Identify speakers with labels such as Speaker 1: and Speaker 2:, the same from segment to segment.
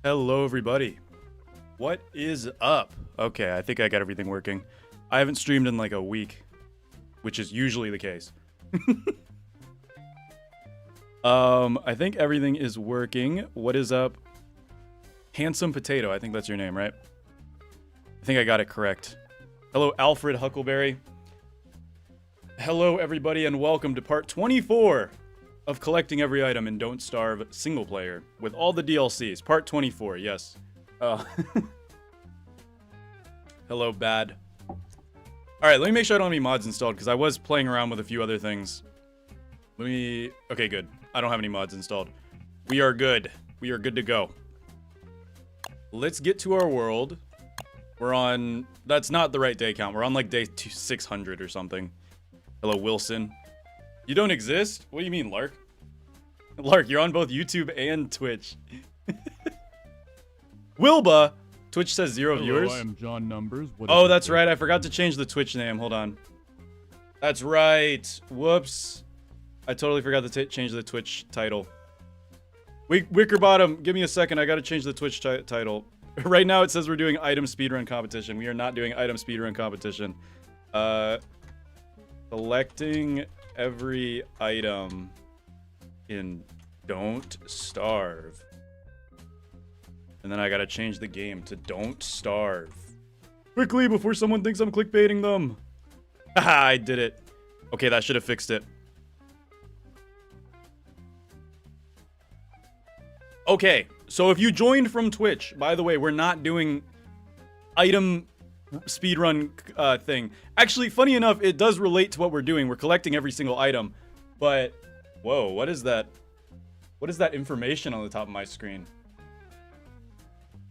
Speaker 1: Hello, everybody. What is up? Okay, I think I got everything working. I haven't streamed in like a week, which is usually the case. I think everything is working. What is up? Handsome Potato, I think that's your name, right? I think I got it correct. Hello, Alfred Huckleberry. Hello, everybody, and welcome to part 24 of collecting every item in Don't Starve single player with all the DLCs. Part 24, yes. Hello, Bad. Alright, let me make sure I don't have any mods installed, because I was playing around with a few other things. Okay, good. I don't have any mods installed. We are good. We are good to go. Let's get to our world. We're on... That's not the right day count. We're on, like, day 600 or something. Hello, Wilson. You don't exist? What do you mean, Lark? Lark, you're on both YouTube and Twitch. Wilba! Twitch says 0 viewers.
Speaker 2: I am John Numbers.
Speaker 1: Oh, that's right. I forgot to change the Twitch name. Hold on. That's right. Whoops. I totally forgot to change the Twitch title. Wickerbottom, give me a second. I gotta change the Twitch title. Right now it says we're doing item speedrun competition. We are not doing item speedrun competition. Collecting every item in Don't Starve. And then I gotta change the game to Don't Starve. Quickly, before someone thinks I'm clickbaiting them. Haha, I did it. Okay, that should have fixed it. Okay, so if you joined from Twitch, by the way, we're not doing item speedrun thing. Actually, funny enough, it does relate to what we're doing. We're collecting every single item, but whoa, what is that? What is that information on the top of my screen?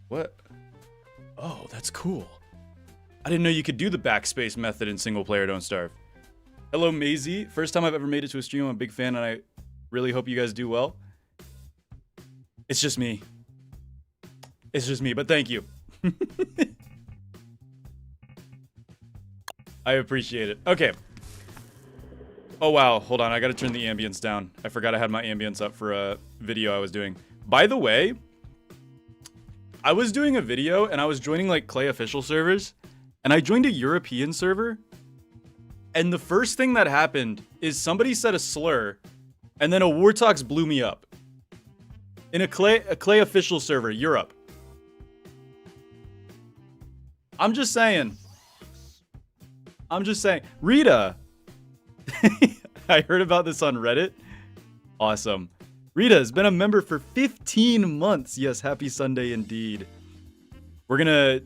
Speaker 1: What? Oh, that's cool. I didn't know you could do the backspace method in single player Don't Starve. Hello, Maisie. First time I've ever made it to a stream. I'm a big fan, and I really hope you guys do well. It's just me. It's just me, but thank you. I appreciate it. Okay. Oh, wow. Hold on. I gotta turn the ambience down. I forgot I had my ambience up for a video I was doing. By the way, I was doing a video, and I was joining, like, Clay official servers, and I joined a European server, and the first thing that happened is somebody said a slur, and then a Wartox blew me up. In a Clay official server, Europe. I'm just saying. I'm just saying. Rita! I heard about this on Reddit. Awesome. Rita has been a member for 15 months. Yes, happy Sunday indeed. We're gonna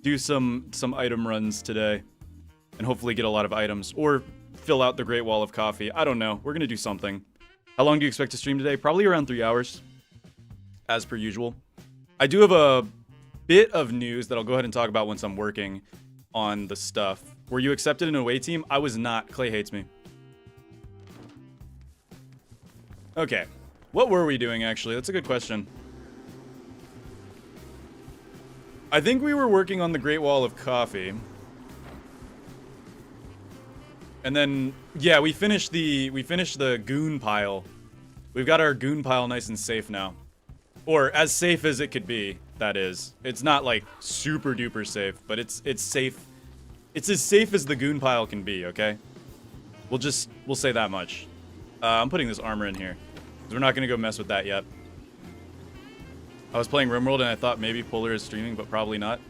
Speaker 1: do some item runs today. And hopefully get a lot of items. Or fill out the Great Wall of Coffee. I don't know. We're gonna do something. How long do you expect to stream today? Probably around 3 hours. As per usual. I do have a bit of news that I'll go ahead and talk about once I'm working on the stuff. Were you accepted in an away team? I was not. Clay hates me. Okay. What were we doing, actually? That's a good question. I think we were working on the Great Wall of Coffee. And then, yeah, we finished the goon pile. We've got our goon pile nice and safe now. Or as safe as it could be, that is. It's not like super duper safe, but it's safe. It's as safe as the goon pile can be, okay? We'll say that much. I'm putting this armor in here. 'Cause we're not gonna go mess with that yet. I was playing RimWorld and I thought maybe Polar is streaming, but probably not.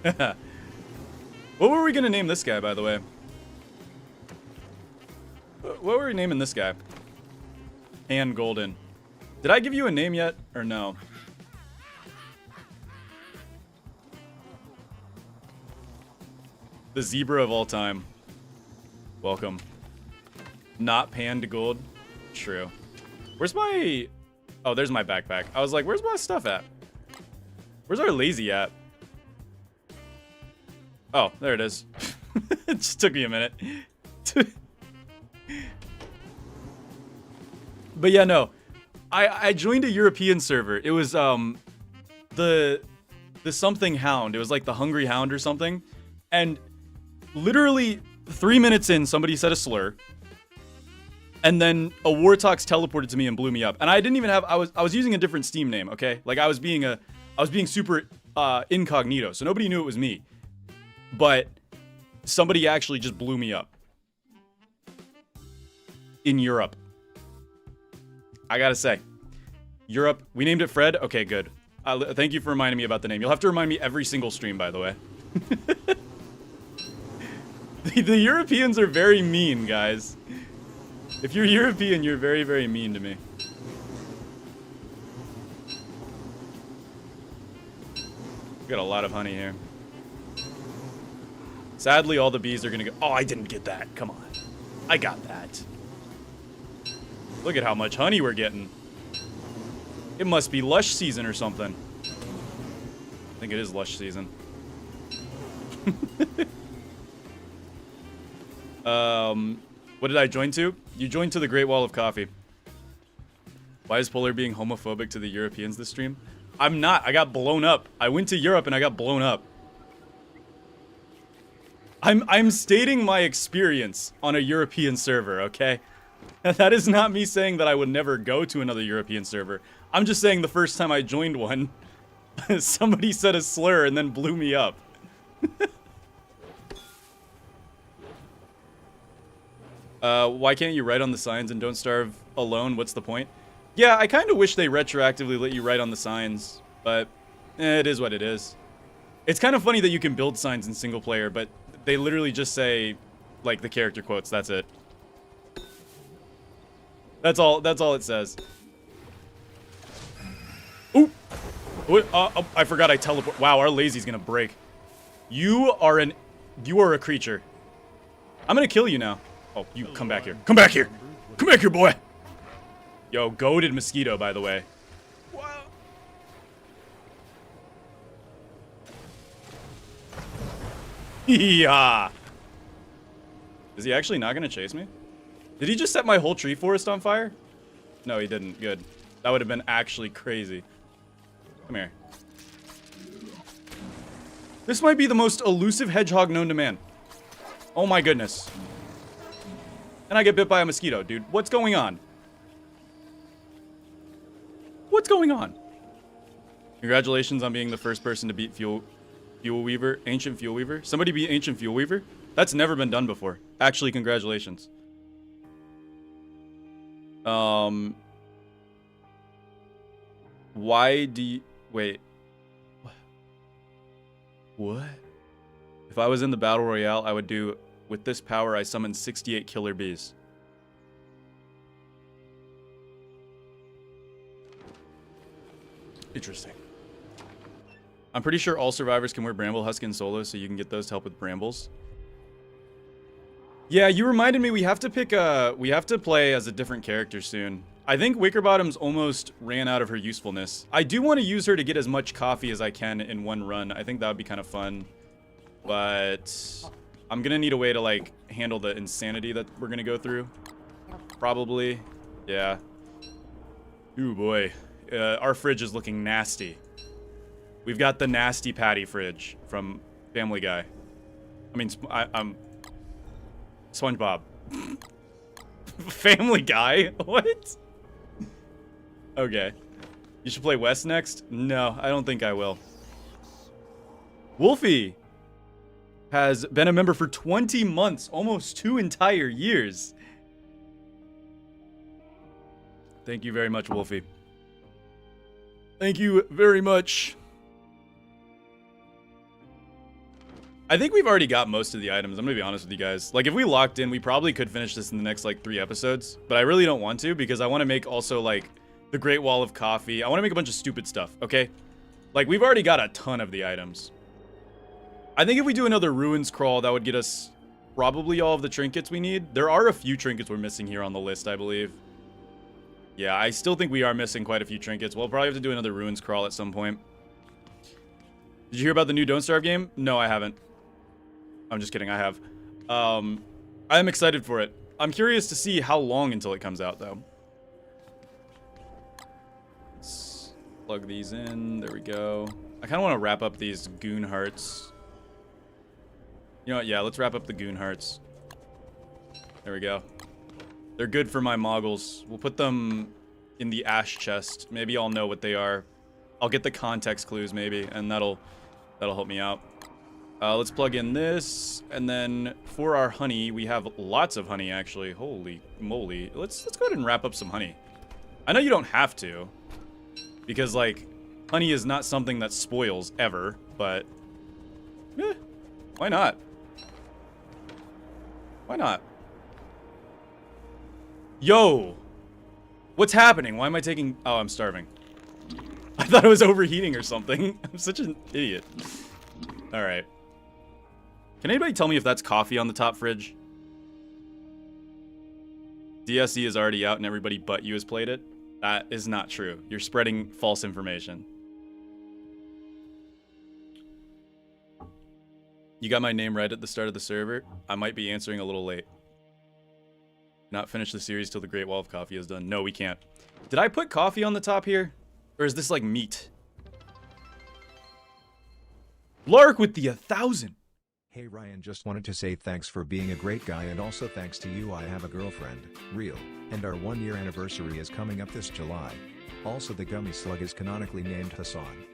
Speaker 1: What were we gonna name this guy, by the way? What were we naming this guy? Han Golden. Did I give you a name yet, or no? The zebra of all time. Welcome. Not pan to gold. True. Where's my... Oh, there's my backpack. I was like, where's my stuff at? Where's our lazy at? Oh, there it is. It just took me a minute. But yeah, no. I joined a European server. It was the something hound. It was like the hungry hound or something. And literally 3 minutes in, somebody said a slur. And then a Wartox teleported to me and blew me up. And I didn't even have, I was using a different Steam name, okay? Like I was being super incognito, so nobody knew it was me. But somebody actually just blew me up. In Europe. I gotta say. Europe, we named it Fred? Okay, good. Thank you for reminding me about the name. You'll have to remind me every single stream, by the way. The Europeans are very mean, guys. If you're European, you're very, very mean to me. We got a lot of honey here. Sadly, all the bees are gonna go. Oh, I didn't get that. Come on. I got that. Look at how much honey we're getting. It must be lush season or something. I think it is lush season. What did I join to? You joined to the Great Wall of Coffee. Why is Polar being homophobic to the Europeans this stream? I'm not. I got blown up. I went to Europe and I got blown up. I'm stating my experience on a European server, okay? That is not me saying that I would never go to another European server. I'm just saying the first time I joined one, somebody said a slur and then blew me up. Why can't you write on the signs and don't starve alone? What's the point? Yeah, I kind of wish they retroactively let you write on the signs, but it is what it is. It's kind of funny that you can build signs in single player, but they literally just say, like, the character quotes. That's it. That's all it says. Ooh! I forgot I teleport. Wow, our lazy's gonna break. You are a creature. I'm gonna kill you now. Oh, you come back here. Come back here! Come back here, boy! Yo, goated mosquito, by the way. Wow. Yeah. Is he actually not gonna chase me? Did he just set my whole tree forest on fire? No, he didn't. Good. That would have been actually crazy. Come here. This might be the most elusive hedgehog known to man. Oh my goodness. And I get bit by a mosquito, dude. What's going on? What's going on? Congratulations on being the first person to beat Fuel Weaver, Ancient Fuel Weaver. Somebody beat Ancient Fuel Weaver? That's never been done before. Actually, congratulations. Why do you... Wait. What? If I was in the Battle Royale, I would do... With this power, I summon 68 killer bees. Interesting. I'm pretty sure all survivors can wear bramble husk in solo, so you can get those to help with brambles. Yeah, you reminded me we have to pick we have to play as a different character soon. I think Wickerbottom's almost ran out of her usefulness. I do want to use her to get as much coffee as I can in one run. I think that would be kind of fun. But I'm gonna need a way to, like, handle the insanity that we're gonna go through. Probably. Yeah. Ooh, boy. Our fridge is looking nasty. We've got the nasty patty fridge from Family Guy. I mean, I'm SpongeBob. Family Guy? What? Okay. You should play West next? No, I don't think I will. Wolfie has been a member for 20 months, almost 2 entire years. Thank you very much, Wolfie. Thank you very much. I think we've already got most of the items. I'm gonna be honest with you guys. Like, if we locked in, we probably could finish this in the next, like, 3 episodes. But I really don't want to, because I want to make also, like, the Great Wall of Coffee. I want to make a bunch of stupid stuff, okay? Like, we've already got a ton of the items. I think if we do another Ruins crawl, that would get us probably all of the trinkets we need. There are a few trinkets we're missing here on the list, I believe. Yeah, I still think we are missing quite a few trinkets. We'll probably have to do another Ruins crawl at some point. Did you hear about the new Don't Starve game? No, I haven't. I'm just kidding, I have. I'm excited for it. I'm curious to see how long until it comes out, though. Let's plug these in. There we go. I kind of want to wrap up these goon hearts. You know what? Yeah, let's wrap up the goon hearts. There we go. They're good for my moggles. We'll put them in the ash chest. Maybe I'll know what they are. I'll get the context clues maybe, and that'll help me out. Let's plug in this, and then for our honey, we have lots of honey actually. Holy moly! Let's go ahead and wrap up some honey. I know you don't have to, because like honey is not something that spoils ever, but why not? Why not? Yo! What's happening? Why am I taking... Oh, I'm starving. I thought I was overheating or something. I'm such an idiot. Alright. Can anybody tell me if that's coffee on the top fridge? DSE is already out and everybody but you has played it. That is not true. You're spreading false information. You got my name right at the start of the server. I might be answering a little late. Not finish the series till the Great Wall of Coffee is done. No, we can't. Did I put coffee on the top here? Or is this like meat? Lark with the 1,000.
Speaker 2: Hey Ryan, just wanted to say thanks for being a great guy, and also thanks to you I have a girlfriend, real, and our 1-year anniversary is coming up this July. Also the gummy slug is canonically named Hassan.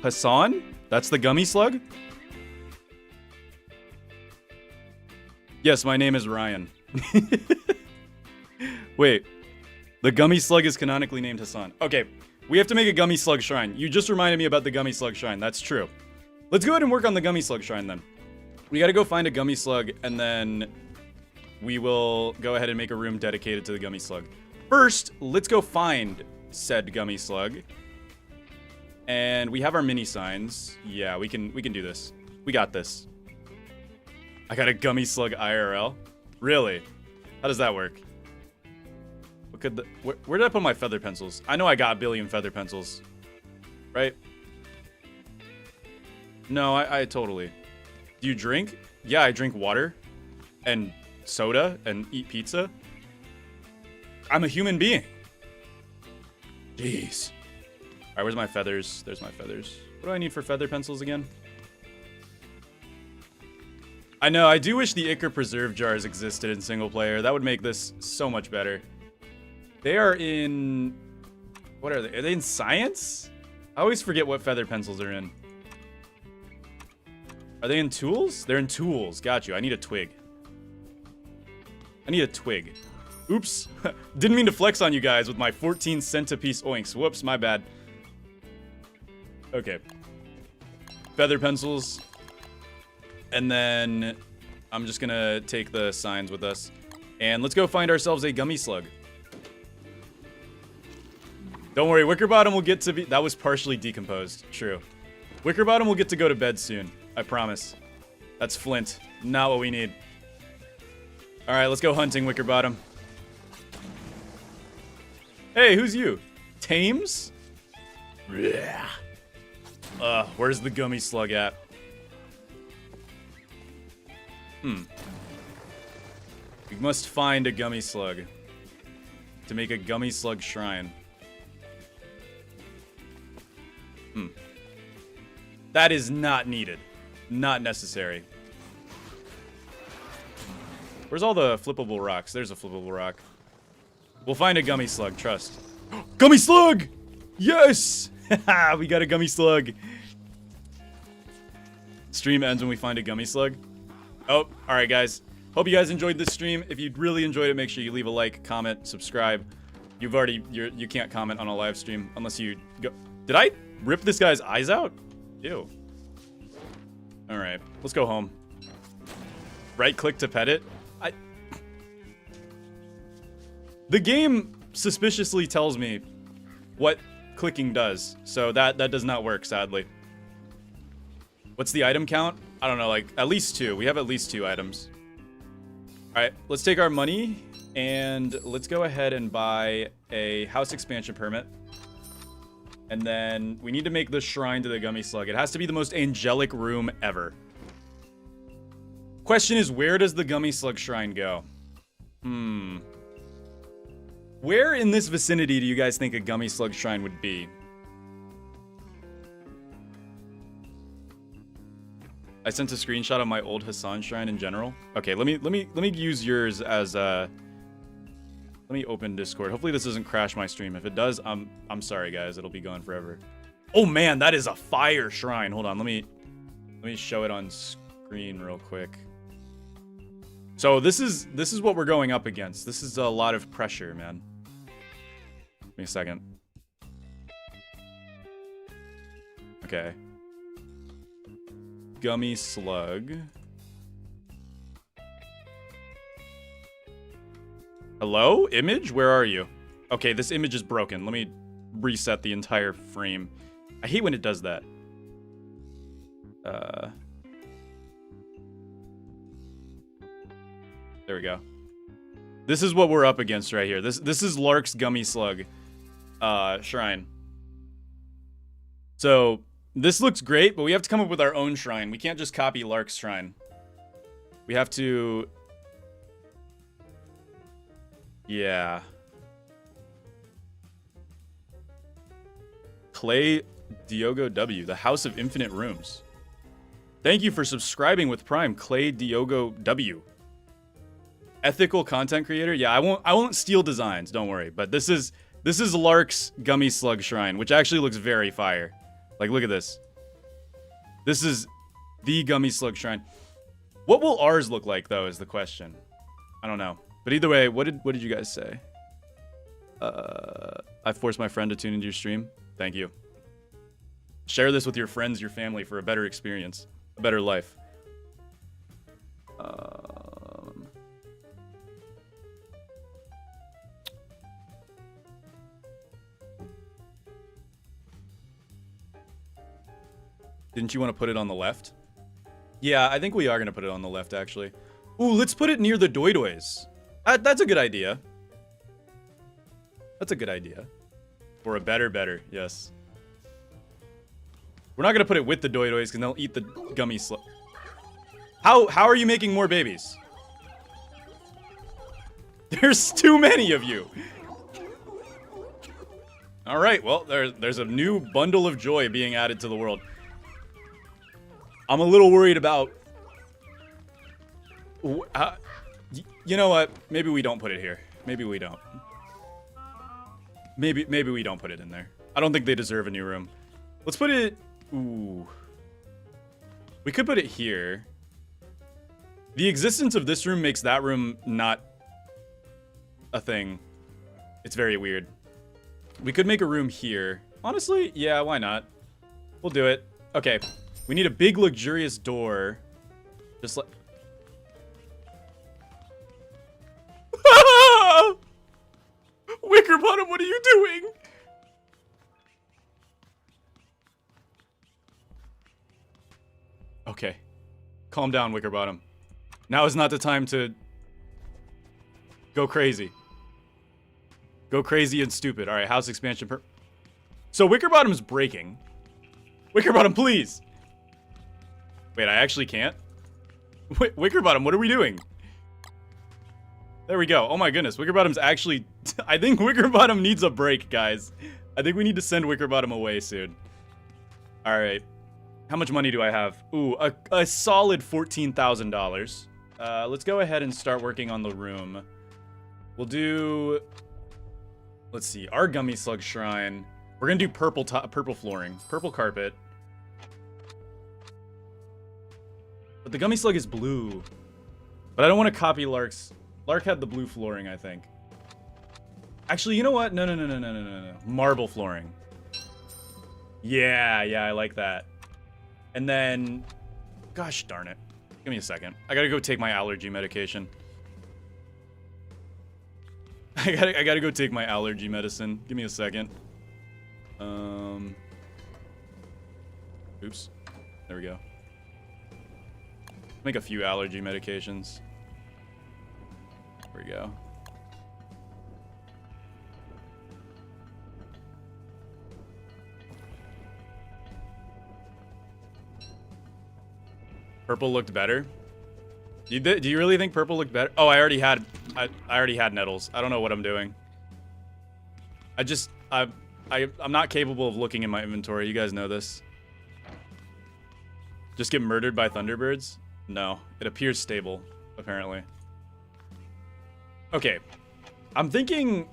Speaker 1: Hassan? That's the gummy slug? Yes, my name is Ryan. Wait, the gummy slug is canonically named Hassan. Okay, we have to make a gummy slug shrine. You just reminded me about the gummy slug shrine. That's true. Let's go ahead and work on the gummy slug shrine then. We gotta go find a gummy slug, and then we will go ahead and make a room dedicated to the gummy slug. First, let's go find said gummy slug. And we have our mini signs. Yeah, we can do this. We got this. I got a gummy slug IRL. Really? How does that work? What could the... Where did I put my feather pencils? I know I got a billion feather pencils. Right? No, I totally... Do you drink? Yeah, I drink water. And soda. And eat pizza. I'm a human being. Jeez. Alright, where's my feathers? There's my feathers. What do I need for feather pencils again? I know, I do wish the Ichor preserve jars existed in single player. That would make this so much better. They are in... What are they? Are they in science? I always forget what feather pencils are in. Are they in tools? They're in tools. Got you. I need a twig. I need a twig. Oops. Didn't mean to flex on you guys with my 14 cent a piece oinks. Whoops, my bad. Okay. Feather pencils. And then I'm just gonna take the signs with us. And let's go find ourselves a gummy slug. Don't worry, Wickerbottom will get to be... That was partially decomposed. True. Wickerbottom will get to go to bed soon. I promise. That's Flint. Not what we need. Alright, let's go hunting, Wickerbottom. Hey, who's you? Tames? Where's the gummy slug at? We must find a gummy slug to make a gummy slug shrine. That is not needed. Not necessary. Where's all the flippable rocks? There's a flippable rock. We'll find a gummy slug, trust. Gummy slug! Yes! We got a gummy slug. Stream ends when we find a gummy slug. Oh, alright guys. Hope you guys enjoyed this stream. If you really enjoyed it, make sure you leave a like, comment, subscribe. You can't comment on a live stream unless you go... Did I rip this guy's eyes out? Ew. Alright, let's go home. Right click to pet it? The game suspiciously tells me what clicking does, so that does not work, sadly. What's the item count? I don't know, like, at least 2. We have at least 2 items. Alright, let's take our money, and let's go ahead and buy a house expansion permit. And then we need to make the shrine to the gummy slug. It has to be the most angelic room ever. Question is, where does the gummy slug shrine go? Where in this vicinity do you guys think a gummy slug shrine would be? I sent a screenshot of my old Hassan shrine in general. Okay, let me use yours as Let me open Discord. Hopefully this doesn't crash my stream. If it does, I'm sorry, guys. It'll be gone forever. Oh man, that is a fire shrine. Hold on, let me show it on screen real quick. So this is what we're going up against. This is a lot of pressure, man. Give me a second. Okay. Gummy slug. Hello? Image? Where are you? Okay, this image is broken. Let me reset the entire frame. I hate when it does that. There we go. This is what we're up against right here. This is Lark's Gummy Slug shrine. So this looks great, but we have to come up with our own shrine. We can't just copy Lark's shrine. We have to... Yeah. Clay Diogo W, the House of Infinite Rooms. Thank you for subscribing with Prime, Clay Diogo W. Ethical content creator? Yeah, I won't steal designs, don't worry. But this is Lark's Gummy Slug Shrine, which actually looks very fire. Like, look at this. This is the Gummy Slug Shrine. What will ours look like, though, is the question. I don't know. But either way, what did you guys say? I forced my friend to tune into your stream. Thank you. Share this with your friends, your family, for a better experience. A better life. Didn't you want to put it on the left? Yeah, I think we are going to put it on the left, actually. Ooh, let's put it near the doidois. That's a good idea. That's a good idea. For a better, yes. We're not going to put it with the doidois because they'll eat the gummy slug. How are you making more babies? There's too many of you. All right, well, there's a new bundle of joy being added to the world. I'm a little worried about... You know what? Maybe we don't put it here. Maybe we don't. Maybe we don't put it in there. I don't think they deserve a new room. Let's put it... Ooh. We could put it here. The existence of this room makes that room not a thing. It's very weird. We could make a room here. Honestly, yeah, why not? We'll do it. Okay. We need a big, luxurious door. Just like... Wickerbottom, what are you doing? Okay. Calm down, Wickerbottom. Now is not the time to go crazy. Go crazy and stupid. All right, house expansion. So Wickerbottom's breaking. Wickerbottom, please. Wait, I actually can't? Wickerbottom, what are we doing? There we go. Oh my goodness, Wickerbottom's actually... I think Wickerbottom needs a break, guys. I think we need to send Wickerbottom away soon. Alright. How much money do I have? Ooh, a solid $14,000. Let's go ahead and start working on the room. We'll do... Let's see, our Gummy Slug Shrine. We're gonna do purple flooring. Purple carpet. But the Gummy Slug is blue. But I don't want to copy Lark's. Lark had the blue flooring, I think. Actually, you know what? No. Marble flooring. Yeah, I like that. And then... Gosh darn it. Give me a second. I gotta go take my allergy medication. I gotta go take my allergy medicine. Give me a second. Oops. There we go. Make a few allergy medications. There we go. Purple looked better. Do you really think purple looked better? Oh, I already had nettles. I don't know what I'm doing. I'm not capable of looking in my inventory. You guys know this. Just get murdered by Thunderbirds? No, it appears stable, apparently. Okay, I'm thinking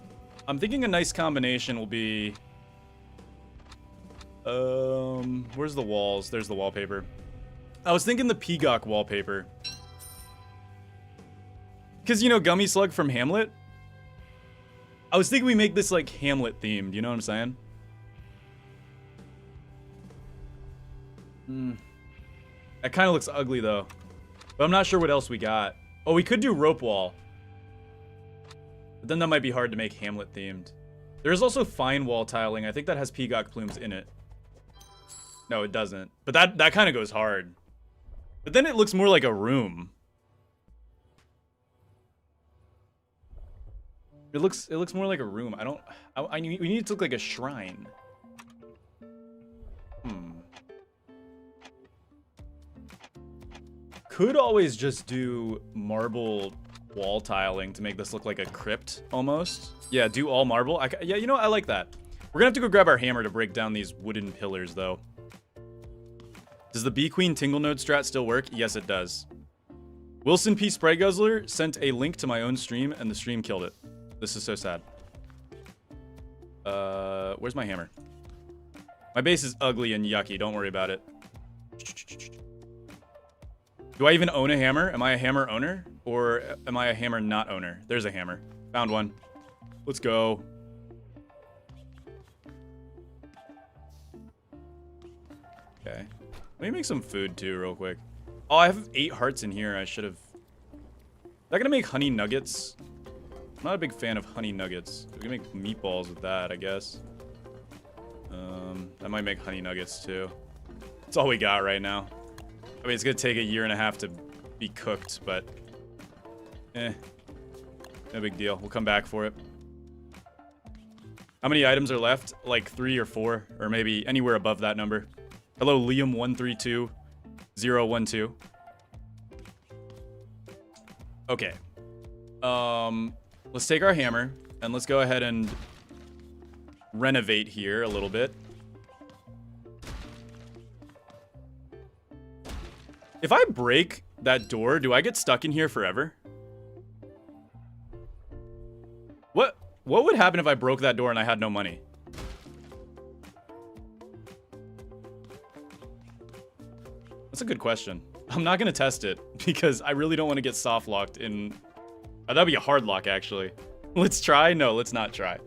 Speaker 1: a nice combination will be... where's the walls? There's the wallpaper. I was thinking the Peacock wallpaper. Because, you know, Gummy Slug from Hamlet? I was thinking we make this, like, Hamlet themed. You know what I'm saying? That kind of looks ugly, though. But I'm not sure what else we got. Oh, we could do rope wall. But then that might be hard to make Hamlet themed. There's also fine wall tiling. I think that has peacock plumes in it. No, it doesn't. But that kind of goes hard. But then it looks more like a room. It looks more like a room. We need it to look like a shrine. Could always just do marble wall tiling to make this look like a crypt almost. Yeah, do all marble. Yeah, you know what? I like that. We're gonna have to go grab our hammer to break down these wooden pillars though. Does the Bee Queen Tingle Node strat still work? Yes, it does. Wilson P. Spray Guzzler sent a link to my own stream and the stream killed it. This is so sad. Where's my hammer? My base is ugly and yucky. Don't worry about it. Do I even own a hammer? Am I a hammer owner? Or am I a hammer not owner? There's a hammer. Found one. Let's go. Okay. Let me make some food too real quick. Oh, I have 8 hearts in here. I should have... Is that gonna make honey nuggets? I'm not a big fan of honey nuggets. We can make meatballs with that, I guess. That might make honey nuggets too. That's all we got right now. I mean, it's gonna take a year and a half to be cooked, but... no big deal. We'll come back for it. How many items are left? Like 3 or 4, or maybe anywhere above that number. Hello, Liam132012. Okay. Let's take our hammer, and let's go ahead and renovate here a little bit. If I break that door, do I get stuck in here forever? What would happen if I broke that door and I had no money? That's a good question. I'm not gonna test it because I really don't want to get soft locked in. That'd be a hard lock, actually. Let's try. No, let's not try.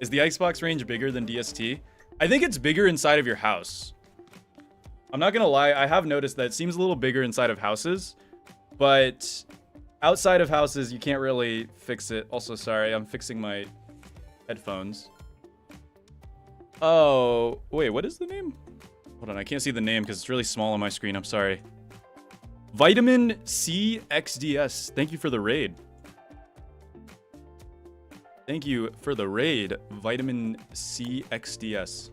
Speaker 1: Is the Xbox range bigger than DST? I think it's bigger inside of your house. I'm not gonna lie. I have noticed that it seems a little bigger inside of houses, but outside of houses, you can't really fix it. Also, sorry, I'm fixing my headphones. Oh, wait, what is the name? Hold on, I can't see the name because it's really small on my screen. I'm sorry. Vitamin C XDS. Thank you for the raid. Thank you for the raid, Vitamin C XDS.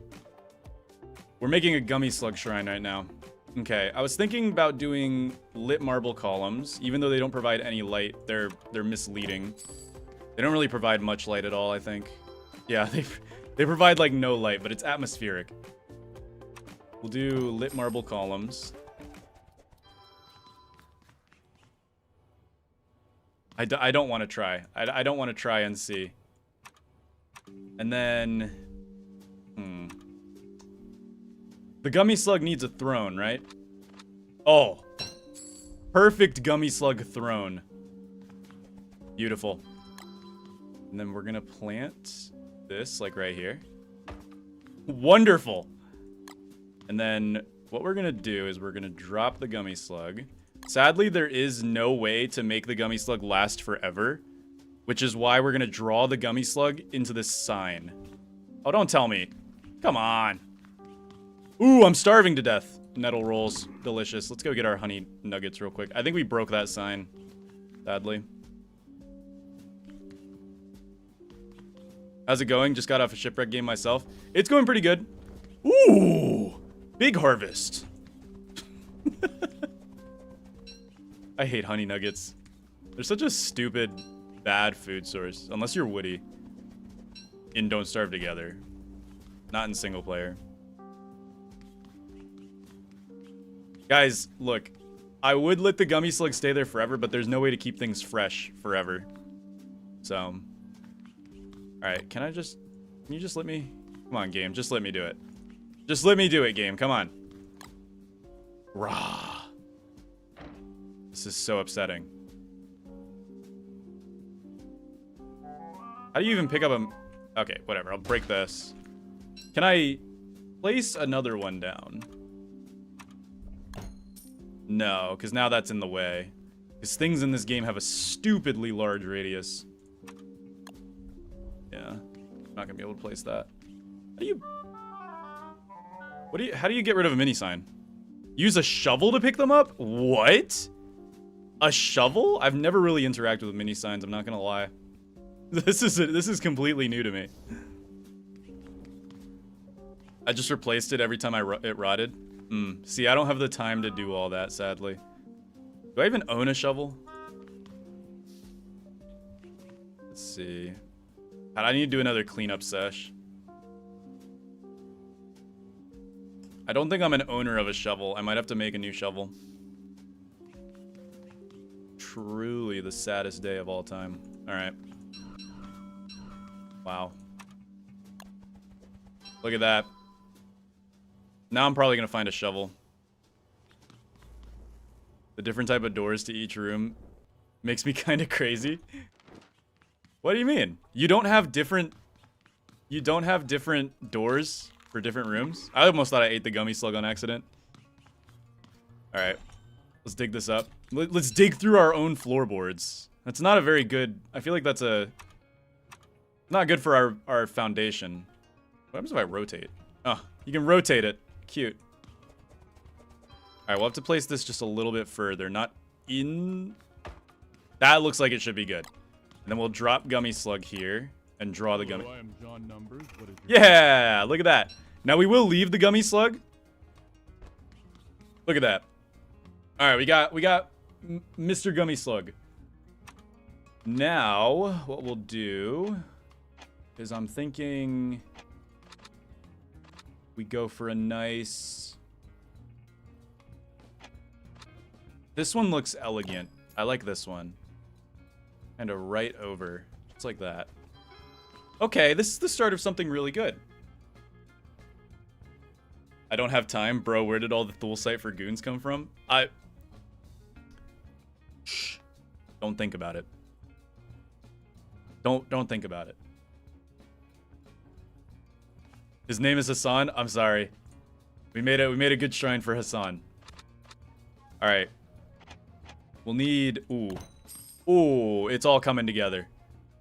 Speaker 1: We're making a gummy slug shrine right now. Okay, I was thinking about doing lit marble columns, even though they don't provide any light. They're misleading. They don't really provide much light at all, I think. Yeah, they provide like no light, but it's atmospheric. We'll do lit marble columns. I don't want to try. I don't want to try and see. And then... The gummy slug needs a throne, right? Oh. Perfect gummy slug throne. Beautiful. And then we're going to plant this, like right here. Wonderful. And then what we're going to do is we're going to drop the gummy slug. Sadly, there is no way to make the gummy slug last forever, which is why we're going to draw the gummy slug into this sign. Oh, don't tell me. Come on. Ooh, I'm starving to death. Nettle rolls. Delicious. Let's go get our honey nuggets real quick. I think we broke that sign, sadly. How's it going? Just got off a shipwreck game myself. It's going pretty good. Ooh, big harvest. I hate honey nuggets. They're such a stupid, bad food source. Unless you're Woody. In Don't Starve Together. Not in single player. Guys, look. I would let the gummy slug stay there forever, but there's no way to keep things fresh forever. So, all right, can you just let me, come on, game, just let me do it. Just let me do it, game, come on. Rah. This is so upsetting. How do you even pick up a... Okay, whatever. I'll break this. Can I place another one down? No, because now that's in the way. Because things in this game have a stupidly large radius. Yeah. I'm not going to be able to place that. How do you get rid of a mini sign? Use a shovel to pick them up? What? A shovel? I've never really interacted with mini signs, I'm not gonna lie. This is completely new to me. I just replaced it every time it rotted. See, I don't have the time to do all that, sadly. Do I even own a shovel? Let's see. I need to do another cleanup sesh. I don't think I'm an owner of a shovel. I might have to make a new shovel. Truly the saddest day of all time. All right. Wow. Look at that. Now I'm probably gonna find a shovel. The different type of doors to each room makes me kind of crazy. What do you mean? You don't have different doors for different rooms? I almost thought I ate the gummy slug on accident. All right. Let's dig this up. Let's dig through our own floorboards. That's not a very good... I feel like that's not good for our foundation. What happens if I rotate? Oh, you can rotate it. Cute. Alright, we'll have to place this just a little bit further. Not in... That looks like it should be good. And then we'll drop Gummy Slug here and draw the gummy...
Speaker 3: I am John Numbers. What is your
Speaker 1: Yeah! Look at that. Now we will leave the Gummy Slug. Look at that. Alright, we got Mr. Gummy Slug. Now, what we'll do is I'm thinking we go for a nice... This one looks elegant. I like this one. Kind of right over. Just like that. Okay, this is the start of something really good. I don't have time. Bro, where did all the Thule site for goons come from? Shh. Don't think about it. Don't think about it. His name is Hassan. I'm sorry. We made a good shrine for Hassan. All right. We'll need ooh, it's all coming together.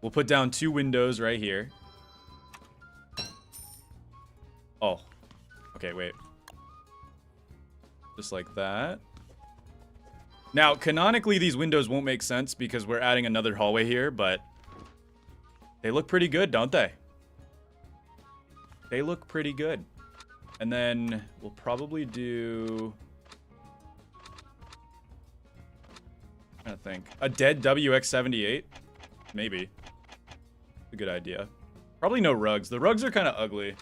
Speaker 1: We'll put down 2 windows right here. Oh. Okay, wait. Just like that. Now, canonically, these windows won't make sense because we're adding another hallway here, but they look pretty good, don't they? They look pretty good. And then we'll probably do... I'm trying to think. A dead WX-78? Maybe. A good idea. Probably no rugs. The rugs are kind of ugly.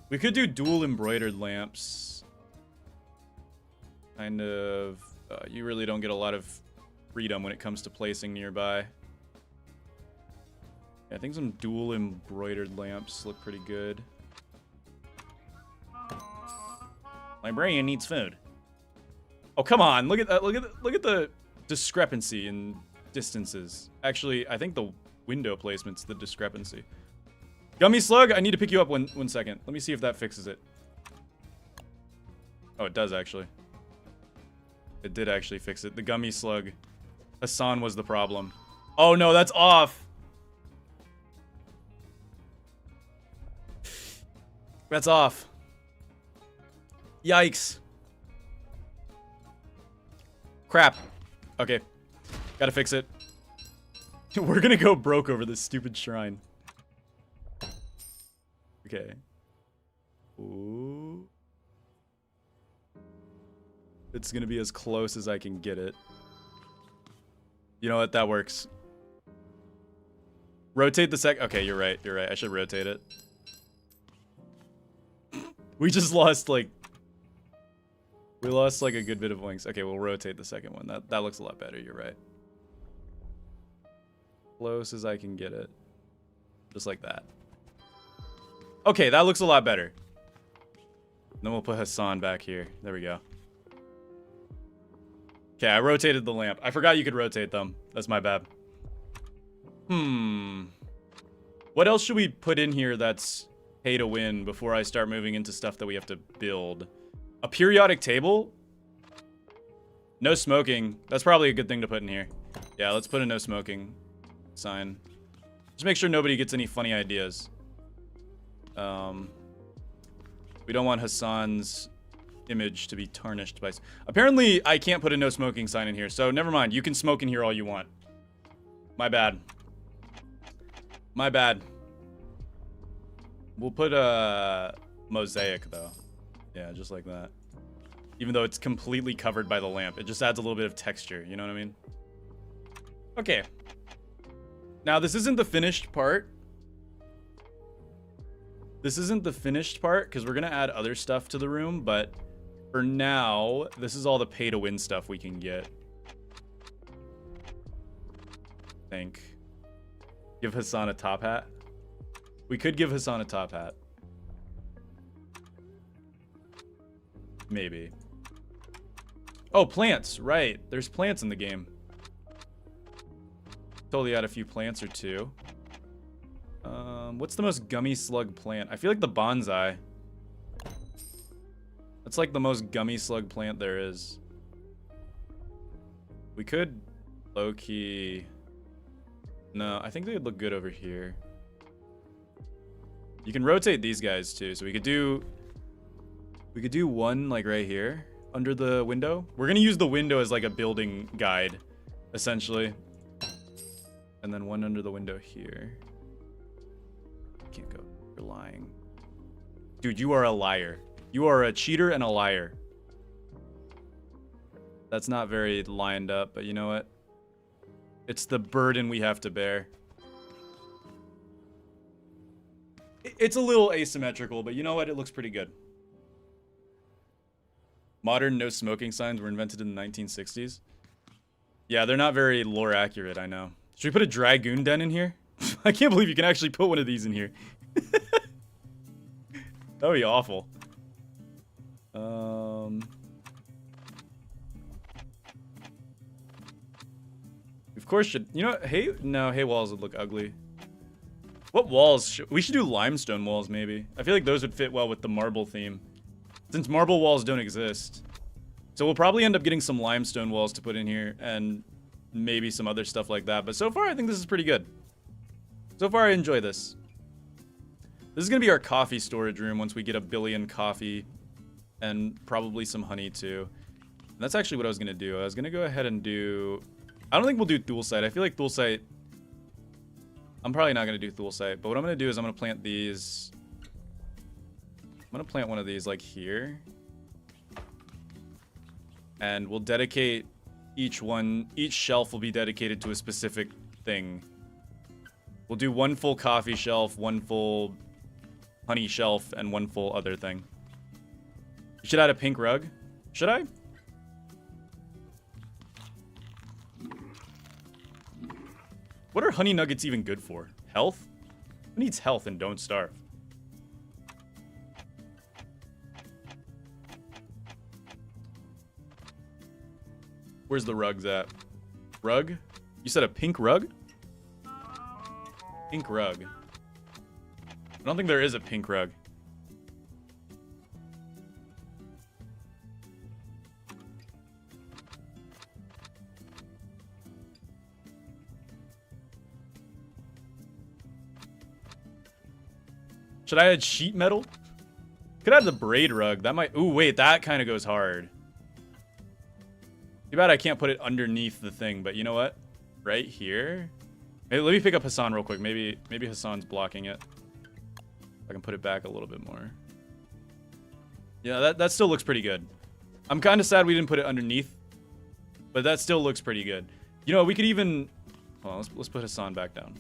Speaker 1: We could do dual embroidered lamps. Kind of... you really don't get a lot of freedom when it comes to placing nearby. Yeah, I think some dual embroidered lamps look pretty good. Librarian needs food. Oh, come on. Look at that. Look at the discrepancy in distances. Actually, I think the window placement's the discrepancy. Gummy Slug, I need to pick you up one second. Let me see if that fixes it. Oh, it does actually. It did actually fix it. The Gummy Slug. Hassan was the problem. Oh no, that's off. That's off. Yikes. Crap. Okay. Gotta fix it. We're gonna go broke over this stupid shrine. Okay. Ooh. It's gonna be as close as I can get it. You know what? That works. Rotate the sec. Okay, you're right. You're right. I should rotate it. We just lost like... We lost like a good bit of wings. Okay, we'll rotate the second one. That looks a lot better. You're right. Close as I can get it. Just like that. Okay, that looks a lot better. Then we'll put Hassan back here. There we go. Okay, I rotated the lamp. I forgot you could rotate them. That's my bad. What else should we put in here that's pay to win before I start moving into stuff that we have to build? A periodic table? No smoking. That's probably a good thing to put in here. Yeah, let's put a no smoking sign. Just make sure nobody gets any funny ideas. We don't want Hassan's image to be tarnished by... Apparently, I can't put a no smoking sign in here, so never mind. You can smoke in here all you want. My bad. My bad. We'll put a mosaic, though. Yeah, just like that. Even though it's completely covered by the lamp. It just adds a little bit of texture, you know what I mean? Okay. Now, this isn't the finished part. This isn't the finished part, because we're going to add other stuff to the room, but for now, this is all the pay-to-win stuff we can get. I think. Give Hassan a top hat. We could give Hassan a top hat. Maybe. Oh, plants. Right. There's plants in the game. Totally add a few plants or two. What's the most gummy slug plant? I feel like the bonsai. That's like the most gummy slug plant there is. We could low-key... No, I think they would look good over here. You can rotate these guys too, so we could do one like right here under the window. We're gonna use the window as like a building guide, essentially. And then one under the window here. Can't go. You're lying. Dude, you are a liar. You are a cheater and a liar. That's not very lined up, but you know what? It's the burden we have to bear. It's a little asymmetrical, but you know what? It looks pretty good. Modern no smoking signs were invented in the 1960s. Yeah, they're not very lore accurate, I know. Should we put a dragoon den in here? I can't believe you can actually put one of these in here. That would be awful. Of course, should you know? Hay walls would look ugly. What walls? We should do limestone walls, maybe. I feel like those would fit well with the marble theme, since marble walls don't exist. So we'll probably end up getting some limestone walls to put in here, and maybe some other stuff like that. But so far, I think this is pretty good. So far, I enjoy this. This is gonna be our coffee storage room once we get a billion coffee, and probably some honey too. And that's actually what I was gonna do. I was gonna go ahead and do. I don't think we'll do Thule-site. I feel like Thule-site... I'm probably not going to do Thule-site, but what I'm going to do is I'm going to plant these... I'm going to plant one of these, like, here. And we'll dedicate each one... Each shelf will be dedicated to a specific thing. We'll do one full coffee shelf, one full honey shelf, and one full other thing. You should add a pink rug. Should I? What are honey nuggets even good for? Health? Who needs health and don't starve? Where's the rugs at? Rug? You said a pink rug? Pink rug. I don't think there is a pink rug. Should I add sheet metal? Could add the braid rug. That might... Ooh, wait. That kind of goes hard. Too bad I can't put it underneath the thing, but you know what? Right here? Hey, let me pick up Hassan real quick. Maybe Hassan's blocking it. I can put it back a little bit more. Yeah, that still looks pretty good. I'm kind of sad we didn't put it underneath, but that still looks pretty good. You know, we could even... Hold on, let's put Hassan back down.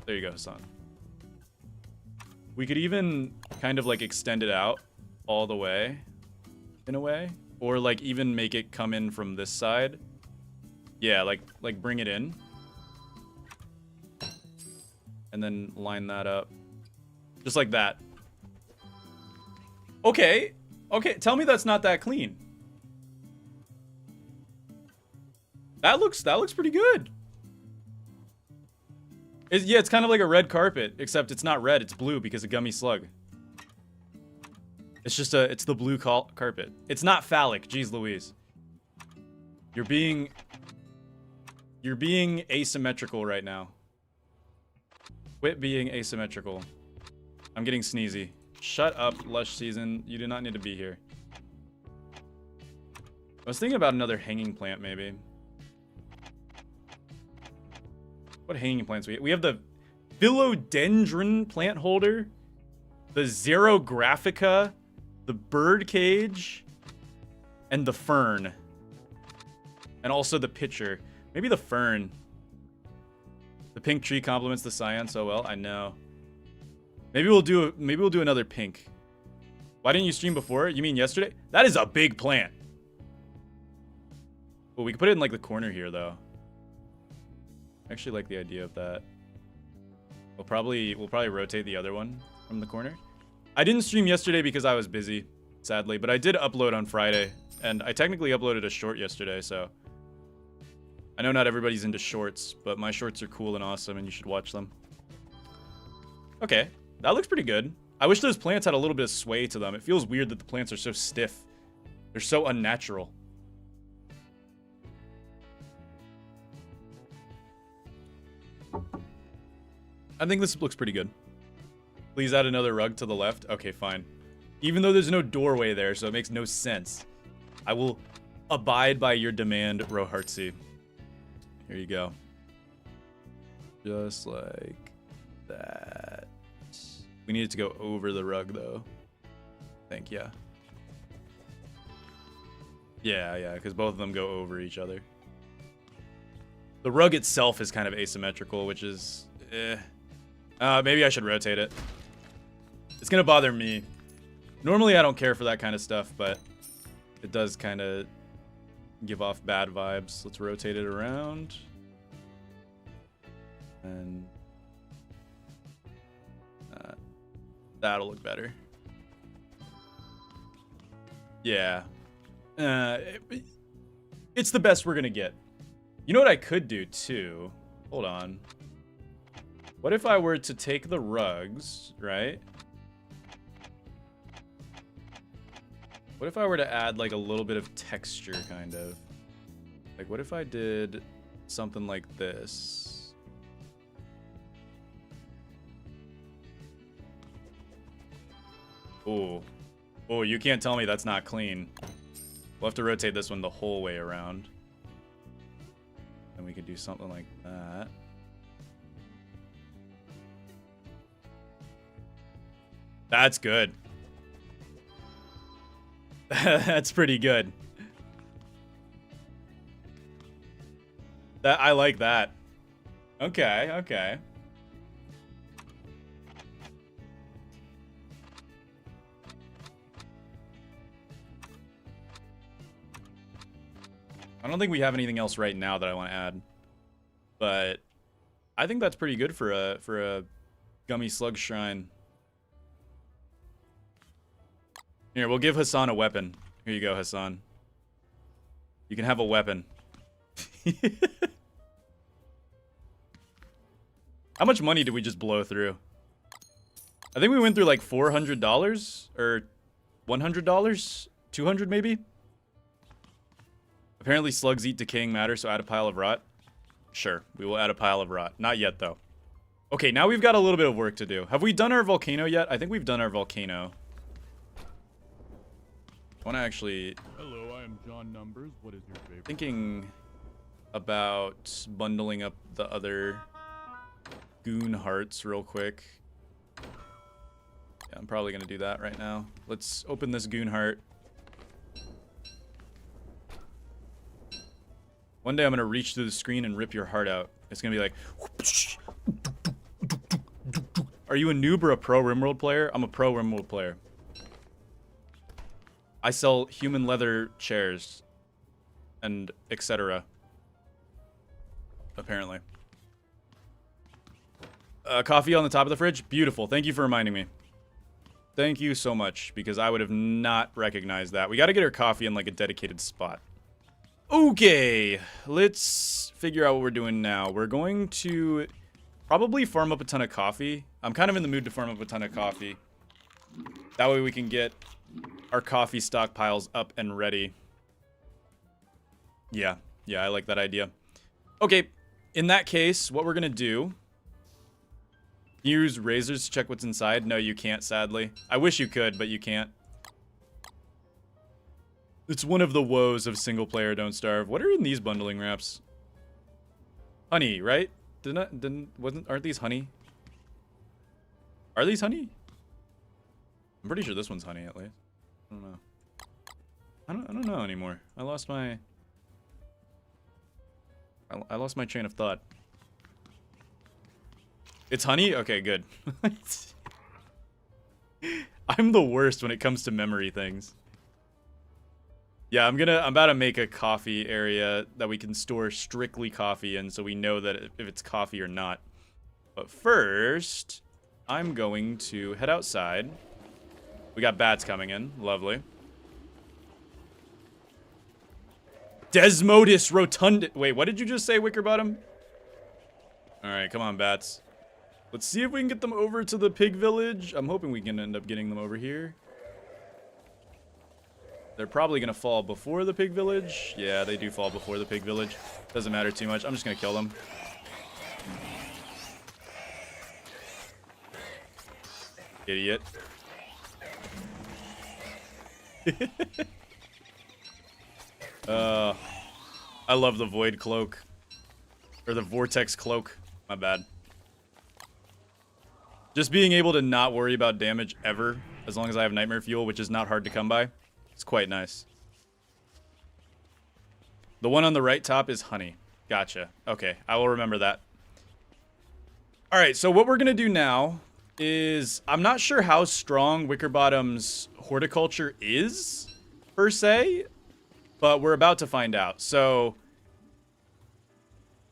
Speaker 1: There you go, Hassan. We could even kind of like extend it out all the way, in a way, or like even make it come in from this side. Yeah, like bring it in. And then line that up. Just like that. Okay. Okay, tell me that's not that clean. That looks pretty good. Yeah, it's kind of like a red carpet, except it's not red, it's blue because of Gummy Slug. It's just it's the blue carpet. It's not phallic, jeez Louise. You're being asymmetrical right now. Quit being asymmetrical. I'm getting sneezy. Shut up, Lush Season. You do not need to be here. I was thinking about another hanging plant, maybe. What hanging plants we have? The philodendron plant holder, the xerographica, the bird cage, and the fern. And also the pitcher. Maybe the fern. The pink tree complements the cyan so well. I know. Maybe we'll do another pink. Why didn't you stream before? You mean yesterday? That is a big plant. Well, we can put it in like the corner here though. I actually like the idea of that. We'll probably rotate the other one from the corner. I didn't stream yesterday because I was busy, sadly, but I did upload on Friday, and I technically uploaded a short yesterday, so I know not everybody's into shorts, but my shorts are cool and awesome, and you should watch them. Okay, that looks pretty good. I wish those plants had a little bit of sway to them. It feels weird that the plants are so stiff. They're so unnatural. I think this looks pretty good. Please add another rug to the left. Okay, fine. Even though there's no doorway there, so it makes no sense. I will abide by your demand, Rohartzy. Here you go. Just like that. We need it to go over the rug, though. I think, yeah. Yeah, because both of them go over each other. The rug itself is kind of asymmetrical, which is... maybe I should rotate it. It's gonna bother me. Normally I don't care for that kind of stuff, but it does kind of give off bad vibes. Let's rotate it around. And that'll look better. Yeah. It's the best we're gonna get. You know what I could do too? Hold on. What if I were to take the rugs, right? What if I were to add like a little bit of texture, kind of? Like, what if I did something like this? Ooh. Oh, you can't tell me that's not clean. We'll have to rotate this one the whole way around. And we could do something like that. That's good. That's pretty good. I like that. Okay, okay. I don't think we have anything else right now that I want to add. But I think that's pretty good for a Gummy Slug shrine. Here, we'll give Hassan a weapon. Here you go, Hassan. You can have a weapon. How much money did we just blow through? I think we went through like $400 or $100, 200 maybe. Apparently slugs eat decaying matter, so add a pile of rot. Sure, we will add a pile of rot. Not yet though. Okay, now we've got a little bit of work to do. Have we done our volcano yet? I think we've done our volcano. I want to actually...
Speaker 3: Hello, I am John Numbers. What is your favorite?
Speaker 1: Thinking about bundling up the other goon hearts real quick. Yeah, I'm probably going to do that right now. Let's open this goon heart. One day I'm going to reach through the screen and rip your heart out. It's going to be like... Are you a noob or a pro RimWorld player? I'm a pro RimWorld player. I sell human leather chairs and etc. Apparently. Coffee on the top of the fridge. Beautiful. Thank you for reminding me. Thank you so much, because I would have not recognized that. We got to get our coffee in like a dedicated spot. Okay, let's figure out what we're doing now. We're going to probably farm up a ton of coffee. I'm kind of in the mood to farm up a ton of coffee. That way we can get our coffee stockpiles up and ready. Yeah, I like that idea. Okay, in that case, what we're going to do... Use razors to check what's inside. No, you can't, sadly. I wish you could, but you can't. It's one of the woes of single player Don't Starve. What are in these bundling wraps? Honey, right? Aren't these honey? Are these honey? I'm pretty sure this one's honey, at least. I don't know. I don't know anymore. I lost my train of thought. It's honey? Okay, good. I'm the worst when it comes to memory things. Yeah, I'm about to make a coffee area that we can store strictly coffee in, so we know that if it's coffee or not. But first, I'm going to head outside. We got bats coming in. Lovely. Desmodus rotundus. Wait, what did you just say, Wickerbottom? Alright, come on, bats. Let's see if we can get them over to the pig village. I'm hoping we can end up getting them over here. They're probably going to fall before the pig village. Yeah, they do fall before the pig village. Doesn't matter too much. I'm just going to kill them. Idiot. I love the void cloak. Or the vortex cloak. My bad. Just being able to not worry about damage ever, as long as I have nightmare fuel, which is not hard to come by. It's quite nice. The one on the right top is honey. Gotcha. Okay, I will remember that. Alright, so what we're going to do now is... I'm not sure how strong Wickerbottom's horticulture is, per se, but we're about to find out. So...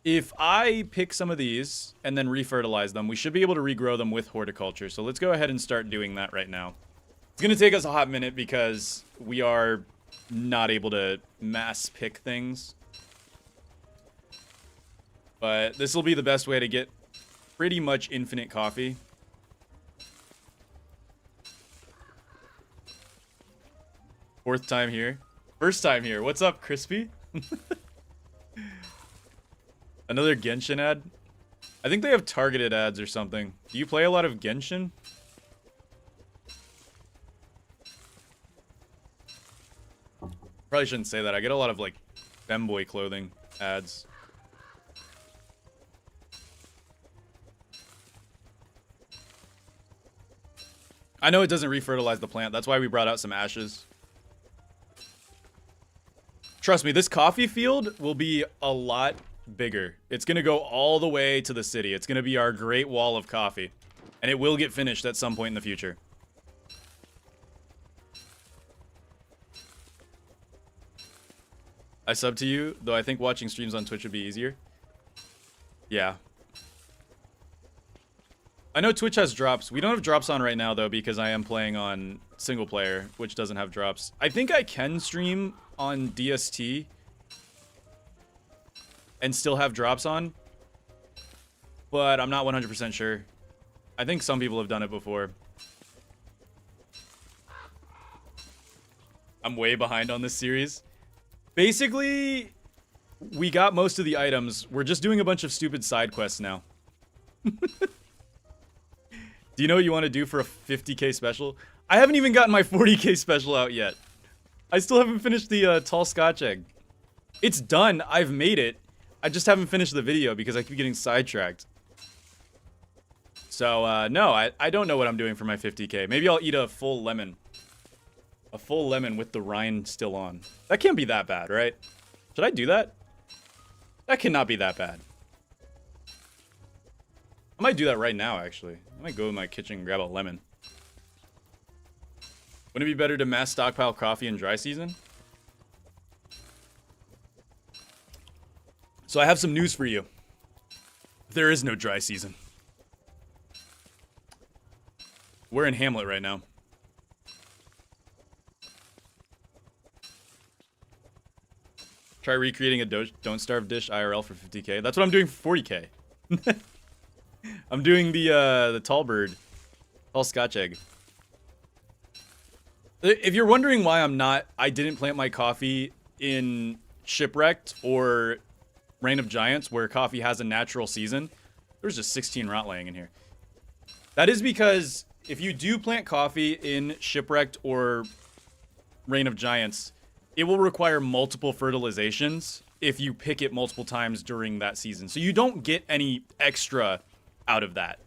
Speaker 1: if I pick some of these and then refertilize them, we should be able to regrow them with horticulture. So let's go ahead and start doing that right now. It's going to take us a hot minute because we are not able to mass pick things. But this will be the best way to get pretty much infinite coffee. Fourth time here. First time here. What's up, Crispy? Another Genshin ad? I think they have targeted ads or something. Do you play a lot of Genshin? Probably shouldn't say that. I get a lot of, like, femboy clothing ads. I know it doesn't refertilize the plant. That's why we brought out some ashes. Trust me, this coffee field will be a lot bigger. It's going to go all the way to the city. It's going to be our great wall of coffee. And it will get finished at some point in the future. I sub to you, though I think watching streams on Twitch would be easier. Yeah. I know Twitch has drops. We don't have drops on right now, though, because I am playing on single player, which doesn't have drops. I think I can stream on DST and still have drops on, but I'm not 100% sure. I think some people have done it before. I'm way behind on this series. Basically, we got most of the items. We're just doing a bunch of stupid side quests now. Do you know what you want to do for a 50k special? I haven't even gotten my 40k special out yet. I still haven't finished the tall scotch egg. It's done. I've made it. I just haven't finished the video because I keep getting sidetracked. So, no, I don't know what I'm doing for my 50k. Maybe I'll eat a full lemon. A full lemon with the rind still on. That can't be that bad, right? Should I do that? That cannot be that bad. I might do that right now, actually. I might go in my kitchen and grab a lemon. Wouldn't it be better to mass stockpile coffee in dry season? So I have some news for you. There is no dry season. We're in Hamlet right now. Try recreating a Don't Starve dish IRL for 50k. That's what I'm doing for 40k. I'm doing the tall bird. Tall scotch egg. If you're wondering why I didn't plant my coffee in Shipwrecked or Reign of Giants, where coffee has a natural season. There's just 16 rot laying in here. That is because if you do plant coffee in Shipwrecked or Reign of Giants, it will require multiple fertilizations if you pick it multiple times during that season. So you don't get any extra out of that,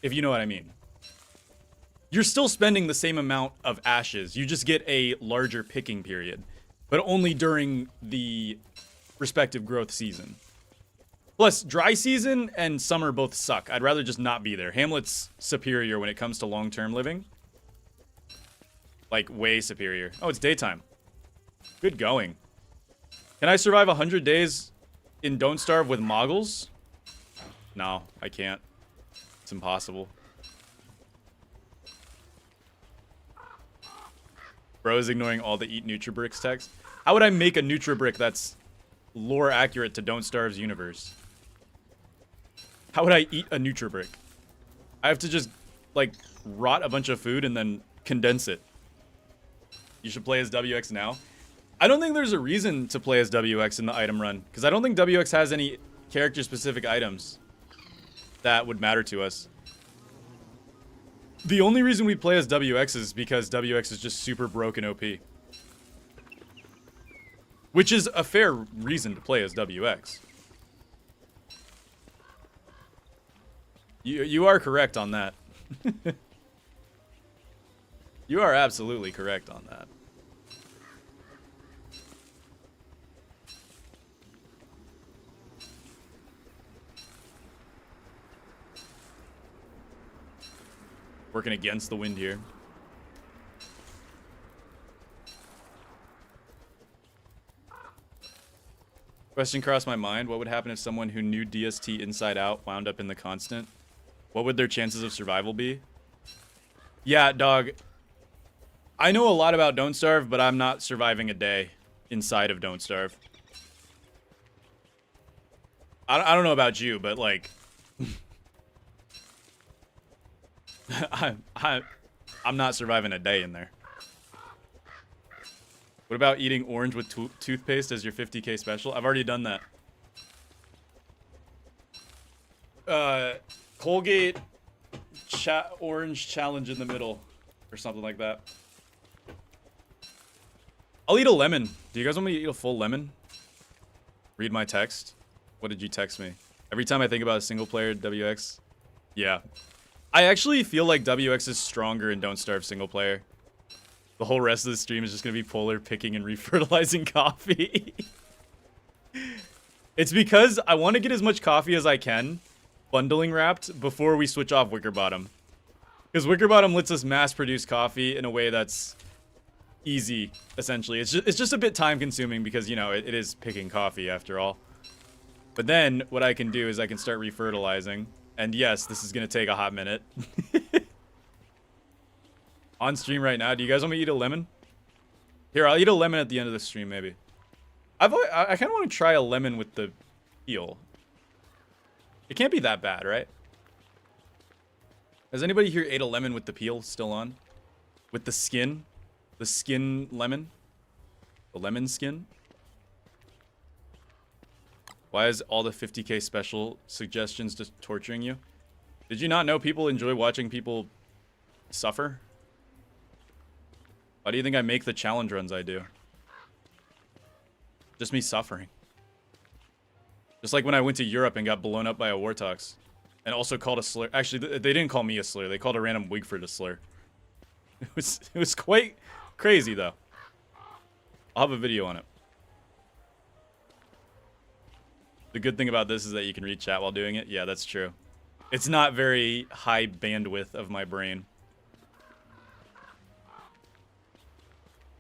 Speaker 1: if you know what I mean. You're still spending the same amount of ashes. You just get a larger picking period, but only during the respective growth season. Plus, dry season and summer both suck. I'd rather just not be there. Hamlet's superior when it comes to long-term living. Like, way superior. Oh, it's daytime. Good going. Can I survive 100 days in Don't Starve with moggles? No, I can't. It's impossible. Bro is ignoring all the Eat Nutribricks text. How would I make a Nutribrick that's lore accurate to Don't Starve's universe? How would I eat a Nutribrick? I have to just, like, rot a bunch of food and then condense it. You should play as WX now. I don't think there's a reason to play as WX in the item run, because I don't think WX has any character-specific items that would matter to us. The only reason we play as WX is because WX is just super broken OP. Which is a fair reason to play as WX. You are correct on that. You are absolutely correct on that. Working against the wind here. Question crossed my mind. What would happen if someone who knew DST inside out wound up in the constant? What would their chances of survival be? Yeah, dog. I know a lot about Don't Starve, but I'm not surviving a day inside of Don't Starve. I don't know about you, but like... I'm not surviving a day in there. What about eating orange with toothpaste as your 50k special? I've already done that. Colgate orange challenge in the middle or something like that. I'll eat a lemon. Do you guys want me to eat a full lemon? Read my text. What did you text me? Every time I think about a single player WX. Yeah. I actually feel like WX is stronger in Don't Starve single player. The whole rest of the stream is just going to be Polar picking and refertilizing coffee. It's because I want to get as much coffee as I can, bundling wrapped, before we switch off Wickerbottom. Because Wickerbottom lets us mass produce coffee in a way that's easy, essentially. It's just a bit time consuming because, you know, it is picking coffee after all. But then what I can do is I can start refertilizing. And yes, this is going to take a hot minute. On stream right now. Do you guys want me to eat a lemon? Here, I'll eat a lemon at the end of the stream, maybe. I kind of want to try a lemon with the peel. It can't be that bad, right? Has anybody here ate a lemon with the peel still on? With the skin? The skin lemon? The lemon skin? Why is all the 50k special suggestions just torturing you? Did you not know people enjoy watching people suffer? Why do you think I make the challenge runs I do? Just me suffering. Just like when I went to Europe and got blown up by a Wartox. And also called a slur. Actually, they didn't call me a slur. They called a random Wigford a slur. It was quite crazy, though. I'll have a video on it. The good thing about this is that you can read chat while doing it. Yeah, that's true. It's not very high bandwidth of my brain.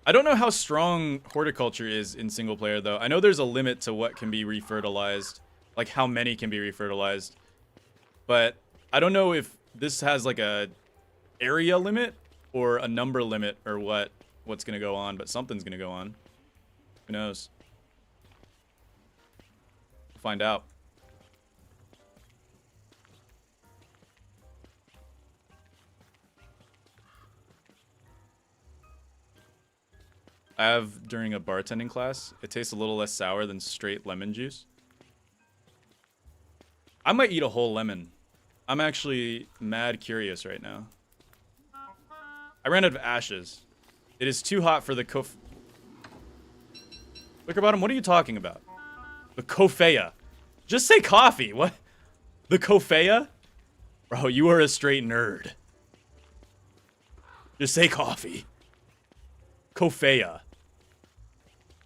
Speaker 1: I don't know how strong horticulture is in single player, though. I know there's a limit to what can be refertilized. Like, how many can be refertilized. But I don't know if this has, like, a area limit or a number limit or what's gonna go on, but something's gonna go on. Who knows? We'll find out. I have during a bartending class. It tastes a little less sour than straight lemon juice. I might eat a whole lemon. I'm actually mad curious right now. I ran out of ashes. It is too hot for the Liquor bottom, what are you talking about? The Kofea. Just say coffee. What? The Kofea? Bro, you are a straight nerd. Just say coffee. Kofea.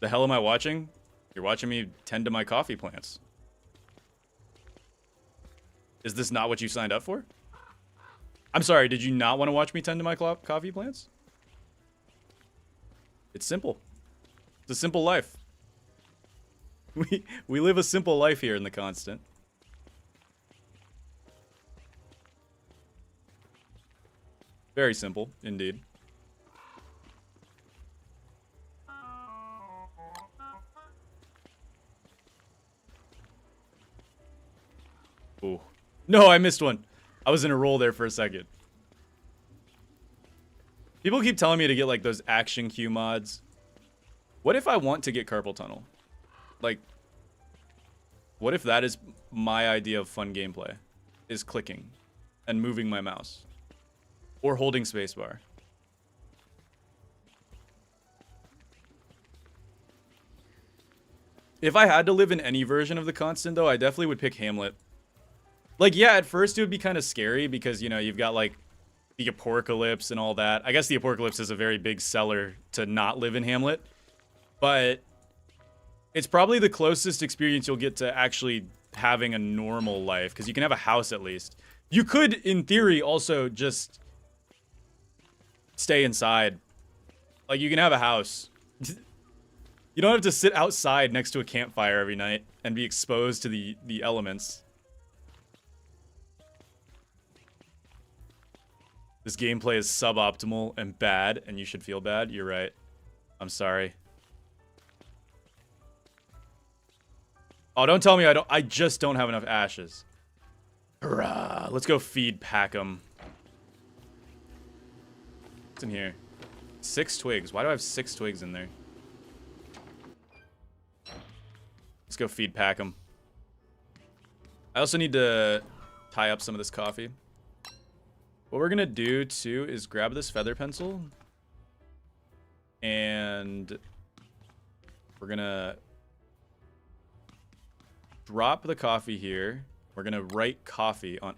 Speaker 1: The hell am I watching? You're watching me tend to my coffee plants. Is this not what you signed up for? I'm sorry, did you not want to watch me tend to my coffee plants? It's simple. It's a simple life. We live a simple life here in the Constant. Very simple, indeed. Ooh. No, I missed one. I was in a roll there for a second. People keep telling me to get like those action Q mods. What if I want to get carpal tunnel? Like, what if that is my idea of fun gameplay? Is clicking and moving my mouse. Or holding spacebar. If I had to live in any version of the Constant though, I definitely would pick Hamlet. Like, yeah, at first it would be kind of scary because, you know, you've got, like, the apocalypse and all that. I guess the apocalypse is a very big seller to not live in Hamlet. But it's probably the closest experience you'll get to actually having a normal life because you can have a house at least. You could, in theory, also just stay inside. Like, you can have a house. You don't have to sit outside next to a campfire every night and be exposed to the elements. This gameplay is suboptimal and bad, and you should feel bad. You're right. I'm sorry. Oh, don't tell me I just don't have enough ashes. Hurrah. Let's go feed Packham. What's in here? 6 twigs. Why do I have 6 twigs in there? Let's go feed Packham. I also need to tie up some of this coffee. What we're gonna do too is grab this feather pencil and we're gonna drop the coffee here. We're gonna write coffee on.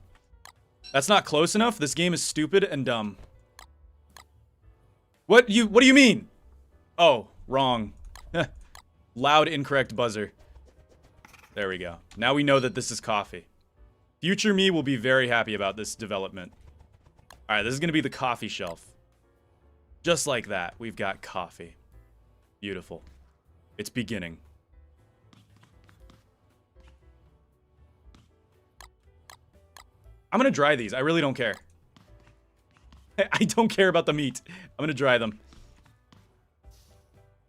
Speaker 1: That's not close enough. This game is stupid and dumb. What do you mean? Oh, wrong. Loud incorrect buzzer. There we go. Now we know that this is coffee. Future me will be very happy about this development. Alright, this is going to be the coffee shelf. Just like that, we've got coffee. Beautiful. It's beginning. I'm going to dry these. I really don't care. I don't care about the meat. I'm going to dry them.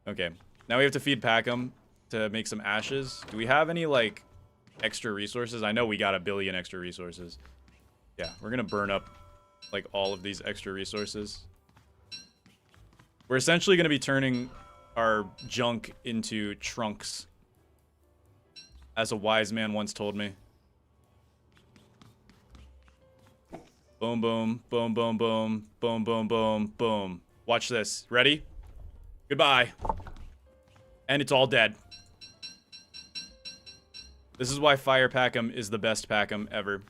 Speaker 1: Okay. Now we have to feed Packham to make some ashes. Do we have any, like, extra resources? I know we got 1 billion extra resources. Yeah, we're going to burn up like all of these extra resources. We're essentially going to be turning our junk into trunks, as a wise man once told me. Boom, boom, boom, boom, boom, boom, boom, boom, boom. Watch this. Ready? Goodbye. And it's all dead. This is why Fire Packham is the best Packham ever.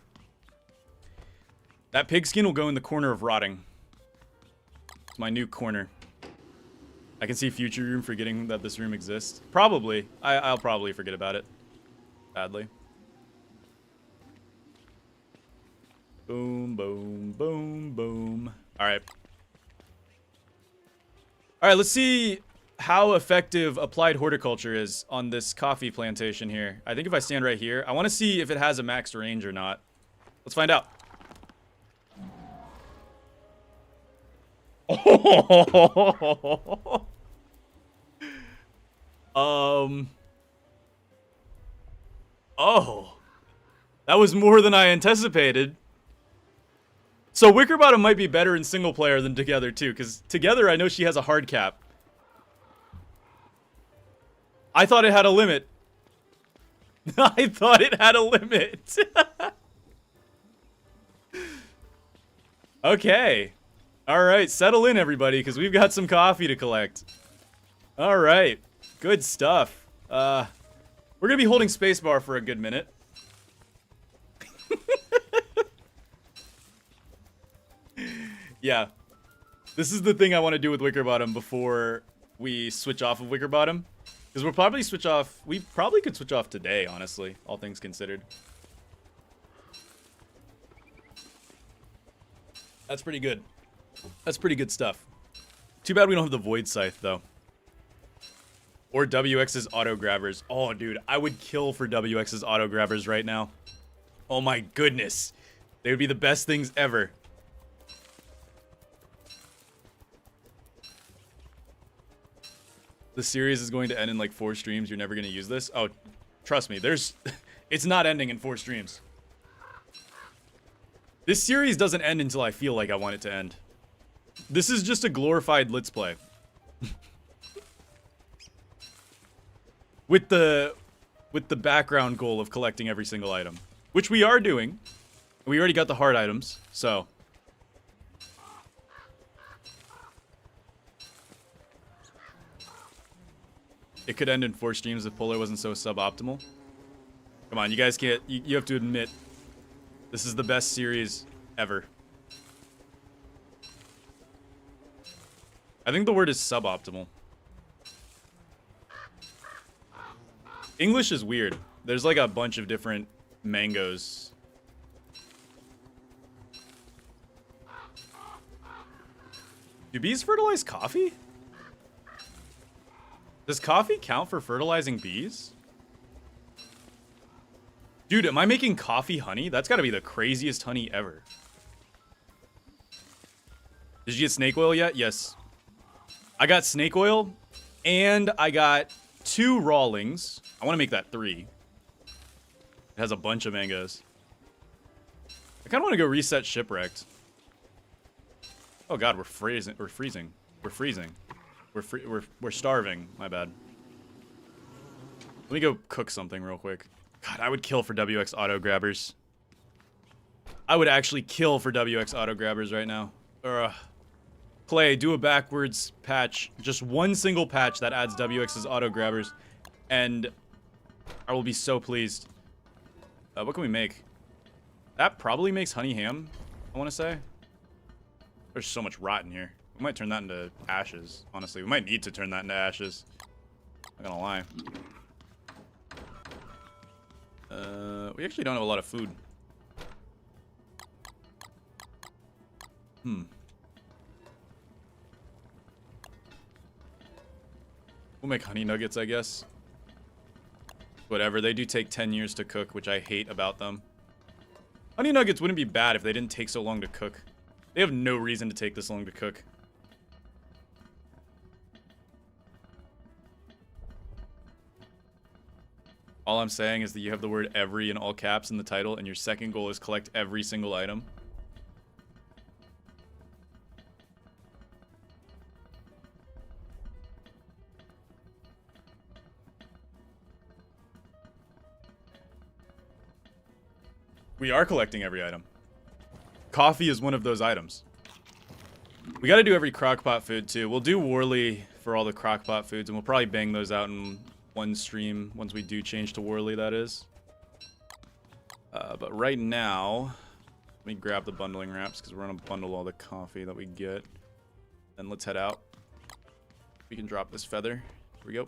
Speaker 1: That pigskin will go in the corner of rotting. It's my new corner. I can see future room forgetting that this room exists. Probably. I'll probably forget about it. Badly. Boom, boom, boom, boom. Alright. Alright, let's see how effective applied horticulture is on this coffee plantation here. I think if I stand right here, I want to see if it has a max range or not. Let's find out. Oh. That was more than I anticipated. So Wickerbottom might be better in single player than together too, because together I know she has a hard cap. I thought it had a limit. I thought it had a limit. Okay. Alright, settle in everybody, because we've got some coffee to collect. Alright. Good stuff. We're going to be holding spacebar for a good minute. Yeah. This is the thing I want to do with Wickerbottom before we switch off of Wickerbottom. Because we'll probably switch off... We probably could switch off today, honestly. All things considered. That's pretty good. That's pretty good stuff. Too bad we don't have the Void Scythe, though. Or WX's auto grabbers. Oh, dude, I would kill for WX's auto grabbers right now. Oh my goodness. They would be the best things ever. The series is going to end in like 4 streams. You're never going to use this? Oh, trust me. There's... It's not ending in 4 streams. This series doesn't end until I feel like I want it to end. This is just a glorified Let's Play. With the background goal of collecting every single item. Which we are doing. We already got the hard items, so... It could end in 4 streams if Polar wasn't so suboptimal. Come on, you guys can't... You have to admit... This is the best series ever. I think the word is suboptimal. English is weird. There's like a bunch of different mangoes. Do bees fertilize coffee? Does coffee count for fertilizing bees? Dude, am I making coffee honey? That's gotta be the craziest honey ever. Did you get snake oil yet? Yes. I got snake oil, and I got 2 rawlings. I want to make that 3. It has a bunch of mangoes. I kind of want to go reset shipwrecked. Oh god, we're freezing. We're freezing. We're freezing. We're starving. My bad. Let me go cook something real quick. God, I would kill for WX auto grabbers. I would actually kill for WX auto grabbers right now. Play, do a backwards patch. Just one single patch that adds WX's auto grabbers. And I will be so pleased. What can we make? That probably makes honey ham, I want to say. There's so much rot in here. We might turn that into ashes, honestly. We might need to turn that into ashes. Not gonna lie. We actually don't have a lot of food. We'll make honey nuggets, I guess. Whatever, they do take 10 years to cook, which I hate about them. Honey nuggets wouldn't be bad if they didn't take so long to cook. They have no reason to take this long to cook. All I'm saying is that you have the word every in all caps in the title, and your second goal is collect every single item. We are collecting every item. Coffee is one of those items. We gotta do every crockpot food too. We'll do Worley for all the crockpot foods, and we'll probably bang those out in one stream once we do change to Worley, that is. But right now, let me grab the bundling wraps because we're gonna bundle all the coffee that we get. Then let's head out. We can drop this feather. Here we go.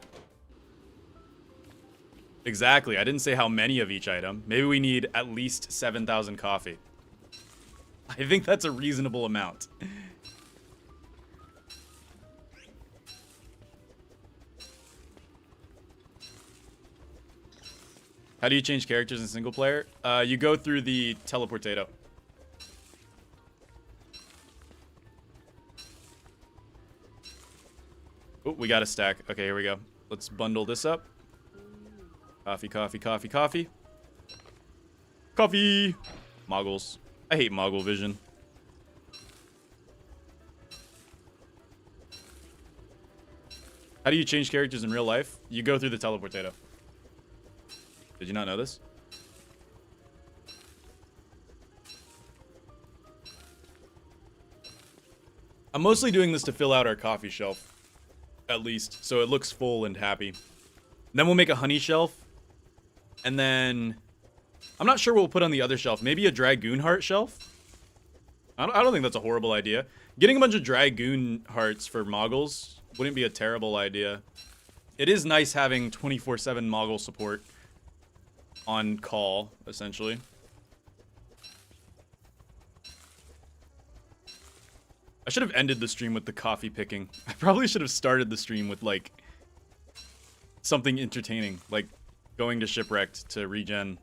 Speaker 1: Exactly. I didn't say how many of each item. Maybe we need at least 7,000 coffee. I think that's a reasonable amount. How do you change characters in single player? You go through the teleportato. Oh, we got a stack. Okay, here we go. Let's bundle this up. Coffee, coffee, coffee, coffee. Coffee! Moggles. I hate Moggle vision. How do you change characters in real life? You go through the teleportato. Did you not know this? I'm mostly doing this to fill out our coffee shelf. At least. So it looks full and happy. Then we'll make a honey shelf. And then... I'm not sure what we'll put on the other shelf. Maybe a Dragoon heart shelf? I don't think that's a horrible idea. Getting a bunch of Dragoon hearts for Moggles wouldn't be a terrible idea. It is nice having 24/7 Moggle support on call, essentially. I should have ended the stream with the coffee picking. I probably should have started the stream with, like, something entertaining, like going to Shipwrecked to regen.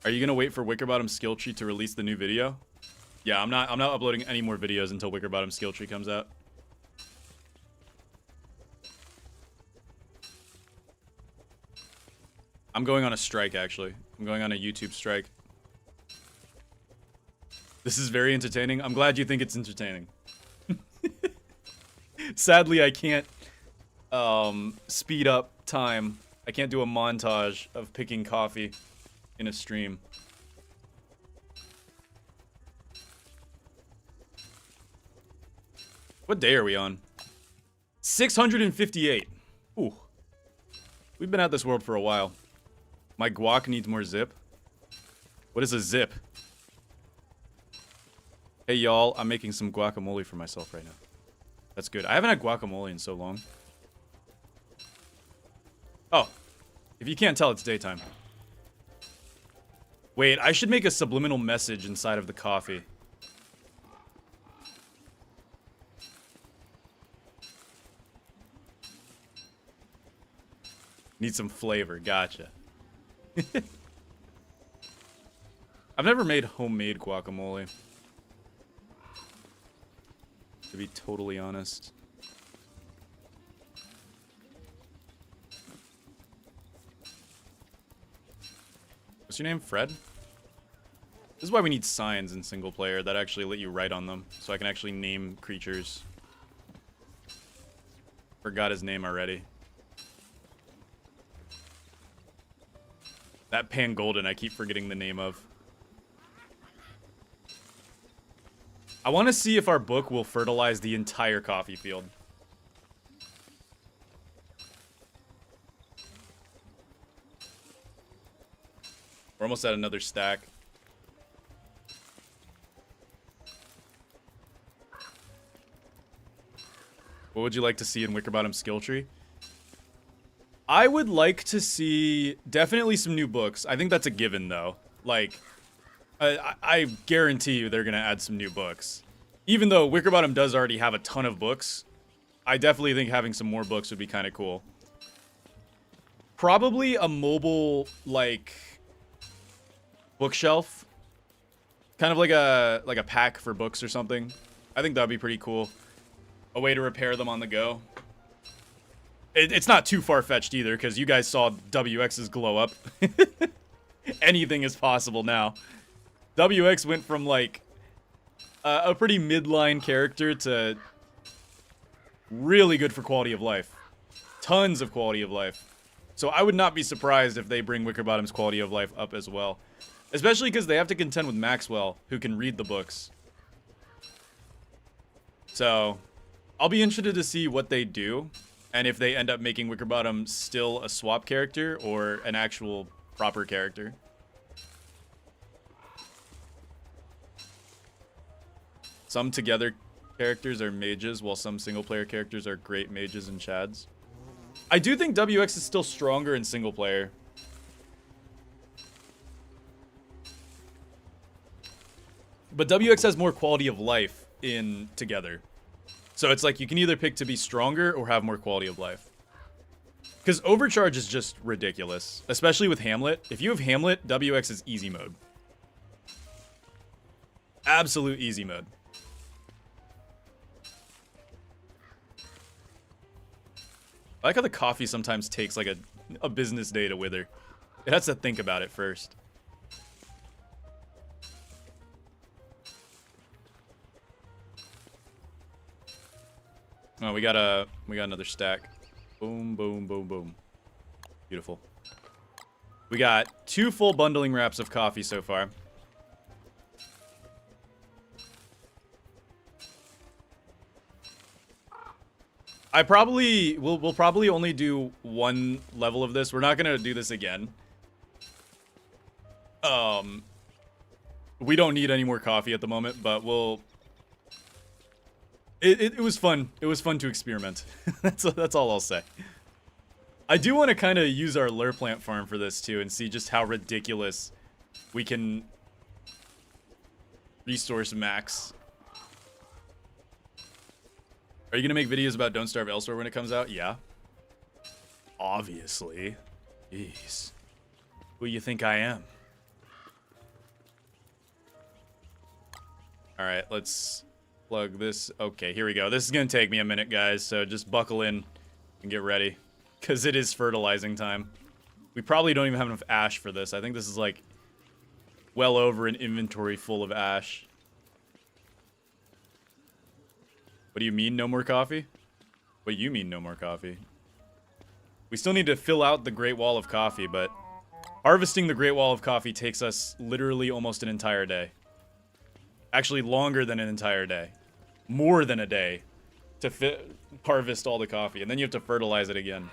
Speaker 1: Are you gonna wait for Wickerbottom skill tree to release the new video? Yeah, I'm not uploading any more videos until Wickerbottom skill tree comes out. I'm going on a strike, actually. I'm going on a YouTube strike. This is very entertaining. I'm glad you think it's entertaining. Sadly, I can't speed up time. I can't do a montage of picking coffee in a stream. What day are we on? 658. Ooh. We've been at this world for a while. My guac needs more zip. What is a zip? Hey y'all, I'm making some guacamole for myself right now. That's good. I haven't had guacamole in so long. Oh. If you can't tell, it's daytime. Wait, I should make a subliminal message inside of the coffee. Need some flavor. Gotcha. I've never made homemade guacamole, to be totally honest. What's your name? Fred? This is why we need signs in single player that actually let you write on them, so I can actually name creatures. Forgot his name already. That Pangolin I keep forgetting the name of. I want to see if our book will fertilize the entire coffee field. We're almost at another stack. What would you like to see in Wickerbottom's skill tree? I would like to see definitely some new books. I think that's a given, though. Like, I guarantee you they're going to add some new books. Even though Wickerbottom does already have a ton of books, I definitely think having some more books would be kind of cool. Probably a mobile, like, bookshelf. Kind of like a pack for books or something. I think that would be pretty cool. A way to repair them on the go. It's not too far-fetched either, because you guys saw WX's glow up. Anything is possible now. WX went from, like, a pretty midline character to really good for quality of life. Tons of quality of life. So I would not be surprised if they bring Wickerbottom's quality of life up as well. Especially because they have to contend with Maxwell, who can read the books. So, I'll be interested to see what they do. And if they end up making Wickerbottom still a swap character or an actual proper character. Some together characters are mages, while some single player characters are great mages and chads. I do think WX is still stronger in single player. But WX has more quality of life in together. So it's like you can either pick to be stronger or have more quality of life. Because Overcharge is just ridiculous. Especially with Hamlet. If you have Hamlet, WX is easy mode. Absolute easy mode. I like how the coffee sometimes takes like a business day to wither. It has to think about it first. Oh, we got another stack. Boom, boom, boom, boom. Beautiful. We got 2 full bundling wraps of coffee so far. We'll probably only do 1 level of this. We're not gonna do this again. We don't need any more coffee at the moment, but we'll. It was fun. It was fun to experiment. That's all I'll say. I do want to kind of use our lure plant farm for this too, and see just how ridiculous we can resource max. Are you gonna make videos about Don't Starve Elsewhere when it comes out? Yeah. Obviously. Jeez. Who you think I am? Alright, let's plug this. Okay, here we go. This is gonna take me a minute, guys, so just buckle in and get ready. Because it is fertilizing time. We probably don't even have enough ash for this. I think this is like well over an inventory full of ash. What do you mean, no more coffee? What do you mean, no more coffee? We still need to fill out the Great Wall of Coffee, but harvesting the Great Wall of Coffee takes us literally almost an entire day. Actually, longer than an entire day. More than a day to harvest all the coffee, and then you have to fertilize it again.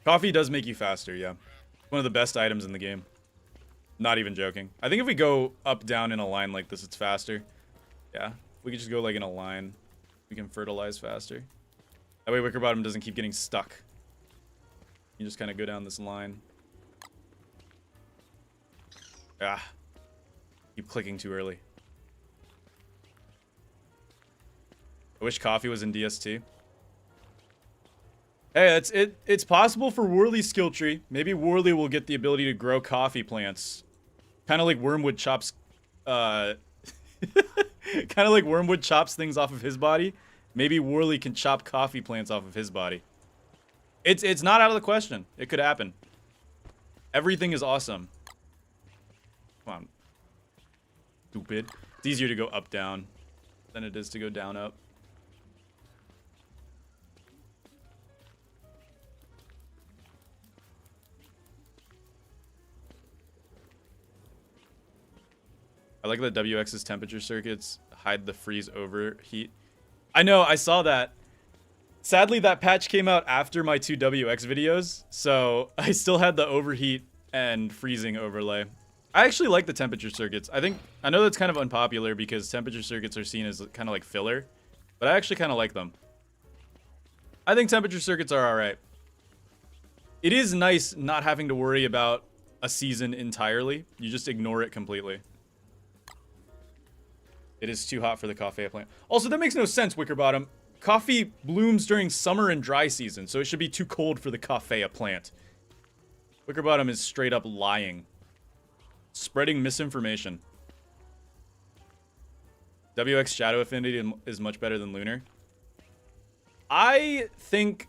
Speaker 1: Coffee does make you faster, yeah. One of the best items in the game. Not even joking. I think if we go up, down in a line like this, it's faster. Yeah, we could just go like in a line. We can fertilize faster. That way Wickerbottom doesn't keep getting stuck. You just kind of go down this line. Ah. Keep clicking too early. I wish coffee was in DST. Hey, it's possible for Worley's skill tree. Maybe Worley will get the ability to grow coffee plants. Kind of like Wormwood chops kind of like Wormwood chops things off of his body. Maybe Worley can chop coffee plants off of his body. It's not out of the question. It could happen. Everything is awesome. Come on. Stupid. It's easier to go up, down than it is to go down, up. I like that WX's temperature circuits hide the freeze overheat. I know, I saw that. Sadly, that patch came out after my 2 WX videos, so I still had the overheat and freezing overlay. I actually like the temperature circuits. I know that's kind of unpopular because temperature circuits are seen as kind of like filler, but I actually kind of like them. I think temperature circuits are alright. It is nice not having to worry about a season entirely. You just ignore it completely. It is too hot for the coffee plant. Also, that makes no sense, Wickerbottom. Coffee blooms during summer and dry season, so it should be too cold for the coffee plant. Wickerbottom is straight up lying. Spreading misinformation. WX Shadow Affinity is much better than Lunar. I think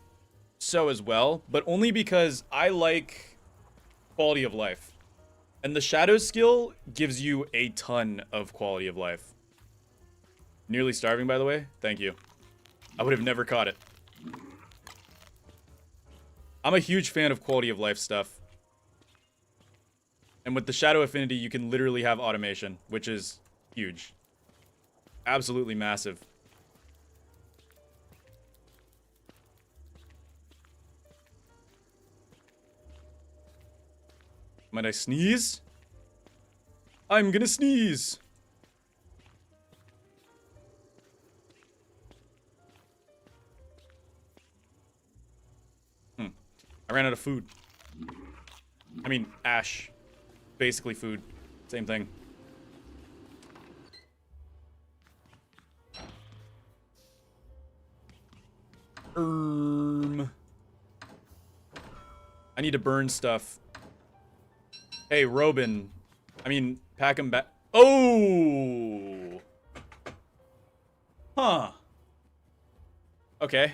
Speaker 1: so as well, but only because I like quality of life. And the Shadow skill gives you a ton of quality of life. Nearly starving, by the way. Thank you. I would have never caught it. I'm a huge fan of quality of life stuff. And with the Shadow Affinity, you can literally have automation, which is huge. Absolutely massive. Might I sneeze? I'm gonna sneeze. I ran out of food. I mean, ash. Basically food. Same thing. I need to burn stuff. Hey, Robin. I mean, pack him back. Oh! Huh. Okay.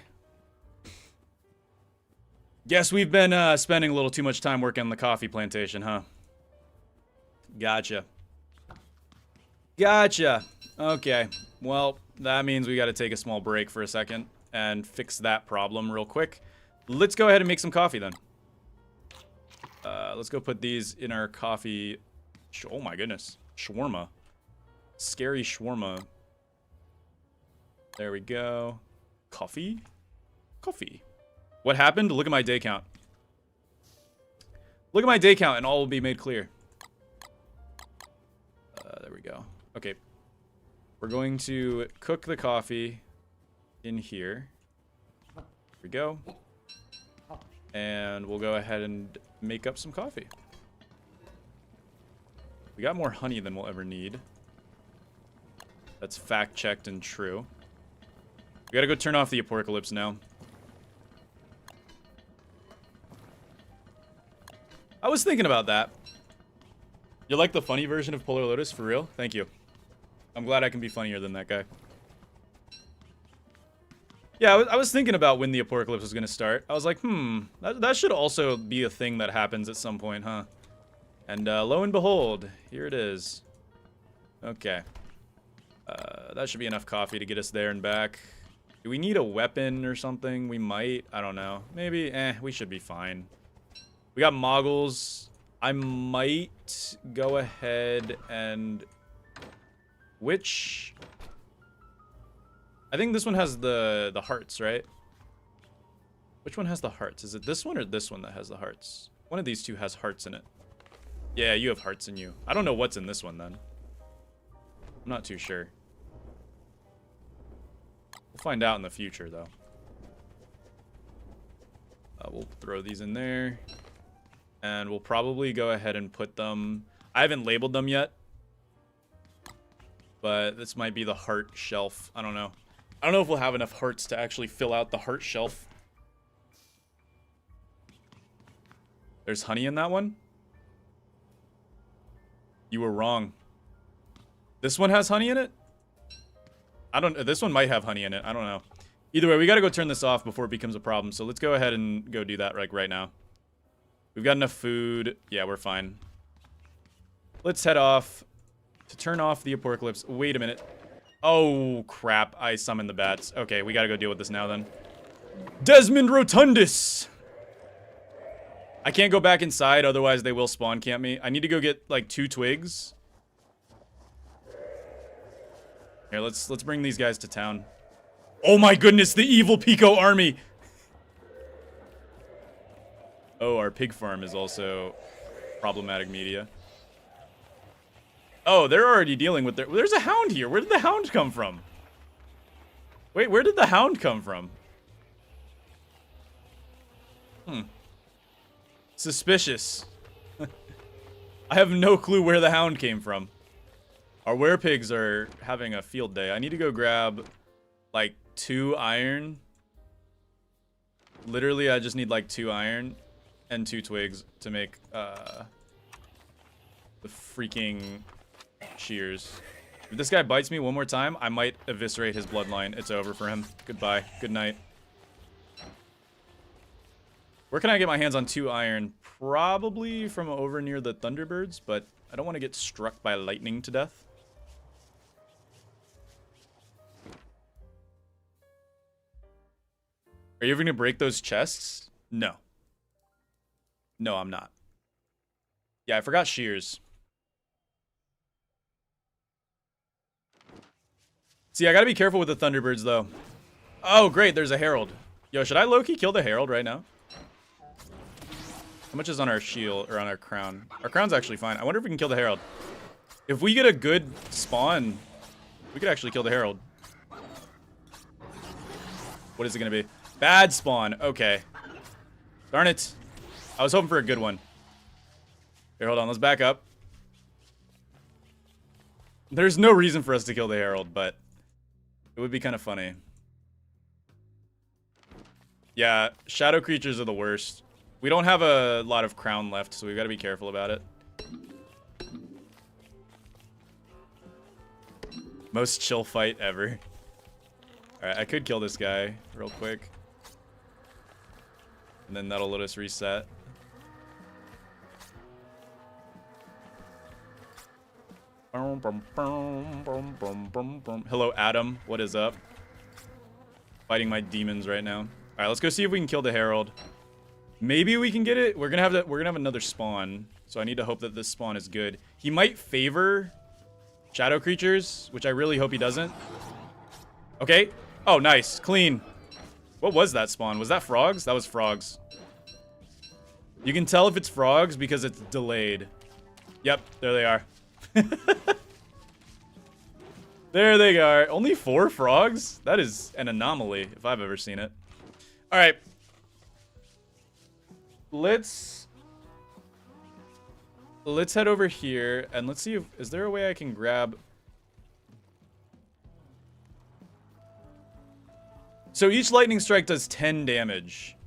Speaker 1: Guess we've been spending a little too much time working on the coffee plantation, huh? Gotcha. Gotcha. Okay. Well, that means we got to take a small break for a second and fix that problem real quick. Let's go ahead and make some coffee then. Let's go put these in our coffee. Oh my goodness. Shawarma. Scary shawarma. There we go. Coffee? Coffee. What happened? Look at my day count. Look at my day count and all will be made clear. There we go. Okay. We're going to cook the coffee in here. Here we go. And we'll go ahead and make up some coffee. We got more honey than we'll ever need. That's fact-checked and true. We gotta go turn off the apocalypse now. I was thinking about that. You like the funny version of Polarlotus, for real? Thank you. I'm glad I can be funnier than that guy. Yeah, I was thinking about when the apocalypse was gonna start. I was like, that should also be a thing that happens at some point, huh? And lo and behold, here it is. Okay. That should be enough coffee to get us there and back. Do we need a weapon or something? We might. I don't know. Maybe. We should be fine. We got moggles. I might go ahead and... Which... I think this one has the hearts, right? Which one has the hearts? Is it this one or this one that has the hearts? One of these two has hearts in it. Yeah, you have hearts in you. I don't know what's in this one then. I'm not too sure. We'll find out in the future though. We'll throw these in there. And we'll probably go ahead and put them... I haven't labeled them yet. But this might be the heart shelf. I don't know. I don't know if we'll have enough hearts to actually fill out the heart shelf. There's honey in that one? You were wrong. This one has honey in it? This one might have honey in it. I don't know. Either way, we gotta go turn this off before it becomes a problem. So let's go ahead and go do that right now. We've got enough food. Yeah, we're fine. Let's head off to turn off the apocalypse. Wait a minute. Oh, crap. I summoned the bats. Okay, we gotta go deal with this now then. Desmond Rotundus! I can't go back inside, otherwise they will spawn camp me. I need to go get, like, 2 twigs. Here, let's bring these guys to town. Oh my goodness, the evil Pico army! Oh, our pig farm is also problematic media. Oh, they're already dealing with their... There's a hound here. Where did the hound come from? Wait, where did the hound come from? Suspicious. I have no clue where the hound came from. Our werepigs are having a field day. I need to go grab, like, 2 iron. Literally, I just need, like, 2 iron and 2 twigs to make, the freaking... shears. If this guy bites me one more time, I might eviscerate his bloodline. It's over for him. Goodbye. Good night. Where can I get my hands on 2 iron? Probably from over near the Thunderbirds, but I don't want to get struck by lightning to death. Are you ever going to break those chests? No. No, I'm not. Yeah, I forgot shears. See, I gotta be careful with the Thunderbirds, though. Oh, great, there's a Herald. Yo, should I low-key kill the Herald right now? How much is on our shield, or on our crown? Our crown's actually fine. I wonder if we can kill the Herald. If we get a good spawn, we could actually kill the Herald. What is it gonna be? Bad spawn, okay. Darn it. I was hoping for a good one. Here, hold on, let's back up. There's no reason for us to kill the Herald, but... it would be kind of funny. Yeah, shadow creatures are the worst. We don't have a lot of crown left, so we've got to be careful about it. Most chill fight ever. Alright, I could kill this guy real quick. And then that'll let us reset. Hello, Adam. What is up? Fighting my demons right now. Alright, let's go see if we can kill the Herald. Maybe we can get it. We're gonna have another spawn. So I need to hope that this spawn is good. He might favor shadow creatures, which I really hope he doesn't. Okay. Oh, nice. Clean. What was that spawn? Was that frogs? That was frogs. You can tell if it's frogs because it's delayed. Yep, there they are. There they are. Only 4 frogs? That is an anomaly, if I've ever seen it. Alright. Let's head over here, and let's see if... Is there a way I can grab... So each lightning strike does 10 damage.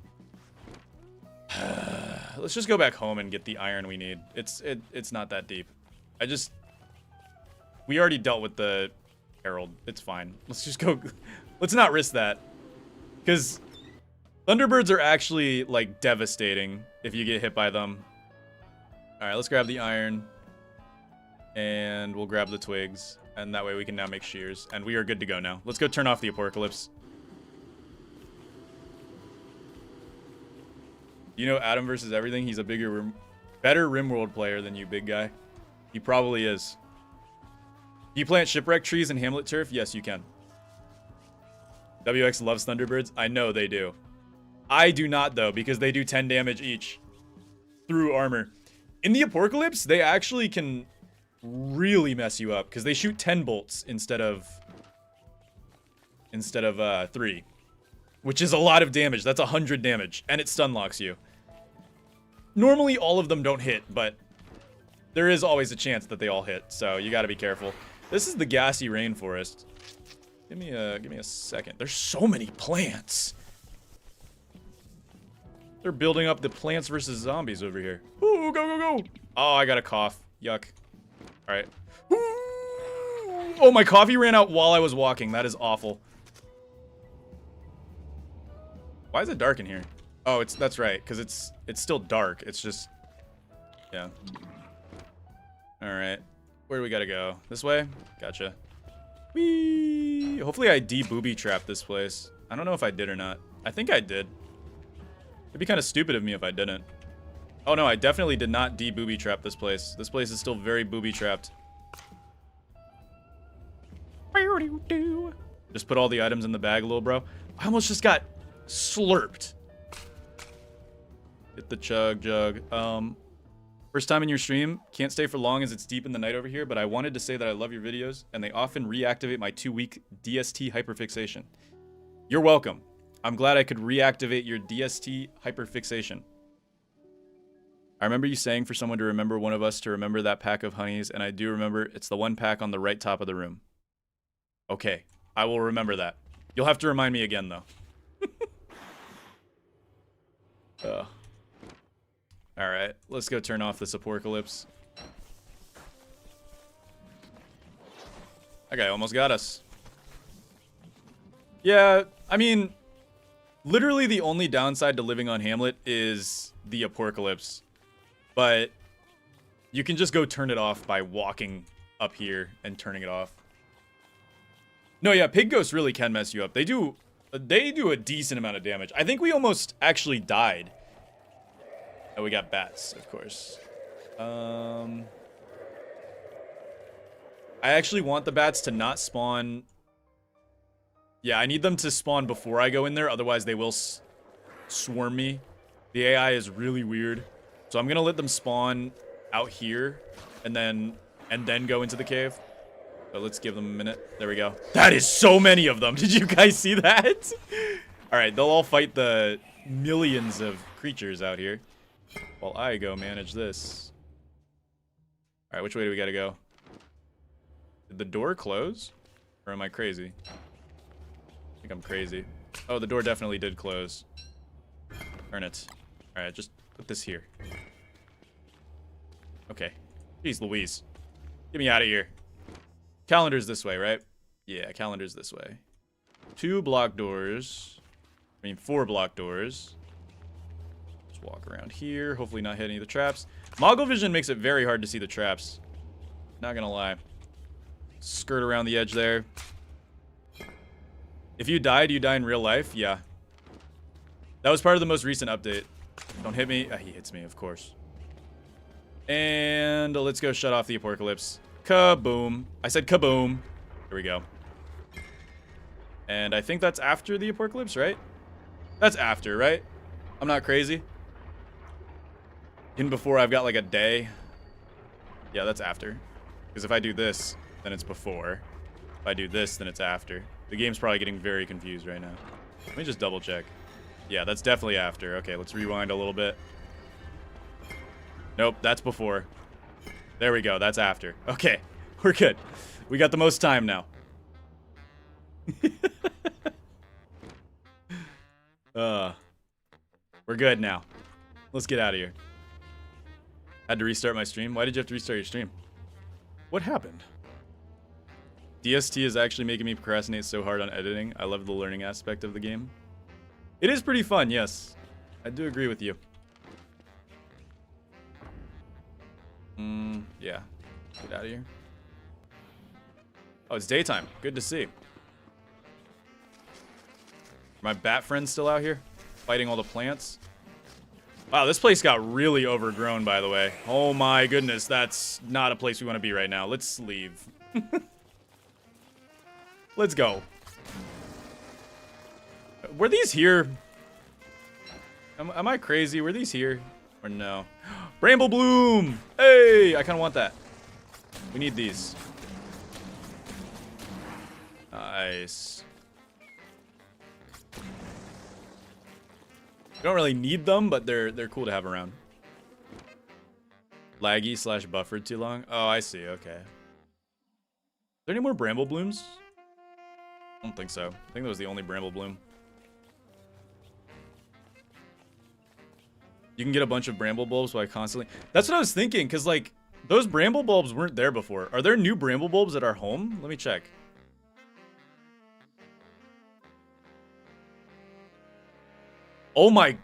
Speaker 1: Let's just go back home and get the iron we need. It's not that deep. We already dealt with the Herald. It's fine. Let's just go. Let's not risk that. Because Thunderbirds are actually, like, devastating if you get hit by them. Alright, let's grab the iron. And we'll grab the twigs. And that way we can now make shears. And we are good to go now. Let's go turn off the apocalypse. You know Adam versus everything? He's a better RimWorld player than you, big guy. He probably is. Can you plant shipwreck trees and hamlet turf? Yes, you can. WX loves Thunderbirds. I know they do. I do not, though, because they do 10 damage each through armor. In the apocalypse, they actually can really mess you up because they shoot 10 bolts instead of 3, which is a lot of damage. That's 100 damage, and it stun locks you. Normally, all of them don't hit, but there is always a chance that they all hit, so you got to be careful. This is the gassy rainforest. Give me a second. There's so many plants. They're building up the Plants versus Zombies over here. Ooh, go, go, go. Oh, I got a cough. Yuck. All right. Ooh. Oh, my coffee ran out while I was walking. That is awful. Why is it dark in here? Oh, that's right, because it's still dark. It's just, yeah. All right. Where do we gotta go? This way? Gotcha. Whee! Hopefully I de-booby trapped this place. I don't know if I did or not. I think I did. It'd be kind of stupid of me if I didn't. Oh no, I definitely did not de-booby trap this place. This place is still very booby trapped. Just put all the items in the bag, little bro. I almost just got slurped. Hit the chug jug. First time in your stream. Can't stay for long as it's deep in the night over here, but I wanted to say that I love your videos, and they often reactivate my 2-week DST hyperfixation. You're welcome. I'm glad I could reactivate your DST hyperfixation. I remember you saying for someone to remember one of us to remember that pack of honeys, and I do remember it's the one pack on the right top of the room. Okay, I will remember that. You'll have to remind me again, though. Alright, let's go turn off this apocalypse. That guy almost got us. Yeah, I mean, literally the only downside to living on Hamlet is the apocalypse. But you can just go turn it off by walking up here and turning it off. No, yeah, pig ghosts really can mess you up. They do a decent amount of damage. I think we almost actually died. Oh, we got bats, of course. I actually want the bats to not spawn. Yeah, I need them to spawn before I go in there. Otherwise, they will swarm me. The AI is really weird. So I'm going to let them spawn out here and then go into the cave. So let's give them a minute. There we go. That is so many of them. Did you guys see that? All right, they'll all fight the millions of creatures out here. While I go manage this. Alright, which way do we gotta go? Did the door close? Or am I crazy? I think I'm crazy. Oh, the door definitely did close. Turn it. Alright, just put this here. Okay. Jeez Louise. Get me out of here. Calendar's this way, right? Yeah, calendar's this way. 2 block doors. I mean, 4 block doors. Just walk around here. Hopefully not hit any of the traps. Moggle vision makes it very hard to see the traps. Not gonna lie. Skirt around the edge there. If you die, do you die in real life? Yeah. That was part of the most recent update. Don't hit me. He hits me, of course. And let's go shut off the apocalypse. Kaboom. I said kaboom. Here we go. And I think that's after the apocalypse, right? That's after, right? I'm not crazy. In before, I've got like a day. Yeah, that's after. Because if I do this, then it's before. If I do this, then it's after. The game's probably getting very confused right now. Let me just double check. Yeah, that's definitely after. Okay, let's rewind a little bit. Nope, that's before. There we go, that's after. Okay, we're good. We got the most time now. We're good now. Let's get out of here. Had to restart my stream. Why did you have to restart your stream? What happened? DST is actually making me procrastinate so hard on editing. I love the learning aspect of the game. It is pretty fun, yes. I do agree with you. Yeah. Get out of here. Oh, it's daytime. Good to see. Are my bat friends still out here? Fighting all the plants? Wow, this place got really overgrown, by the way. Oh my goodness, that's not a place we want to be right now. Let's leave. Let's go. Were these here? Am I crazy? Were these here? Or no? Bramble Bloom! Hey! I kind of want that. We need these. Nice. We don't really need them, but they're cool to have around. Laggy / buffered too long? Oh, I see. Okay. Are there any more Bramble Blooms? I don't think so. I think that was the only Bramble Bloom. You can get a bunch of Bramble Bulbs by constantly... That's what I was thinking, because, like, those Bramble Bulbs weren't there before. Are there new Bramble Bulbs at our home? Let me check. Oh my...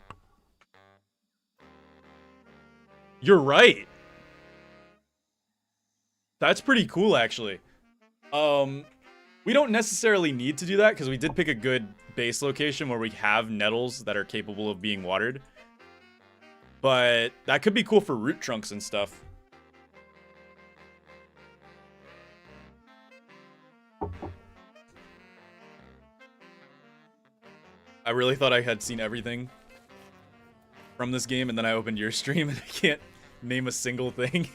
Speaker 1: You're right. That's pretty cool, actually. We don't necessarily need to do that, because we did pick a good base location where we have nettles that are capable of being watered. But that could be cool for root trunks and stuff. I really thought I had seen everything from this game, and then I opened your stream and I can't name a single thing.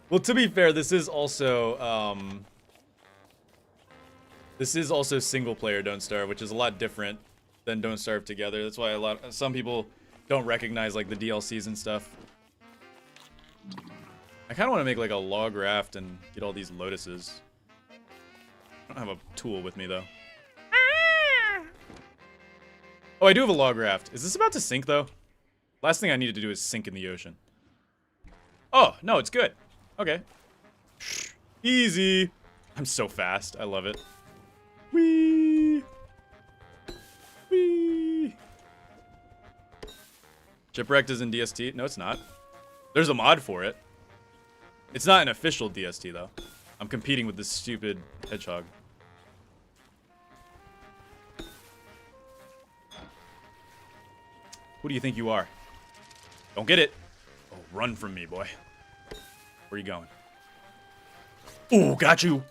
Speaker 1: Well, to be fair, this is also single player Don't Starve, which is a lot different than Don't Starve Together. That's why some people don't recognize like the DLCs and stuff. I kind of want to make like a log raft and get all these lotuses. I don't have a tool with me though. Oh, I do have a log raft. Is this about to sink though? Last thing I needed to do is sink in the ocean. Oh, no, it's good. Okay. Easy. I'm so fast. I love it. Whee! Whee! Shipwrecked is in DST? No, it's not. There's a mod for it. It's not an official DST, though. I'm competing with this stupid hedgehog. Who do you think you are? Don't get it. Oh, run from me, boy. Where are you going? Ooh, got you.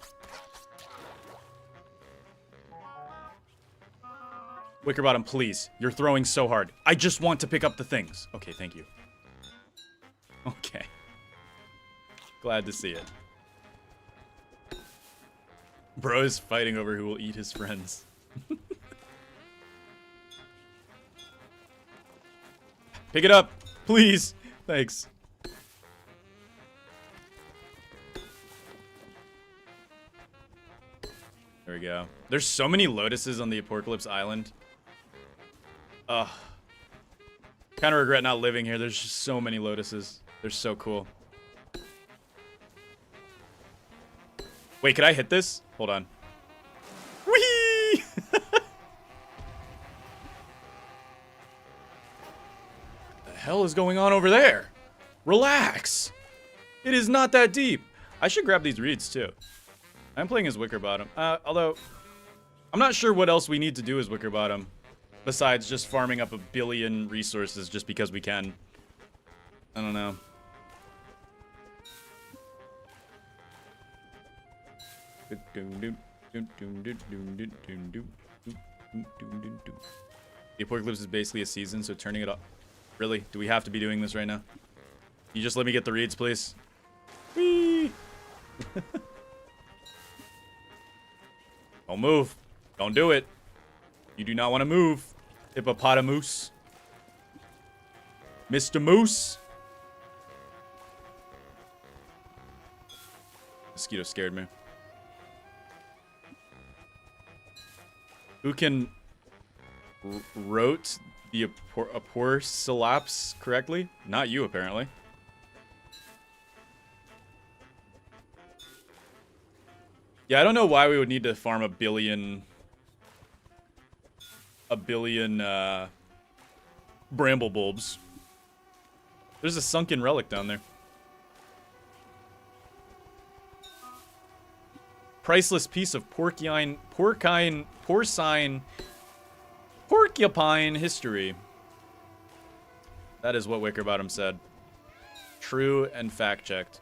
Speaker 1: Wickerbottom, please. You're throwing so hard. I just want to pick up the things. Okay, thank you. Okay. Glad to see it. Bro is fighting over who will eat his friends. Pick it up, please. Thanks. There we go. There's so many lotuses on the Apocalypse Island. Ugh. Kind of regret not living here. There's just so many lotuses. They're so cool. Wait, could I hit this? Hold on. Whee! hell is going on over there? Relax. It is not that deep. I should grab these reeds too. I'm playing as Wickerbottom. Although, I'm not sure what else we need to do as Wickerbottom. Besides just farming up 1 billion resources just because we can. I don't know. The apocalypse is basically a season, so turning it off. Really? Do we have to be doing this right now? You just let me get the reeds, please. Whee! Don't move. Don't do it. You do not want to move. Hippopotamus. Mr. Moose. Mosquito scared me. Who can wrote the apocalypse correctly? Not you, apparently. Yeah, I don't know why we would need to farm 1 billion... bramble bulbs. There's a sunken relic down there. Priceless piece of porcine history. That is what Wickerbottom said. True and fact-checked.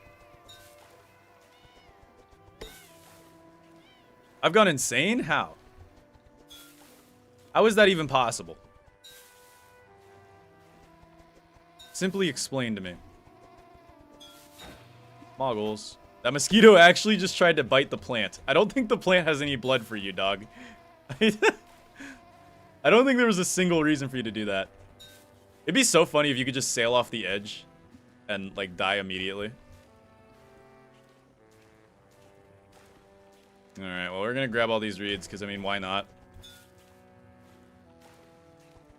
Speaker 1: I've gone insane? How? How is that even possible? Simply explain to me. Moggles. That mosquito actually just tried to bite the plant. I don't think the plant has any blood for you, dog. I don't think there was a single reason for you to do that. It'd be so funny if you could just sail off the edge and, like, die immediately. Alright, well, we're gonna grab all these reeds, because, I mean, why not?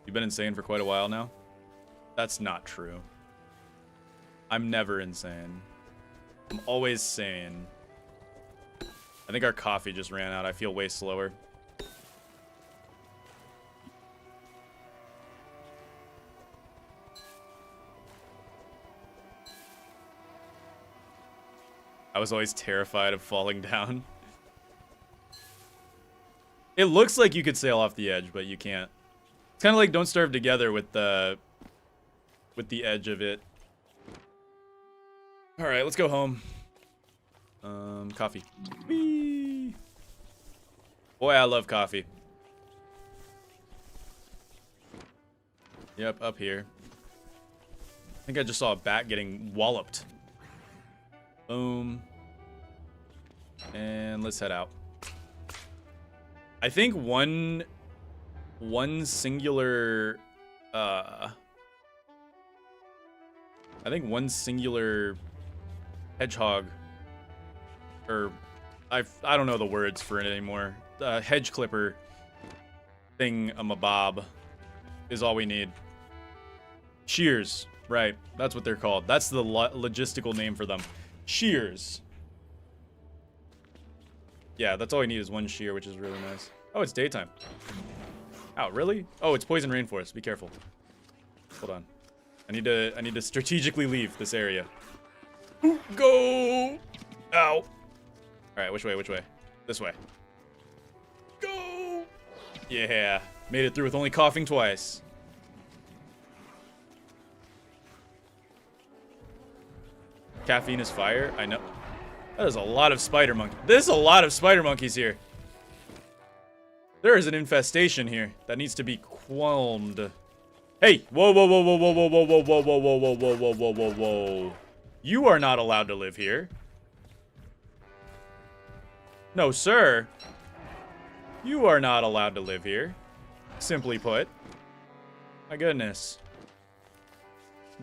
Speaker 1: You've been insane for quite a while now? That's not true. I'm never insane. I'm always sane. I think our coffee just ran out. I feel way slower. I was always terrified of falling down. It looks like you could sail off the edge, but you can't. It's kind of like Don't Starve Together with the edge of it. All right, let's go home. Coffee. Whee! Boy, I love coffee. Yep, up here. I think I just saw a bat getting walloped. Boom. And let's head out. I think one singular hedgehog, or I don't know the words for it anymore. Hedge clipper thing, a mabob, is all we need. Shears, right? That's what they're called. That's the logistical name for them. Shears. Yeah, that's all we need is 1 shear, which is really nice. Oh, it's daytime. Oh, really? Oh, it's poison rainforest. Be careful. Hold on. I need to strategically leave this area. Go! Ow! All right, which way? Which way? This way. Go! Yeah, made it through with only coughing twice. Caffeine is fire. I know. That is a lot of spider monkeys. There's a lot of spider monkeys here. There is an infestation here that needs to be qualmed. Hey! Whoa, whoa, whoa, whoa, whoa, whoa, whoa, whoa, whoa, whoa, whoa, whoa, whoa, whoa, whoa, whoa. You are not allowed to live here. No, sir. You are not allowed to live here. Simply put. My goodness.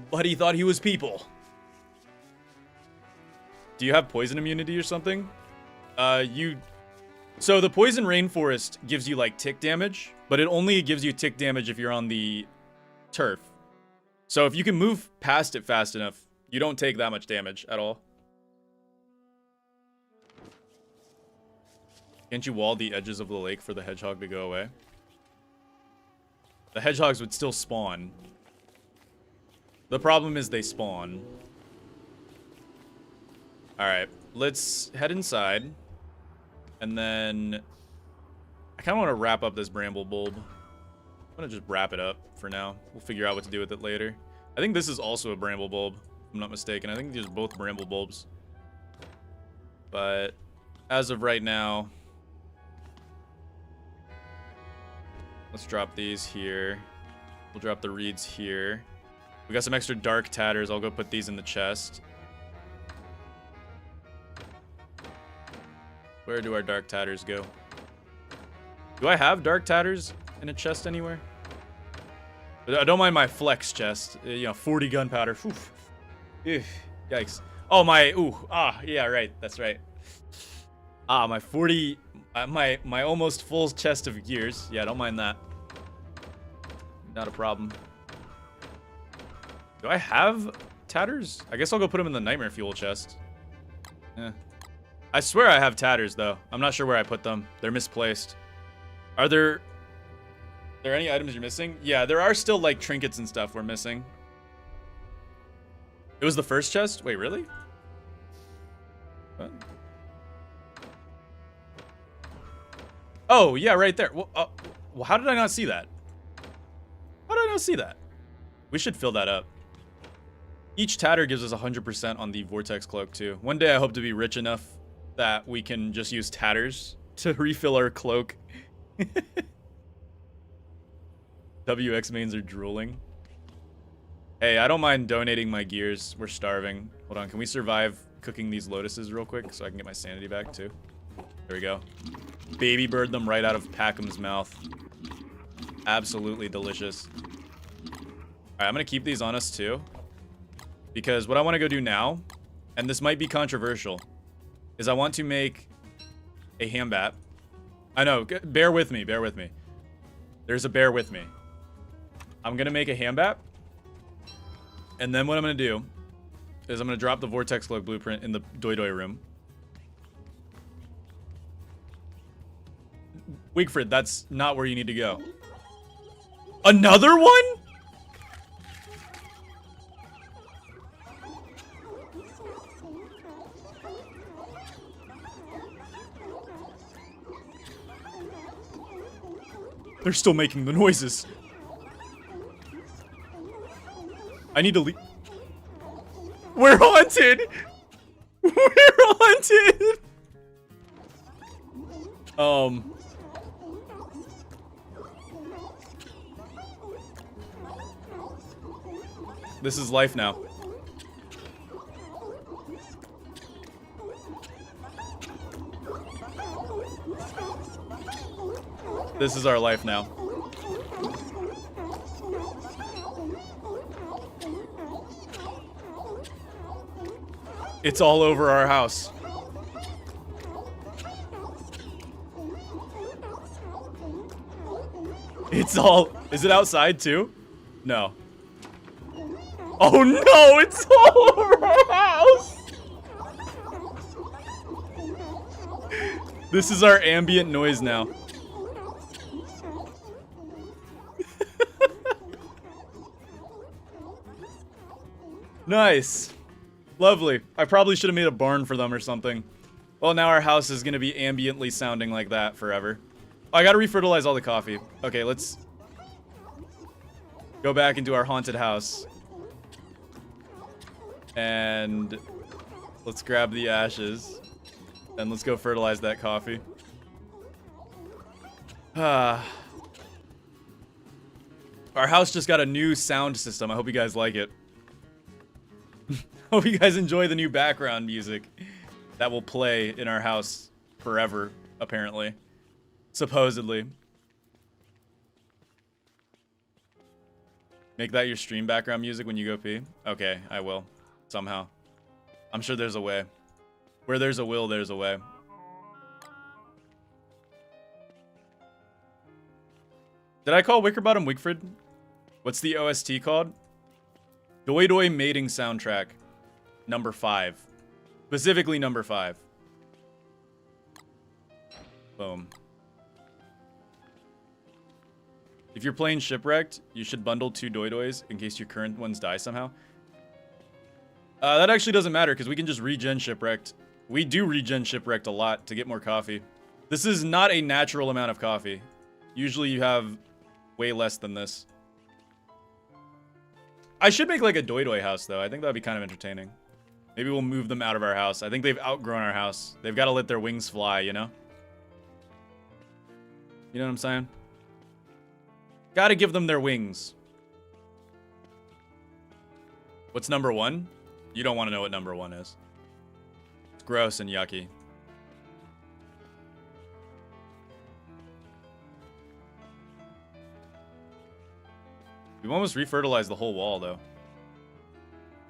Speaker 1: But he thought he was people. Do you have poison immunity or something? So the poison rainforest gives you like tick damage, but it only gives you tick damage if you're on the turf. So if you can move past it fast enough, you don't take that much damage at all. Can't you wall the edges of the lake for the hedgehog to go away? The hedgehogs would still spawn. The problem is they spawn. Alright, let's head inside. And then... I kind of want to wrap up this bramble bulb. I'm going to just wrap it up for now. We'll figure out what to do with it later. I think this is also a bramble bulb, if I'm not mistaken. I think these are both bramble bulbs. But as of right now... Let's drop these here. We'll drop the reeds here. We got some extra dark tatters. I'll go put these in the chest. Where do our dark tatters go? Do I have dark tatters in a chest anywhere? I don't mind my flex chest. You know, 40 gunpowder. Oof. Yikes. Oh, my... Ooh. Ah, yeah, right. That's right. Ah, my 40... my almost full chest of gears. Yeah, don't mind that. Not a problem. Do I have tatters? I guess I'll go put them in the nightmare fuel chest. Yeah. I swear I have tatters, though. I'm not sure where I put them. They're misplaced. Are there any items you're missing? Yeah, there are still, like, trinkets and stuff we're missing. It was the first chest? Wait, really? What? Oh, yeah, right there. Well, how did I not see that? How did I not see that? We should fill that up. Each tatter gives us 100% on the Vortex Cloak, too. One day I hope to be rich enough that we can just use tatters to refill our cloak. WX mains are drooling. Hey, I don't mind donating my gears. We're starving. Hold on, can we survive cooking these lotuses real quick so I can get my sanity back, too? There we go. Baby bird them right out of Packham's mouth. Absolutely delicious. Alright, I'm gonna keep these on us, too. Because what I want to go do now, and this might be controversial, is I want to make a hambat. I know, bear with me, bear with me. There's a bear with me. I'm going to make a hambat. And then what I'm going to do is I'm going to drop the Vortex Cloak blueprint in the Doi Doi room. Wigfrid, that's not where you need to go. Another one? They're still making the noises. I need to leave. We're haunted! We're haunted! This is life now. This is our life now. It's all over our house. It's all... Is it outside too? No. Oh no, it's all over our house! This is our ambient noise now. Nice. Lovely. I probably should have made a barn for them or something. Well, now our house is going to be ambiently sounding like that forever. Oh, I got to refertilize all the coffee. Okay, let's go back into our haunted house. And let's grab the ashes. And let's go fertilize that coffee. Our house just got a new sound system. I hope you guys like it. Hope you guys enjoy the new background music that will play in our house forever, apparently. Supposedly. Make that your stream background music when you go pee? Okay, I will. Somehow. I'm sure there's a way. Where there's a will, there's a way. Did I call Wickerbottom Wigfrid? What's the OST called? Doi Doi Mating Soundtrack. Number 5. Specifically number 5. Boom. If you're playing Shipwrecked, you should bundle 2 doidois in case your current ones die somehow. That actually doesn't matter because we can just regen Shipwrecked. We do regen Shipwrecked a lot to get more coffee. This is not a natural amount of coffee. Usually you have way less than this. I should make like a doidoi house though. I think that'd be kind of entertaining. Maybe we'll move them out of our house. I think they've outgrown our house. They've got to let their wings fly, you know? You know what I'm saying? Gotta give them their wings. What's number 1? You don't want to know what number 1 is. It's gross and yucky. We've almost refertilized the whole wall, though.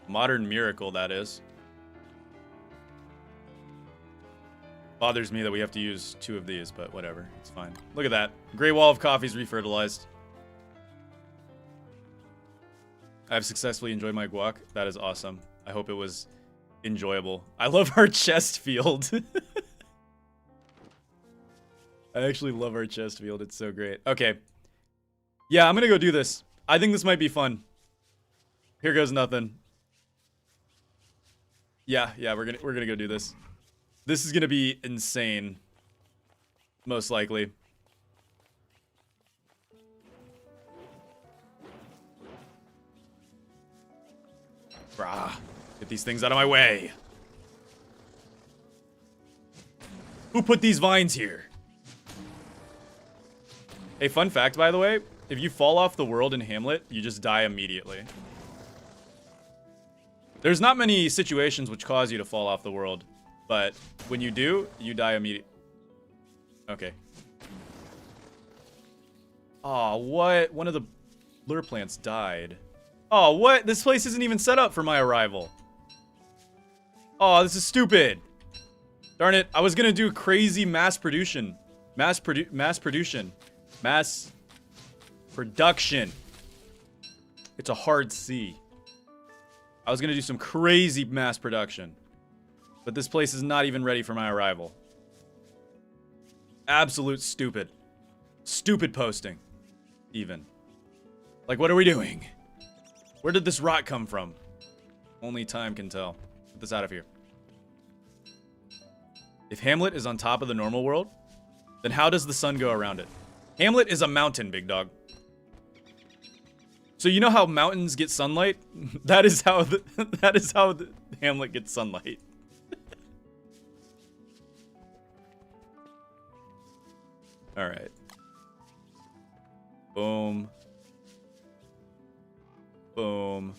Speaker 1: Modern miracle, that is. Bothers me that we have to use 2 of these, but whatever. It's fine. Look at that. Gray wall of coffee's refertilized. I've successfully enjoyed my guac. That is awesome. I hope it was enjoyable. I love our chest field. I actually love our chest field. It's so great. Okay. Yeah, I'm gonna go do this. I think this might be fun. Here goes nothing. Yeah, we're gonna go do this. This is gonna be insane. Most likely. Brah. Get these things out of my way. Who put these vines here? Hey, fun fact, by the way. If you fall off the world in Hamlet, you just die immediately. There's not many situations which cause you to fall off the world. But when you do, you die immediately. Okay. Aw, what? One of the lure plants died. Oh, what? This place isn't even set up for my arrival. Oh, this is stupid. Darn it. I was gonna do crazy mass production. Mass production. It's a hard C. I was gonna do some crazy mass production. But this place is not even ready for my arrival. Absolute stupid. Stupid posting. Even. Like, what are we doing? Where did this rot come from? Only time can tell. Get this out of here. If Hamlet is on top of the normal world, then how does the sun go around it? Hamlet is a mountain, big dog. So you know how mountains get sunlight? That is how the Hamlet gets sunlight. All right. Boom. Boom.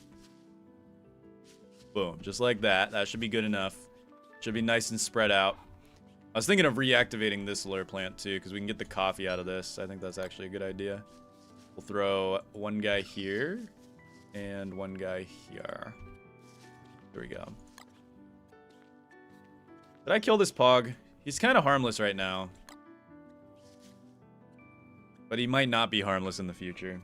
Speaker 1: Boom. Just like that. That should be good enough. Should be nice and spread out. I was thinking of reactivating this lure plant too, because we can get the coffee out of this. I think that's actually a good idea. We'll throw one guy here and one guy here. There we go. Did I kill this pog? He's kind of harmless right now. But he might not be harmless in the future.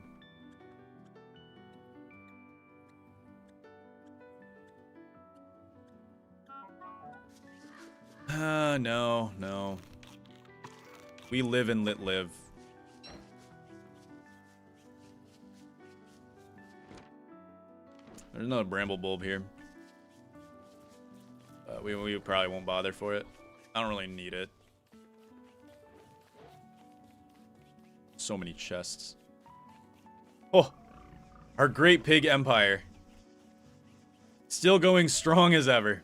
Speaker 1: No. We live and let live. There's another bramble bulb here. We probably won't bother for it. I don't really need it. So many chests. Oh, our great pig empire. Still going strong as ever.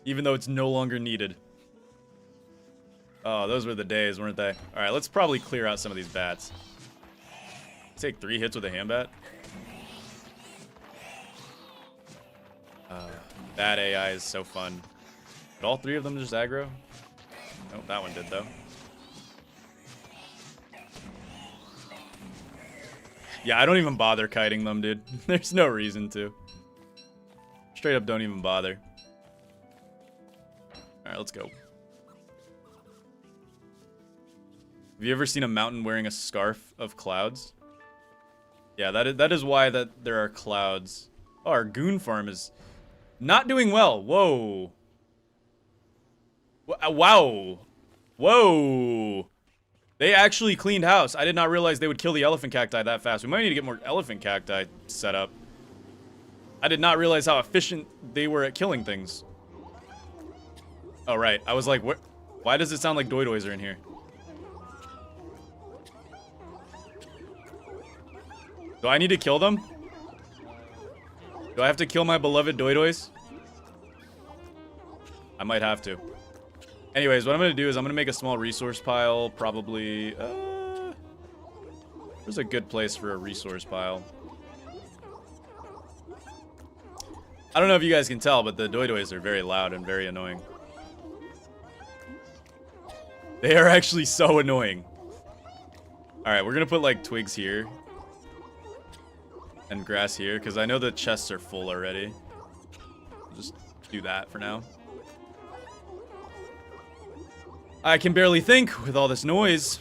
Speaker 1: Even though it's no longer needed. Oh, those were the days, weren't they? Alright, let's probably clear out some of these bats. Take 3 hits with a hand bat. Bat AI is so fun. Did all 3 of them just aggro? Nope, that one did though. Yeah, I don't even bother kiting them, dude. There's no reason to. Straight up don't even bother. Alright, let's go. Have you ever seen a mountain wearing a scarf of clouds? Yeah, that is why there are clouds. Oh, our goon farm is not doing well. Whoa. Wow. Whoa. They actually cleaned house. I did not realize they would kill the elephant cacti that fast. We might need to get more elephant cacti set up. I did not realize how efficient they were at killing things. Oh, right. I was like, what? Why does it sound like doidois are in here? Do I need to kill them? Do I have to kill my beloved doidois? I might have to. Anyways, what I'm going to do is I'm going to make a small resource pile, probably... where's a good place for a resource pile? I don't know if you guys can tell, but the doidois are very loud and very annoying. They are actually so annoying. Alright, we're going to put, like, twigs here. And grass here, because I know the chests are full already. I'll just do that for now. I can barely think with all this noise.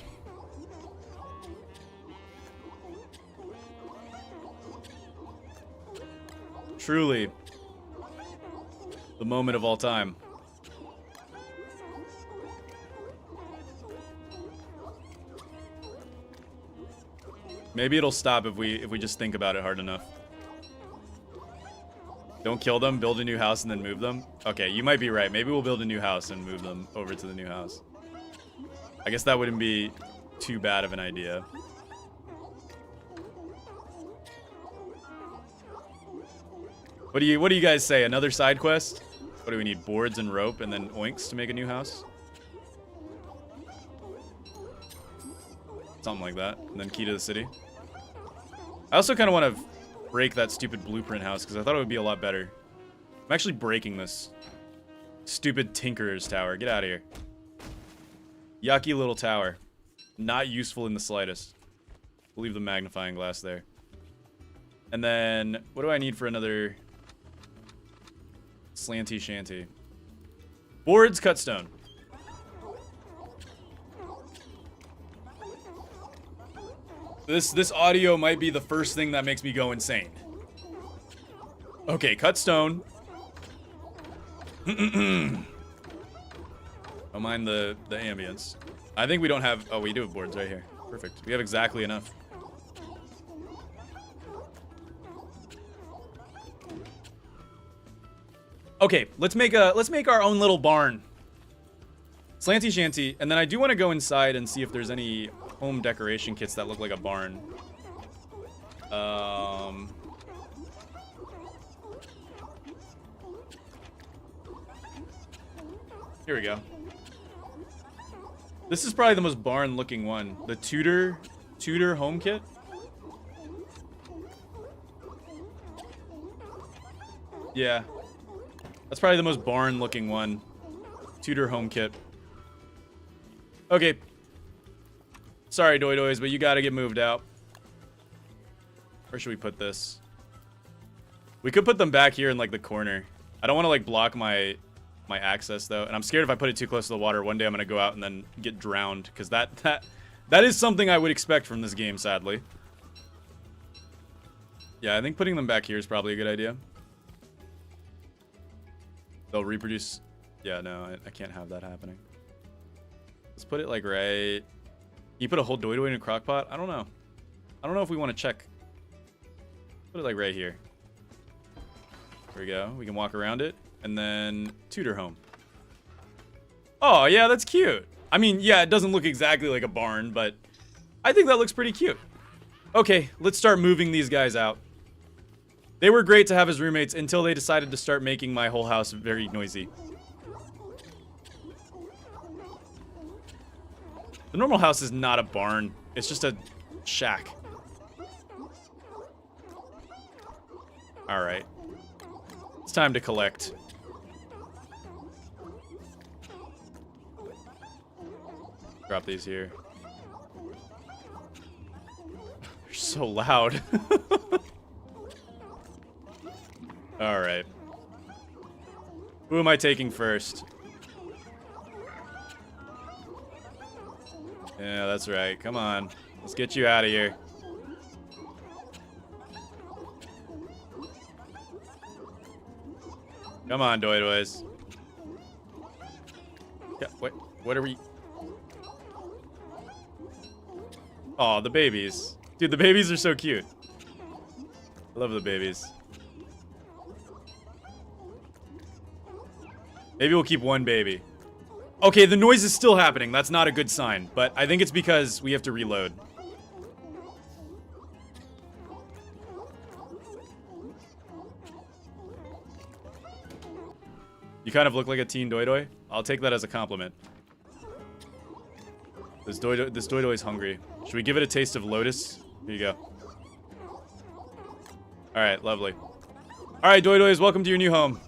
Speaker 1: Truly, the moment of all time. Maybe it'll stop if we just think about it hard enough. Don't kill them, build a new house, and then move them. Okay, you might be right. Maybe we'll build a new house and move them over to the new house. I guess that wouldn't be too bad of an idea. What do you guys say? Another side quest? What do we need? Boards and rope and then oinks to make a new house? Something like that. And then key to the city. I also kind of want to break that stupid blueprint house because I thought it would be a lot better. I'm actually breaking this stupid Tinkerer's tower. Get out of here. Yucky little tower. Not useful in the slightest. We'll leave the magnifying glass there. And then, what do I need for another slanty shanty? Boards, cut stone. This audio might be the first thing that makes me go insane. Okay, cut stone. Don't mind the ambience. I think we don't have... Oh, we do have boards right here. Perfect. We have exactly enough. Okay, let's make our own little barn. Slanty shanty, and then I do want to go inside and see if there's any home decoration kits that look like a barn. Here we go. This is probably the most barn-looking one. The Tudor home kit. Yeah. That's probably the most barn-looking one. Tudor home kit. Okay. Sorry, doidois, but you gotta get moved out. Where should we put this? We could put them back here in, like, the corner. I don't want to, like, block my access, though. And I'm scared if I put it too close to the water, one day I'm gonna go out and then get drowned. Because that is something I would expect from this game, sadly. Yeah, I think putting them back here is probably a good idea. They'll reproduce... Yeah, no, I can't have that happening. Let's put it, like, right... Can you put a whole doidoi in a crock pot? I don't know. I don't know if we want to check. Put it, like, right here. There we go. We can walk around it. And then Tudor home. Oh, yeah, that's cute. I mean, yeah, it doesn't look exactly like a barn, but I think that looks pretty cute. Okay, let's start moving these guys out. They were great to have as roommates until they decided to start making my whole house very noisy. The normal house is not a barn. It's just a shack. Alright. It's time to collect. Drop these here. They're so loud. Alright. Who am I taking first? Yeah, that's right. Come on. Let's get you out of here. Come on, doidois. Yeah, what are we... Oh, the babies. Dude, the babies are so cute. I love the babies. Maybe we'll keep one baby. Okay, the noise is still happening. That's not a good sign. But I think it's because we have to reload. You kind of look like a teen doy-doy. I'll take that as a compliment. This doy-doy is hungry. Should we give it a taste of Lotus? Here you go. Alright, lovely. Alright, doy-doys, welcome to your new home.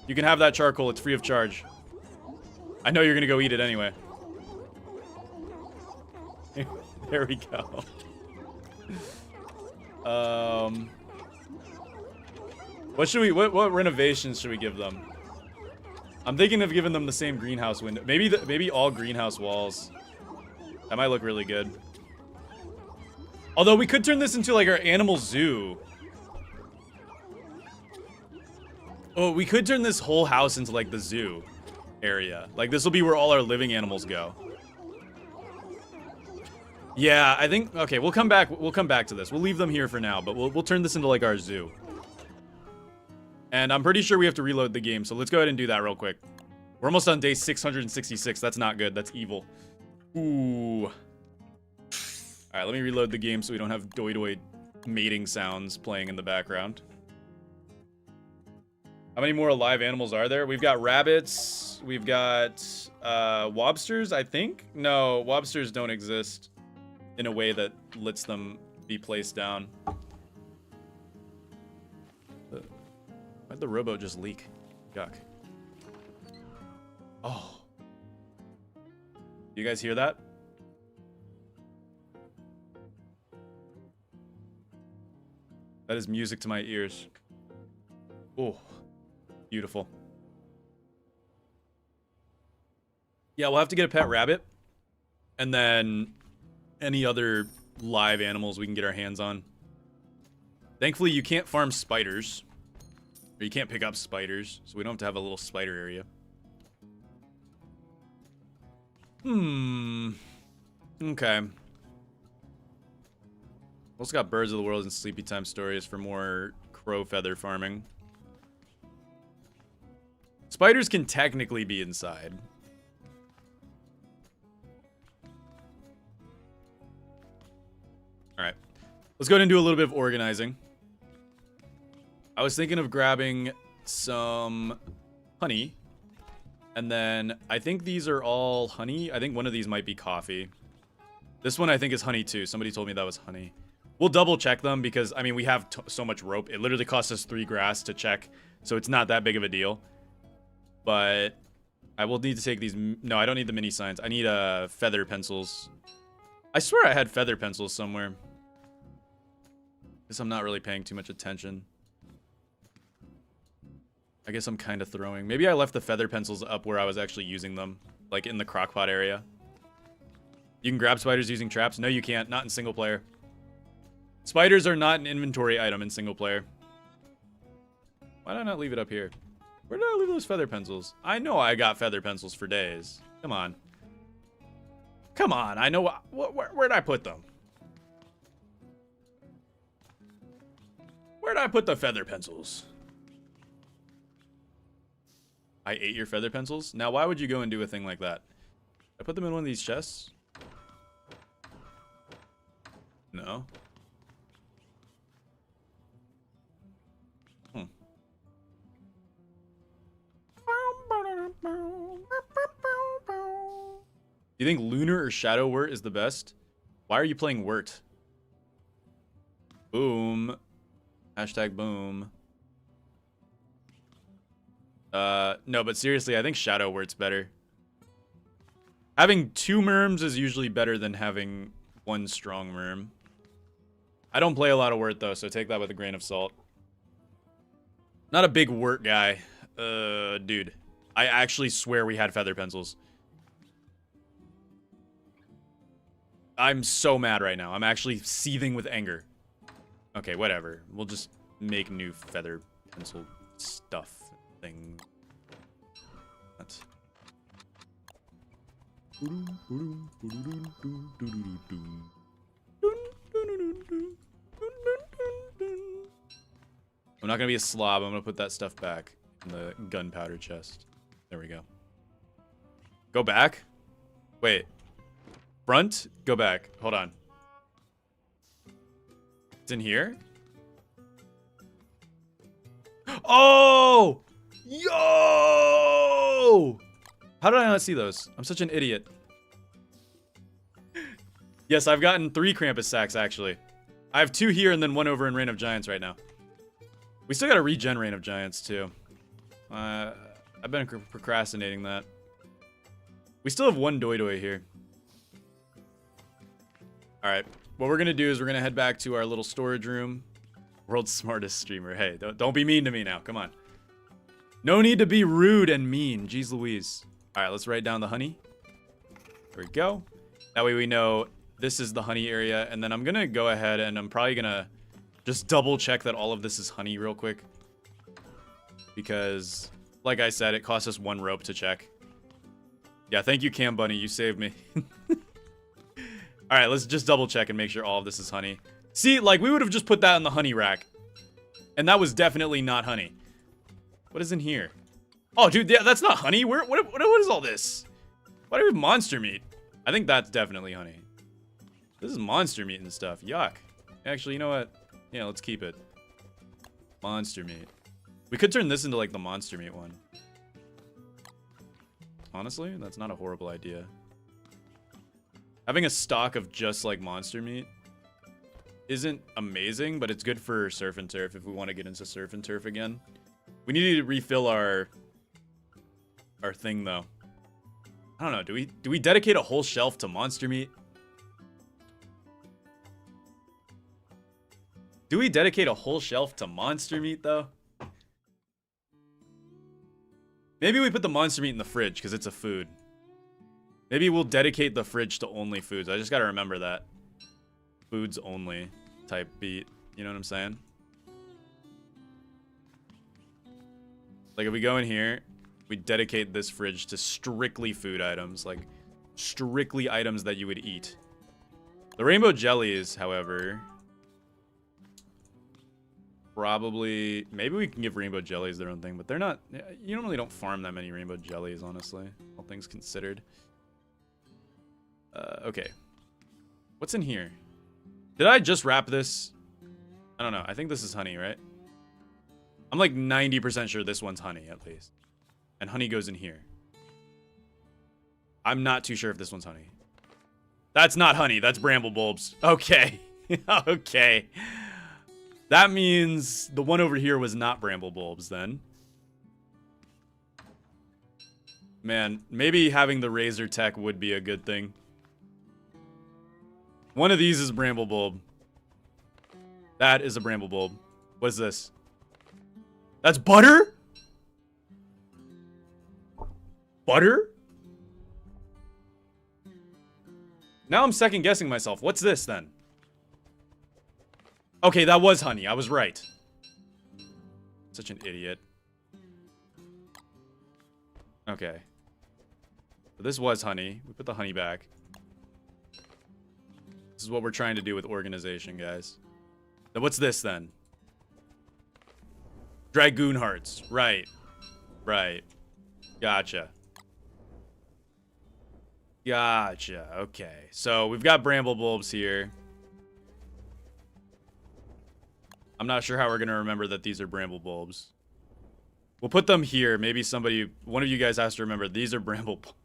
Speaker 1: You can have that charcoal. It's free of charge. I know you're gonna go eat it anyway. There we go. What renovations should we give them? I'm thinking of giving them the same greenhouse window. Maybe all greenhouse walls. That might look really good. Although we could turn this into like our animal zoo. Oh, we could turn this whole house into like the zoo area. Like this will be where all our living animals go. Yeah, I think okay, we'll come back to this. We'll leave them here for now, but we'll turn this into like our zoo. And I'm pretty sure we have to reload the game, so let's go ahead and do that real quick. We're almost on day 666. That's not good. That's evil. Ooh. Alright, let me reload the game so we don't have doy-doy mating sounds playing in the background. How many more alive animals are there? We've got rabbits. We've got wobsters, I think? No, wobsters don't exist in a way that lets them be placed down. Why'd the rowboat just leak? Yuck. Oh. You guys hear that? That is music to my ears. Oh, beautiful. Yeah, we'll have to get a pet rabbit. And then any other live animals we can get our hands on. Thankfully, you can't farm spiders. Or you can't pick up spiders, so we don't have to have a little spider area. Okay. Also got Birds of the World and Sleepy Time Stories for more crow feather farming. Spiders can technically be inside. Alright. Let's go ahead and do a little bit of organizing. I was thinking of grabbing some honey. And then I think these are all honey. I think one of these might be coffee. This one I think is honey too. Somebody told me that was honey. We'll double check them because, I mean, we have so much rope. It literally costs us 3 grass to check. So it's not that big of a deal. But I will need to take these. No, I don't need the mini signs. I need feather pencils. I swear I had feather pencils somewhere. Guess I'm not really paying too much attention. I guess I'm kind of throwing. Maybe I left the feather pencils up where I was actually using them. Like in the crockpot area. You can grab spiders using traps? No, you can't. Not in single player. Spiders are not an inventory item in single player. Why did I not leave it up here? Where did I leave those feather pencils? I know I got feather pencils for days. Come on. Come on. I know. Where'd I put them? Where'd I put the feather pencils? I ate your feather pencils? Now, why would you go and do a thing like that? I put them in one of these chests? No. Do you think Lunar or Shadow Wort is the best? Why are you playing Wort? Boom. Hashtag boom. No, but seriously, I think Shadow Wort's better. Having 2 merms is usually better than having 1 strong merm. I don't play a lot of Wort, though, so take that with a grain of salt. Not a big Wort guy. Dude. I actually swear we had feather pencils. I'm so mad right now. I'm actually seething with anger. Okay, whatever. We'll just make new feather pencil stuff thing. That's... I'm not gonna be a slob. I'm gonna put that stuff back in the gunpowder chest. There we go. Go back? Wait. Front? Go back. Hold on. It's in here? Oh! Yo! How did I not see those? I'm such an idiot. Yes, I've gotten 3 Krampus sacks, actually. I have 2 here and then 1 over in Reign of Giants right now. We still gotta regen Reign of Giants, too. I've been procrastinating that. We still have 1 Doi Doi here. Alright. What we're gonna do is we're gonna head back to our little storage room. World's smartest streamer. Hey, don't be mean to me now. Come on. No need to be rude and mean. Jeez Louise. Alright, let's write down the honey. There we go. That way we know this is the honey area. And then I'm gonna go ahead and I'm probably gonna just double check that all of this is honey real quick. Because, like I said, it costs us 1 rope to check. Yeah, thank you, Cam Bunny. You saved me. Alright, let's just double check and make sure all of this is honey. See, like, we would have just put that in the honey rack. And that was definitely not honey. What is in here? Oh, dude, yeah, that's not honey. What is all this? Why do we have monster meat? I think that's definitely honey. This is monster meat and stuff. Yuck. Actually, you know what? Yeah, let's keep it. Monster meat. We could turn this into, like, the monster meat one. Honestly, that's not a horrible idea. Having a stock of just, like, monster meat isn't amazing, but it's good for surf and turf if we want to get into surf and turf again. We need to refill our thing, though. I don't know. Do we dedicate a whole shelf to monster meat? Do we dedicate a whole shelf to monster meat, though? Maybe we put the monster meat in the fridge because it's a food. Maybe we'll dedicate the fridge to only foods. I just gotta remember that. Foods only type beat. You know what I'm saying? Like, if we go in here, we dedicate this fridge to strictly food items. Like, strictly items that you would eat. The rainbow jellies, however... Probably... Maybe we can give rainbow jellies their own thing, but they're not... You normally don't farm that many rainbow jellies, honestly. All things considered. Okay. What's in here? Did I just wrap this? I don't know. I think this is honey, right? I'm like 90% sure this one's honey, at least. And honey goes in here. I'm not too sure if this one's honey. That's not honey. That's bramble bulbs. Okay. Okay. That means the one over here was not bramble bulbs, then. Man, maybe having the razor tech would be a good thing. One of these is bramble bulb. That is a bramble bulb. What is this? That's butter? Butter? Now I'm second guessing myself. What's this then? Okay, that was honey. I was right. Such an idiot. Okay. So this was honey. We put the honey back. This is what we're trying to do with organization, guys. Now what's this then? Dragoon hearts. Right. Right. Gotcha. Gotcha. Okay. So we've got bramble bulbs here. I'm not sure how we're going to remember that these are bramble bulbs. We'll put them here. Maybe somebody, one of you guys has to remember these are bramble bulbs.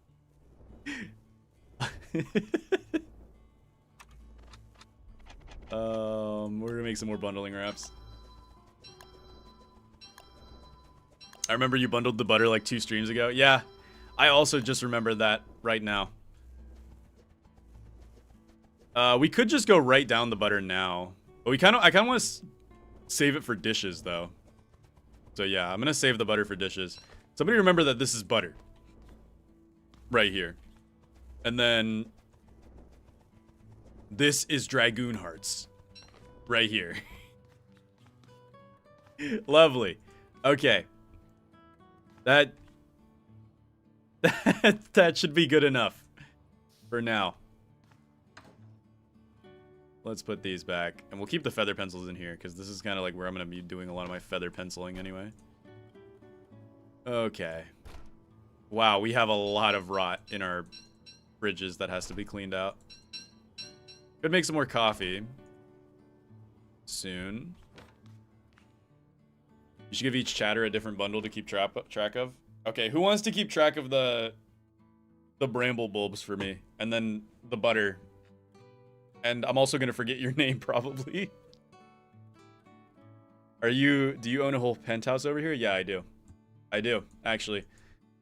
Speaker 1: We're going to make some more bundling wraps. I remember you bundled the butter like 2 streams ago. Yeah, I also just remembered that right now. We could just go right down the butter now. But I kind of want to save it for dishes, though. So yeah, I'm going to save the butter for dishes. Somebody remember that this is butter. Right here. And then... this is Dragoon Hearts. Right here. Lovely. Okay. That should be good enough. For now. Let's put these back. And we'll keep the feather pencils in here, because this is kind of like where I'm going to be doing a lot of my feather penciling anyway. Okay. Wow, we have a lot of rot in our fridges that has to be cleaned out. Could make some more coffee. Soon. You should give each chatter a different bundle to keep track of. Okay, who wants to keep track of the bramble bulbs for me? And then the butter. And I'm also gonna forget your name probably. Do you own a whole penthouse over here? Yeah, I do. I do, actually.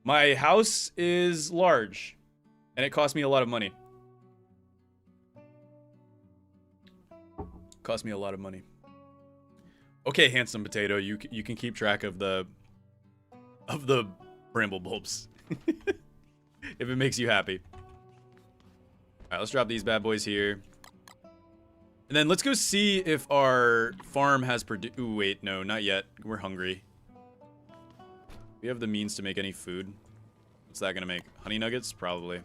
Speaker 1: My house is large. And it cost me a lot of money. Cost me a lot of money. Okay, handsome potato, you can keep track of the bramble bulbs. If it makes you happy. Alright, let's drop these bad boys here. And then let's go see if our farm has produced... Ooh, wait, no, not yet. We're hungry. We have the means to make any food. What's that gonna make? Honey nuggets? Probably.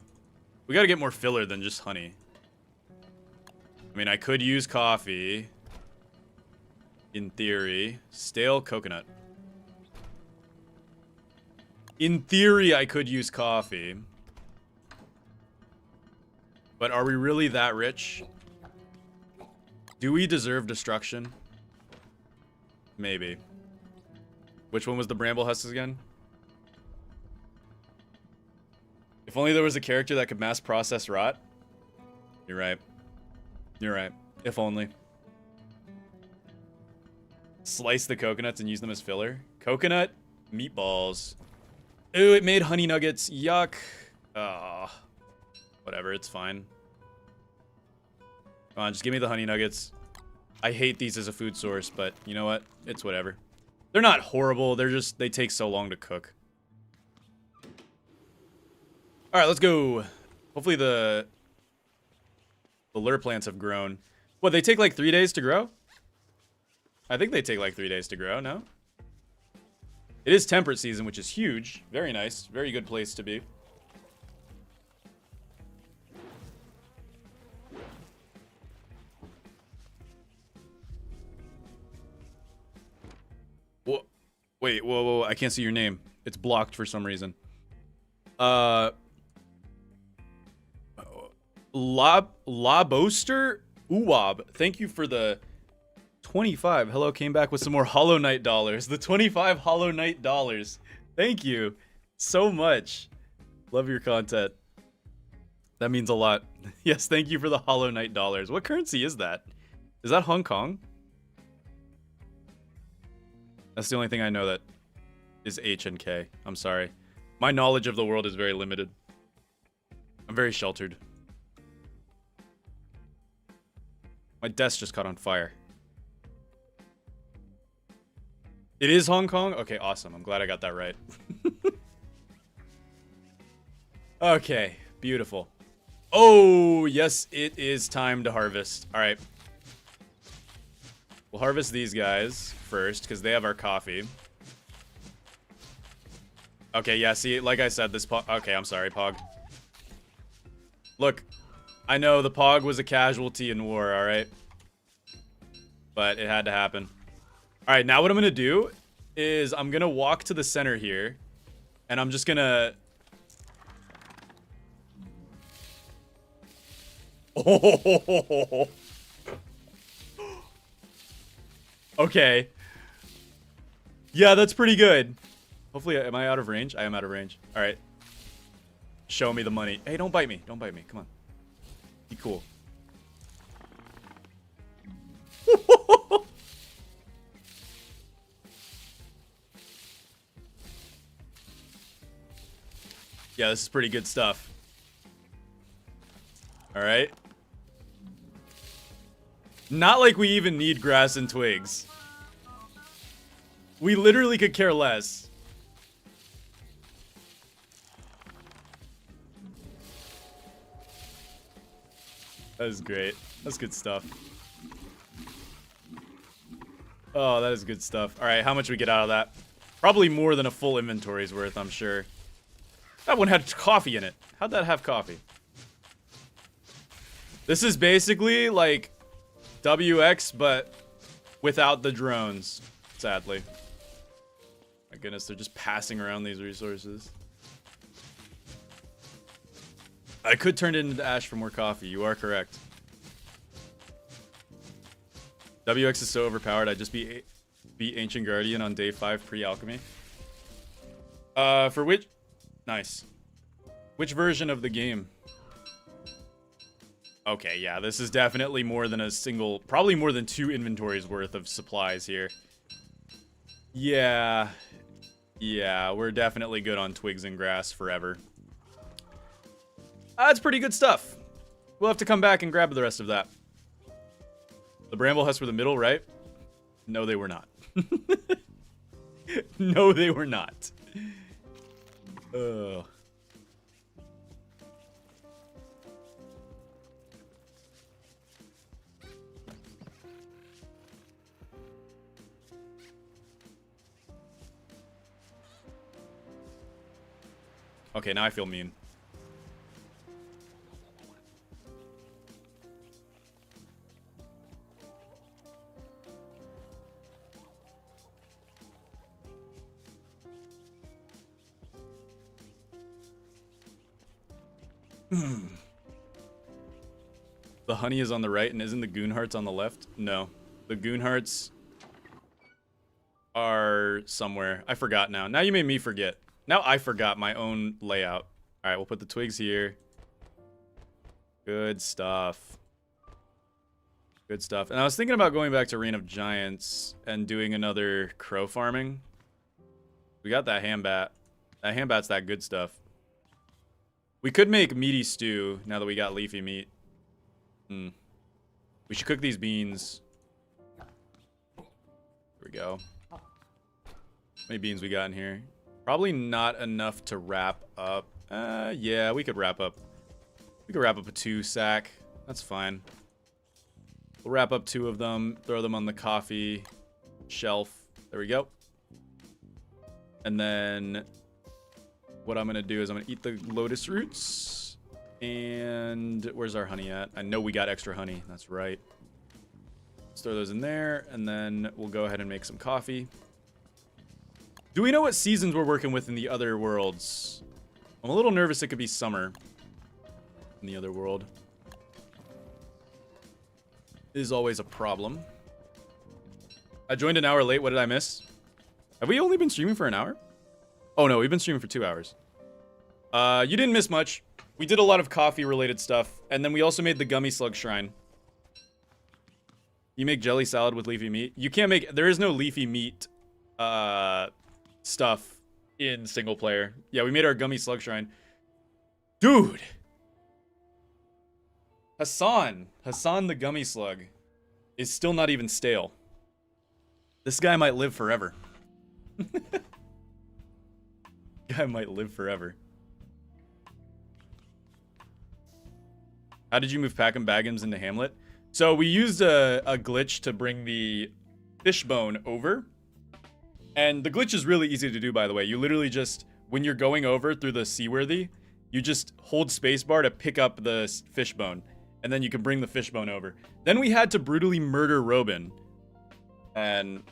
Speaker 1: We gotta get more filler than just honey. I mean, I could use coffee. In theory. Stale coconut. In theory, I could use coffee. But are we really that rich? Do we deserve destruction? Maybe. Which one was the bramble husks again? If only there was a character that could mass process rot. You're right. You're right. If only. Slice the coconuts and use them as filler. Coconut meatballs. Ooh, it made honey nuggets. Yuck. Whatever, it's fine. Come on, just give me the honey nuggets. I hate these as a food source, but you know what? It's whatever. They're not horrible. They take so long to cook. All right, let's go. Hopefully the lure plants have grown. What, they take like 3 days to grow? I think they take like 3 days to grow, no? It is temperate season, which is huge. Very nice. Very good place to be. Whoa. Wait, whoa, I can't see your name. It's blocked for some reason. Laboster Uwab, thank you for the 25. Hello, came back with some more Hollow Knight dollars. The 25 Hollow Knight dollars. Thank you so much. Love your content. That means a lot. Yes, thank you for the Hollow Knight dollars. What currency is that? Is that Hong Kong? That's the only thing I know that is H and K. I'm sorry. My knowledge of the world is very limited. I'm very sheltered. My desk just caught on fire. It is Hong Kong? Okay, awesome. I'm glad I got that right. Okay, beautiful. Oh, yes, it is time to harvest. All right. We'll harvest these guys first because they have our coffee. Okay, yeah, see, like I said, this Pog... Okay, I'm sorry, Pog. Look, I know the Pog was a casualty in war, all right? But it had to happen. All right, now what I'm going to do is I'm going to walk to the center here. And I'm just going to... Oh. Okay. Yeah, that's pretty good. Hopefully, am I out of range? I am out of range. All right. Show me the money. Hey, don't bite me. Don't bite me. Come on. Be cool. Yeah, this is pretty good stuff. All right. Not like we even need grass and twigs. We literally could care less. That is great. That's good stuff. Oh, that is good stuff. All right, how much we get out of that? Probably more than a full inventory's worth, I'm sure. That one had coffee in it. How'd that have coffee? This is basically like WX, but without the drones, sadly. My goodness, they're just passing around these resources. I could turn it into ash for more coffee. You are correct. WX is so overpowered. I'd just beat Ancient Guardian on day 5 pre-alchemy. For which... Nice. Which version of the game? Okay, yeah, this is definitely more than a single... Probably more than 2 inventories worth of supplies here. Yeah. Yeah, we're definitely good on twigs and grass forever. That's pretty good stuff. We'll have to come back and grab the rest of that. The bramble husks were the middle, right? No, they were not. No, they were not. Ugh. Okay, now I feel mean. The honey is on the right, and isn't the goon hearts on the left? No. The goon hearts are somewhere. I forgot now. Now you made me forget. Now I forgot my own layout. Alright, we'll put the twigs here. Good stuff. Good stuff. And I was thinking about going back to Reign of Giants and doing another crow farming. We got that hambat. That hambat's that good stuff. We could make meaty stew now that we got leafy meat. We should cook these beans. There we go. How many beans we got in here? Probably not enough to wrap up. Yeah, we could wrap up. We could wrap up a 2 sack. That's fine. We'll wrap up 2 of them. Throw them on the coffee shelf. There we go. And then what I'm going to do is I'm going to eat the lotus roots. And where's our honey at? I know we got extra honey. That's right. Let's throw those in there. And then we'll go ahead and make some coffee. Do we know what seasons we're working with in the other worlds? I'm a little nervous it could be summer in the other world. It is always a problem. I joined an hour late. What did I miss? Have we only been streaming for an hour? Oh no, we've been streaming for 2 hours. You didn't miss much. We did a lot of coffee-related stuff, and then we also made the gummy slug shrine. You make jelly salad with leafy meat? You can't make... There is no leafy meat stuff in single player. Yeah, we made our gummy slug shrine. Dude! Hassan the gummy slug, is still not even stale. This guy might live forever. Guy might live forever. How did you move Packham Baggins into Hamlet? So we used a glitch to bring the fishbone over. And the glitch is really easy to do, by the way. You literally just, when you're going over through the seaworthy, you just hold spacebar to pick up the fishbone. And then you can bring the fishbone over. Then we had to brutally murder Robin. And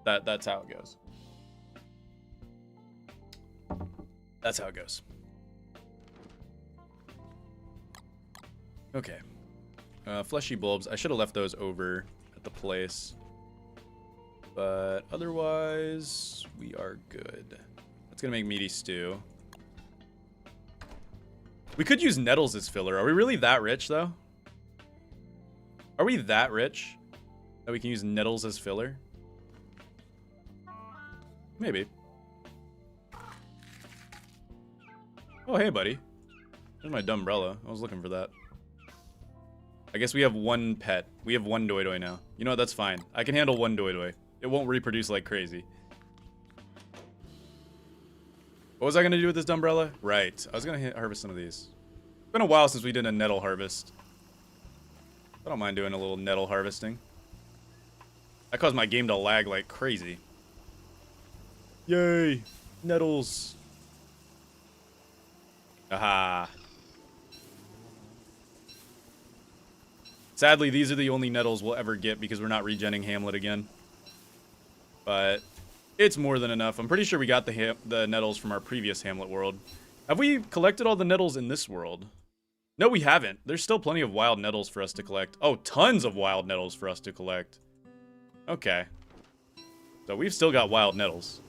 Speaker 1: that's how it goes. That's how it goes. Okay. Fleshy bulbs. I should have left those over at the place. But otherwise, we are good. That's going to make meaty stew. We could use nettles as filler. Are we really that rich, though? Are we that rich that we can use nettles as filler? Maybe. Oh, hey, buddy. There's my dumb umbrella. I was looking for that. I guess we have 1 pet. We have 1 doi now. You know what? That's fine. I can handle 1 doi. It won't reproduce like crazy. What was I going to do with this umbrella? Right. I was going to harvest some of these. It's been a while since we did a nettle harvest. I don't mind doing a little nettle harvesting. That caused my game to lag like crazy. Yay! Nettles! Aha! Sadly, these are the only nettles we'll ever get because we're not regenning Hamlet again. But it's more than enough. I'm pretty sure we got the nettles from our previous Hamlet world. Have we collected all the nettles in this world? No, we haven't. There's still plenty of wild nettles for us to collect. Oh, tons of wild nettles for us to collect. Okay. So we've still got wild nettles.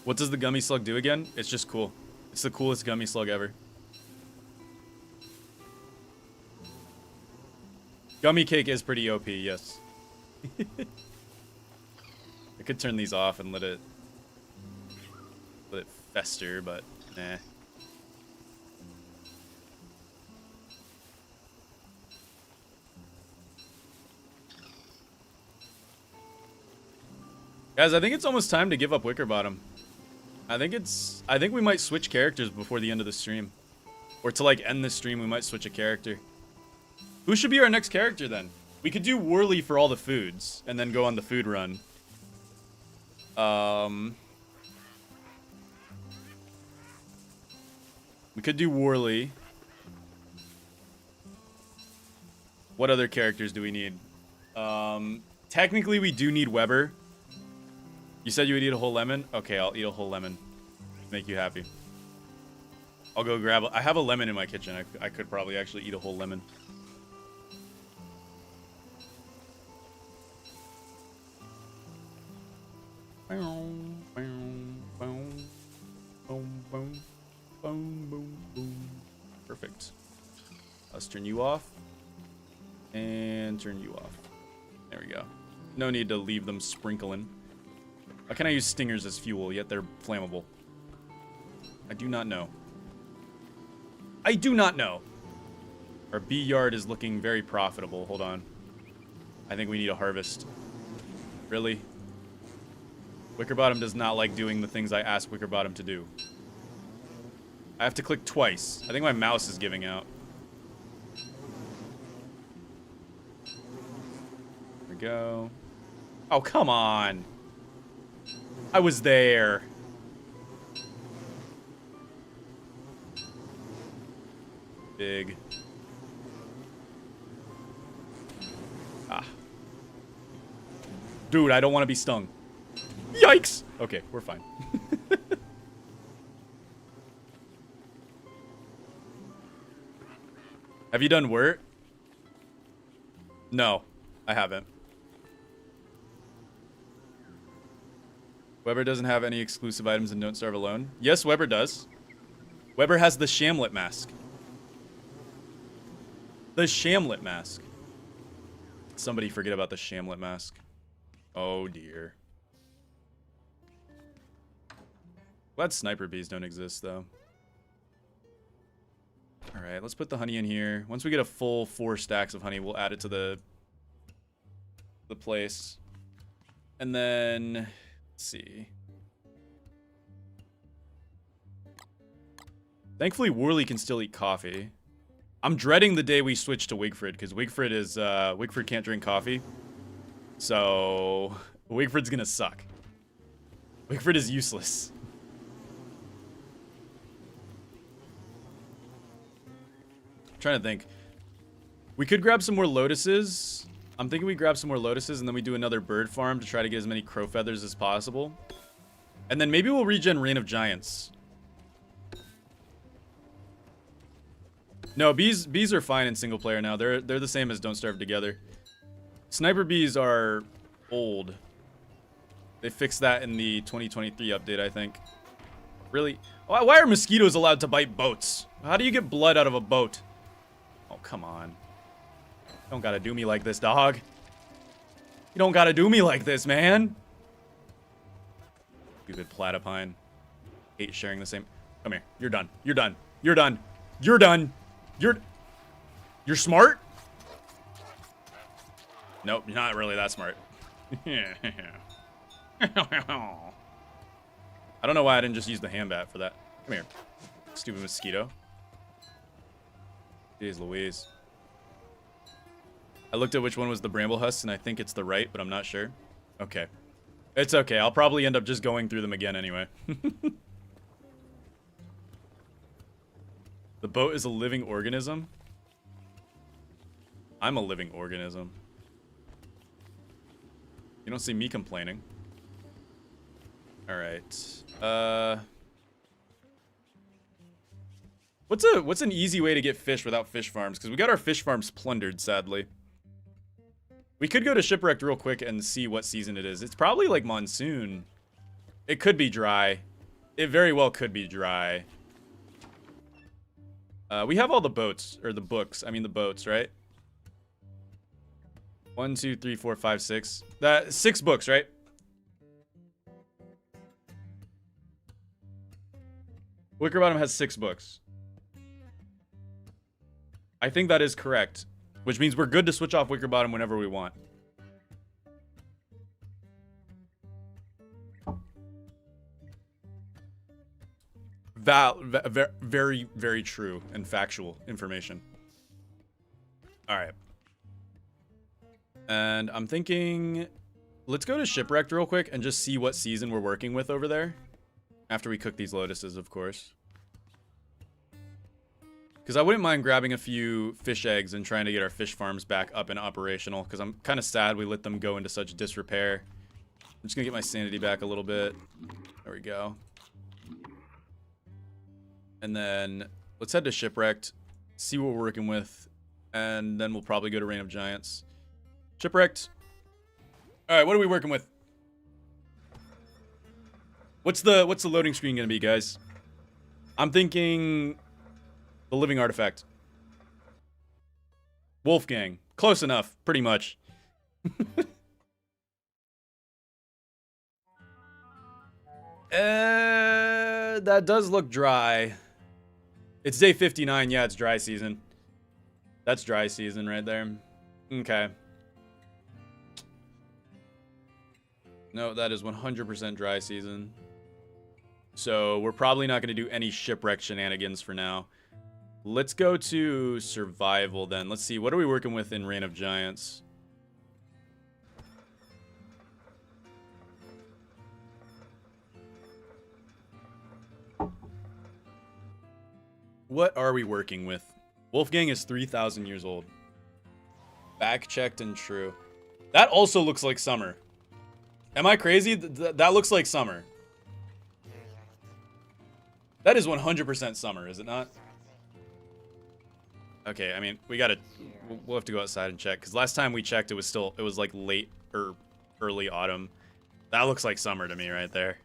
Speaker 1: What does the gummy slug do again? It's just cool. It's the coolest gummy slug ever. Gummy cake is pretty OP, yes. I could turn these off and let it fester, but nah. Guys, I think it's almost time to give up Wickerbottom. I think we might switch characters before the end of the stream. Or to like end the stream, we might switch a character. Who should be our next character then? We could do Worley for all the foods and then go on the food run. We could do Worley. What other characters do we need? Technically we do need Weber. You said you would eat a whole lemon? Okay, I'll eat a whole lemon. Make you happy. I'll go grab... I have a lemon in my kitchen. I could probably actually eat a whole lemon. Perfect. Let's turn you off. And turn you off. There we go. No need to leave them sprinkling. How can I use stingers as fuel, yet they're flammable? I do not know. I do not know. Our bee yard is looking very profitable. Hold on. I think we need a harvest. Really? Wickerbottom does not like doing the things I ask Wickerbottom to do. I have to click twice. I think my mouse is giving out. There we go. Oh, come on. I was there. Big. Ah. Dude, I don't want to be stung. Yikes! Okay, we're fine. Have you done Wort? No, I haven't. Weber doesn't have any exclusive items in Don't Starve Alone. Yes, Weber does. Weber has the Shamlet mask. The Shamlet mask. Somebody forget about the Shamlet mask. Oh dear. Glad sniper bees don't exist though. Alright, let's put the honey in here. Once we get a full 4 stacks of honey, we'll add it to the place. And then, let's see. Thankfully, Worley can still eat coffee. I'm dreading the day we switch to Wigfrid, because Wigfrid can't drink coffee. So, Wigfrid's gonna suck. Wigfrid is useless. I'm trying to think. We could grab some more lotuses. I'm thinking we grab some more lotuses and then we do another bird farm to try to get as many crow feathers as possible. And then maybe we'll regen Reign of Giants. No, bees are fine in single player now. They're the same as Don't Starve Together. Sniper bees are old. They fixed that in the 2023 update, I think. Really? Why are mosquitoes allowed to bite boats? How do you get blood out of a boat? Oh, come on. You don't gotta do me like this, dog. You don't gotta do me like this, man. Stupid platypine. Hate sharing the same. Come here. You're done. You're done. You're done. You're done. You're smart? Nope, you're not really that smart. I don't know why I didn't just use the hand bat for that. Come here. Stupid mosquito. Jeez Louise. I looked at which one was the bramble husk, and I think it's the right, but I'm not sure. Okay. It's okay. I'll probably end up just going through them again anyway. The boat is a living organism? I'm a living organism. You don't see me complaining. All right. What's an easy way to get fish without fish farms? Because we got our fish farms plundered, sadly. We could go to Shipwrecked real quick and see what season it is. It's probably like monsoon. It could be dry. It very well could be dry. We have all the boats, or the books. I mean the boats, right? 1, 2, 3, 4, 5, 6. 6 books, right? Wickerbottom has 6 books. I think that is correct. Which means we're good to switch off Wickerbottom whenever we want. Very, very true and factual information. Alright. And I'm thinking... Let's go to Shipwrecked real quick and just see what season we're working with over there. After we cook these lotuses, of course. Because I wouldn't mind grabbing a few fish eggs and trying to get our fish farms back up and operational. Because I'm kind of sad we let them go into such disrepair. I'm just going to get my sanity back a little bit. There we go. And then let's head to Shipwrecked. See what we're working with. And then we'll probably go to Reign of Giants. Shipwrecked. Alright, what are we working with? What's the loading screen going to be, guys? I'm thinking... The living artifact. Wolfgang. Close enough, pretty much. That does look dry. It's day 59. Yeah, it's dry season. That's dry season right there. Okay. No, that is 100% dry season. So we're probably not going to do any shipwreck shenanigans for now. Let's go to survival then. Let's see, what are we working with in Reign of Giants? What are we working with? Wolfgang is 3,000 years old. Back checked and true. That also looks like summer. Am I crazy? That looks like summer. That is 100% summer, is it not? Okay, I mean, we'll have to go outside and check, because last time we checked, it was like late or early autumn. That looks like summer to me right there.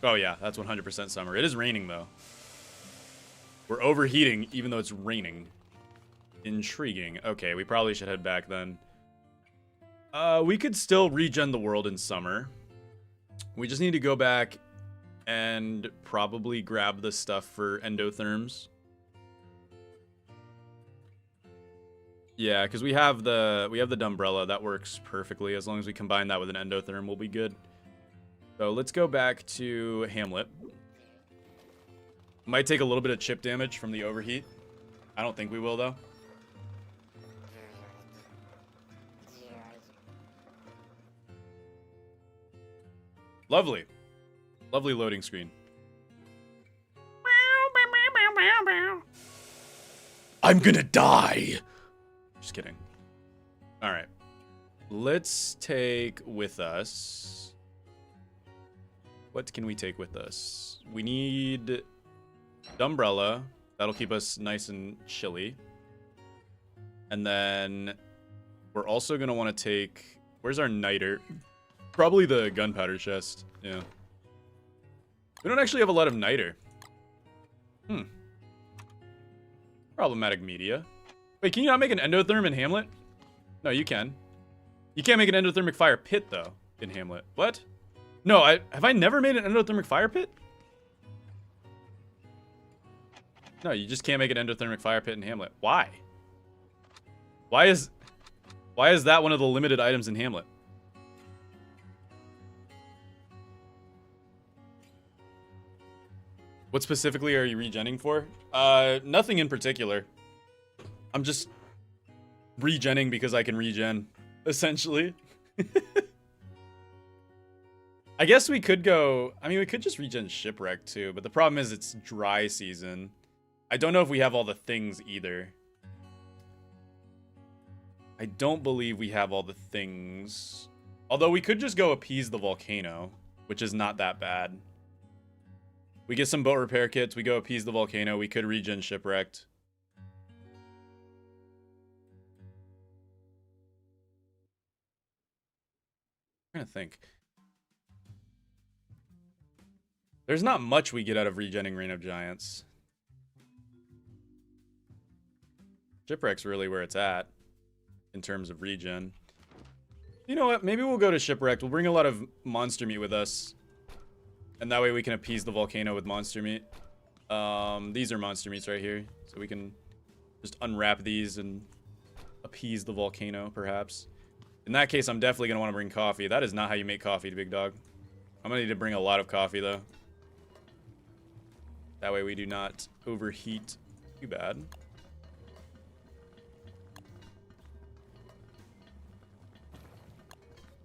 Speaker 1: Oh yeah, that's 100% summer. It is raining though. We're overheating even though it's raining. Intriguing. Okay, we probably should head back then. We could still regen the world in summer. We just need to go back and probably grab the stuff for endotherms. Yeah, because we have the Dumbrella. That works perfectly. As long as we combine that with an endotherm, we'll be good. So let's go back to Hamlet. Might take a little bit of chip damage from the overheat. I don't think we will, though. Lovely. Lovely loading screen. I'm gonna die! Just kidding. Alright. Let's take with us... What can we take with us? We need Dumbrella. That'll keep us nice and chilly. And then we're also going to want to take... Where's our niter? Probably the gunpowder chest. Yeah. We don't actually have a lot of niter. Problematic media. Wait, can you not make an endotherm in Hamlet? No, you can. You can't make an endothermic fire pit, though, in Hamlet. What? No, have I never made an endothermic fire pit? No, you just can't make an endothermic fire pit in Hamlet. Why? Why is that one of the limited items in Hamlet? What specifically are you regenning for? Nothing in particular. I'm just regenning because I can regen, essentially. I guess we could go... I mean, we could just regen Shipwreck, too. But the problem is it's dry season. I don't know if we have all the things, either. I don't believe we have all the things. Although we could just go appease the volcano, which is not that bad. We get some boat repair kits. We go appease the volcano. We could regen shipwrecked. I'm trying to think. There's not much we get out of regenning Reign of Giants. Shipwreck's really where it's at in terms of regen. You know what? Maybe we'll go to Shipwrecked. We'll bring a lot of monster meat with us. And that way we can appease the volcano with monster meat. These are monster meats right here. So we can just unwrap these and appease the volcano, perhaps. In that case, I'm definitely going to want to bring coffee. That is not how you make coffee, big dog. I'm going to need to bring a lot of coffee, though. That way we do not overheat too bad.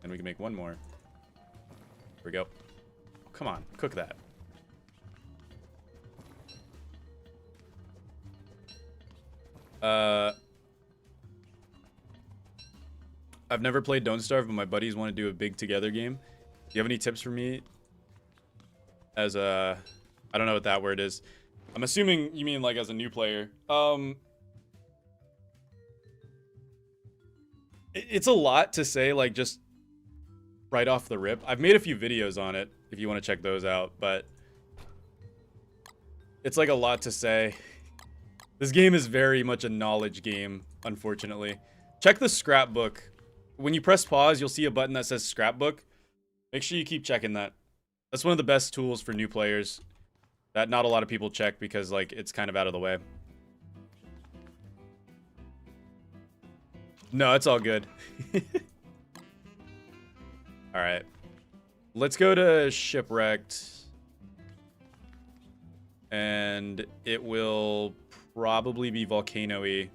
Speaker 1: And we can make one more. Here we go. Oh, come on, cook that. I've never played Don't Starve, but my buddies want to do a big together game. Do you have any tips for me? As a... I don't know what that word is. I'm assuming you mean like as a new player. It's a lot to say, like just right off the rip. I've made a few videos on it if you want to check those out, but it's like a lot to say. This game is very much a knowledge game, unfortunately. Check the scrapbook. When you press pause, you'll see a button that says scrapbook. Make sure you keep checking that. That's one of the best tools for new players that not a lot of people check because like it's kind of out of the way. No, it's all good. All right. Let's go to Shipwrecked. And it will probably be volcano-y.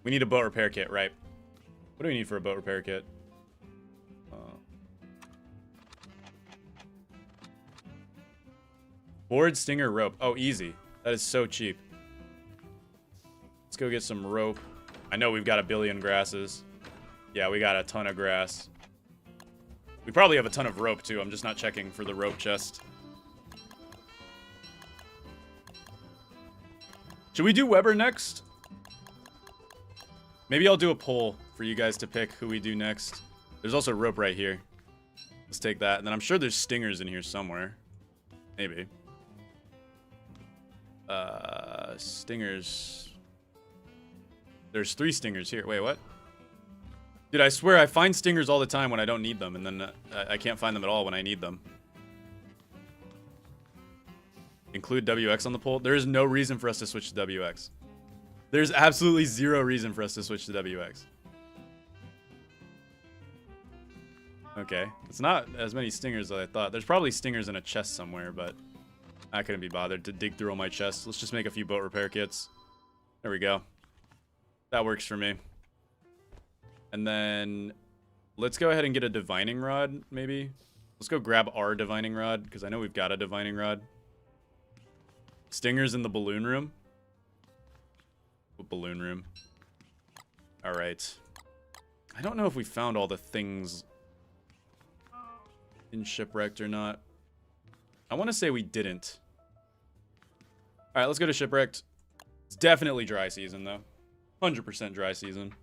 Speaker 1: We need a boat repair kit, right? What do we need for a boat repair kit? Board, stinger, rope. Oh, easy. That is so cheap. Let's go get some rope. I know we've got a billion grasses. Yeah, we got a ton of grass. We probably have a ton of rope, too. I'm just not checking for the rope chest. Should we do Weber next? Maybe I'll do a poll for you guys to pick who we do next. There's also rope right here. Let's take that. And then I'm sure there's stingers in here somewhere. Maybe. Stingers. There's 3 stingers here. Wait, what? Dude, I swear I find stingers all the time when I don't need them, and then I can't find them at all when I need them. Include WX on the poll. There is no reason for us to switch to WX. There's absolutely zero reason for us to switch to WX. Okay. It's not as many stingers as I thought. There's probably stingers in a chest somewhere, but I couldn't be bothered to dig through all my chests. Let's just make a few boat repair kits. There we go. That works for me. And then let's go ahead and get a divining rod, maybe. Let's go grab our divining rod, because I know we've got a divining rod. Stingers in the balloon room. What balloon room? Alright. I don't know if we found all the things in Shipwrecked or not. I want to say we didn't. Alright, let's go to Shipwrecked. It's definitely dry season, though. 100% dry season.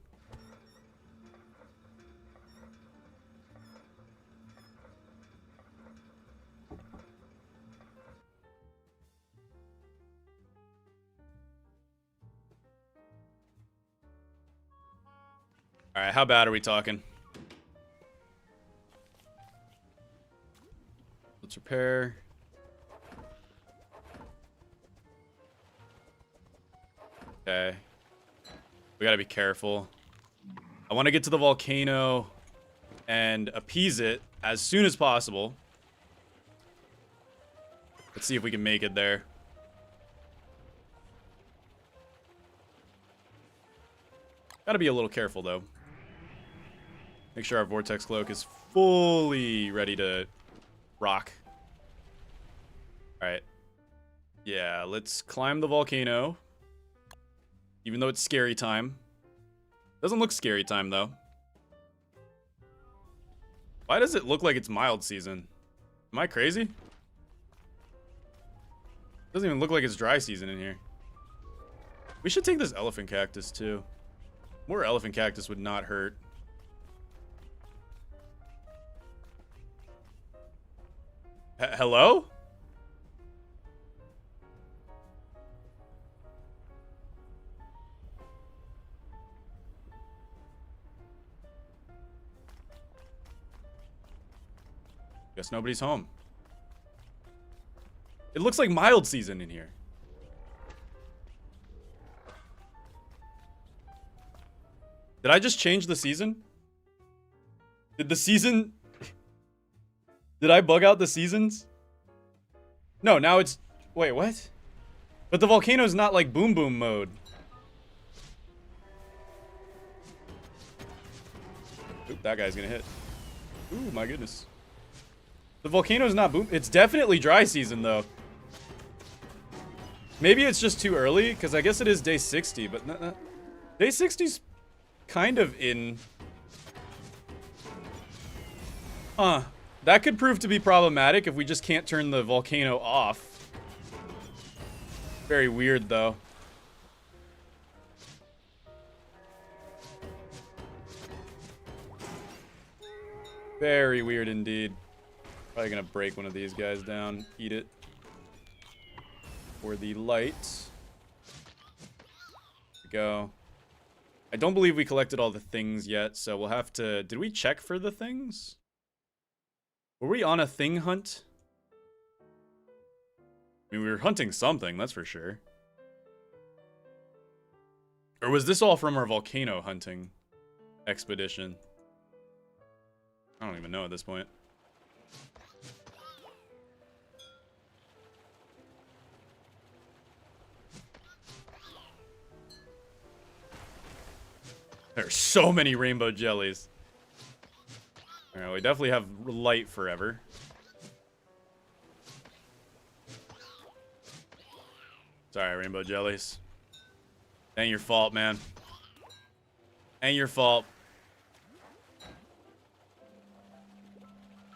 Speaker 1: Alright, how bad are we talking? Let's repair. Okay. We gotta be careful. I want to get to the volcano and appease it as soon as possible. Let's see if we can make it there. Gotta be a little careful, though. Make sure our vortex cloak is fully ready to rock. Alright. Yeah, let's climb the volcano. Even though it's scary time. Doesn't look scary time, though. Why does it look like it's mild season? Am I crazy? Doesn't even look like it's dry season in here. We should take this elephant cactus, too. More elephant cactus would not hurt. Hello? Guess nobody's home. It looks like mild season in here. Did I just change the season? Did the season... Did I bug out the seasons? No, now it's... Wait, what? But the volcano's not like boom boom mode. Oop, that guy's gonna hit. Ooh, my goodness. The volcano's not boom... It's definitely dry season, though. Maybe it's just too early, because I guess it is day 60, but... Day 60's kind of in... Huh. That could prove to be problematic if we just can't turn the volcano off. Very weird, though. Very weird indeed. Probably gonna break one of these guys down. Eat it. For the light. There we go. I don't believe we collected all the things yet, so we'll have to... Did we check for the things? Were we on a thing hunt? I mean, we were hunting something, that's for sure. Or was this all from our volcano hunting expedition? I don't even know at this point. There are so many rainbow jellies. Alright, we definitely have light forever. Sorry, rainbow jellies. Ain't your fault, man. Ain't your fault.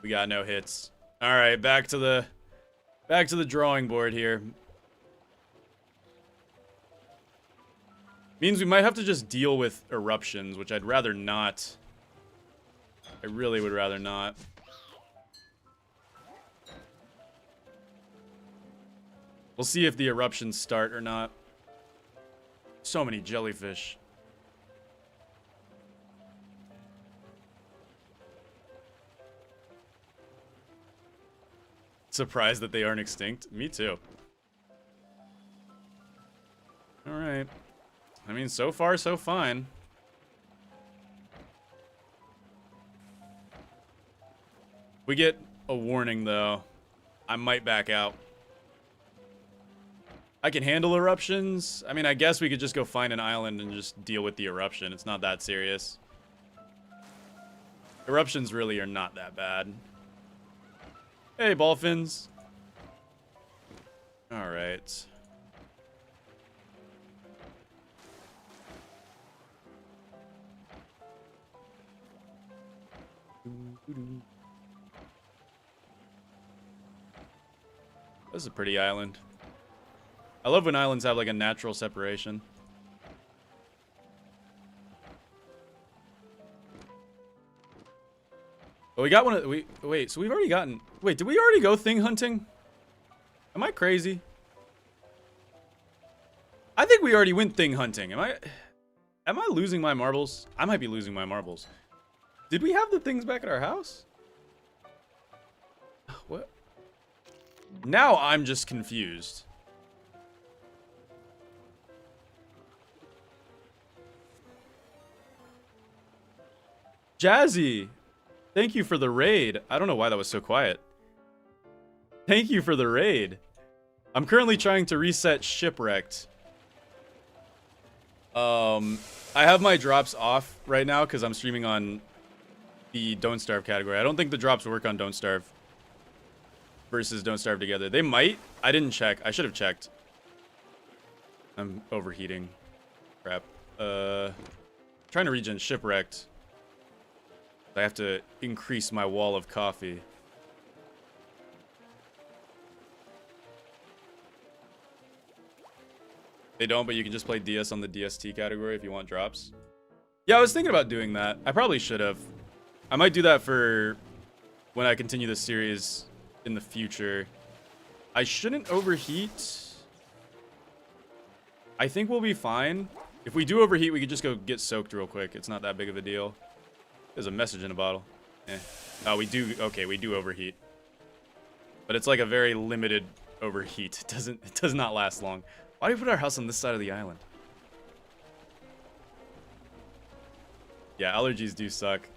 Speaker 1: We got no hits. Alright, back to the drawing board here. Means we might have to just deal with eruptions, which I'd rather not. I really would rather not. We'll see if the eruptions start or not. So many jellyfish. Surprised that they aren't extinct. Me too. Alright. I mean, so far, so fine. We get a warning, though. I might back out. I can handle eruptions. I mean, I guess we could just go find an island and just deal with the eruption. It's not that serious. Eruptions really are not that bad. Hey, ballfins. All right. This is a pretty island. I love when islands have like a natural separation. Oh, we got one of wait, so we've already gotten... Wait, did we already go thing hunting? Am I crazy? I think we already went thing hunting. Am I losing my marbles? I might be losing my marbles. Did we have the things back at our house? What? Now I'm just confused. Jazzy, thank you for the raid. I don't know why that was so quiet. Thank you for the raid. I'm currently trying to reset Shipwrecked. I have my drops off right now because I'm streaming on the Don't Starve category. I don't think the drops work on Don't Starve versus Don't Starve together. They might. I didn't check. I should have checked. I'm overheating. Crap. trying to regen shipwrecked. I have to increase my wall of coffee. They don't, but you can just play DS on the DST category if you want drops. Yeah, I was thinking about doing that. I probably should have. I might do that for when I continue this series in the future. I shouldn't overheat. I think we'll be fine. If we do overheat, we could just go get soaked real quick. It's not that big of a deal. There's a message in a bottle. Oh, we do. Okay, we do overheat. But it's like a very limited overheat. It does not last long. Why do we put our house on this side of the island? Yeah, allergies do suck.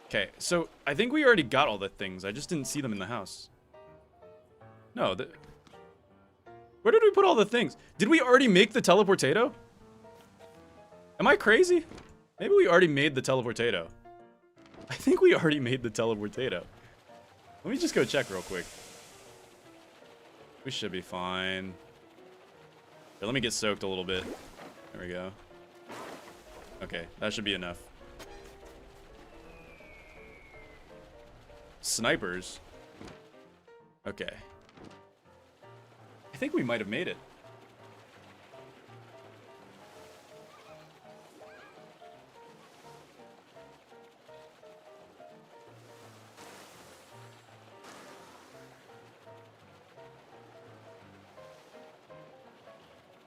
Speaker 1: Okay, so I think we already got all the things. I just didn't see them in the house. No, where did we put all the things? Did we already make the teleportado? Am I crazy? Maybe we already made the teleportado. I think we already made the teleportado. Let me just go check real quick. We should be fine. Here, let me get soaked a little bit. There we go. Okay, that should be enough. Snipers. Okay. I think we might have made it.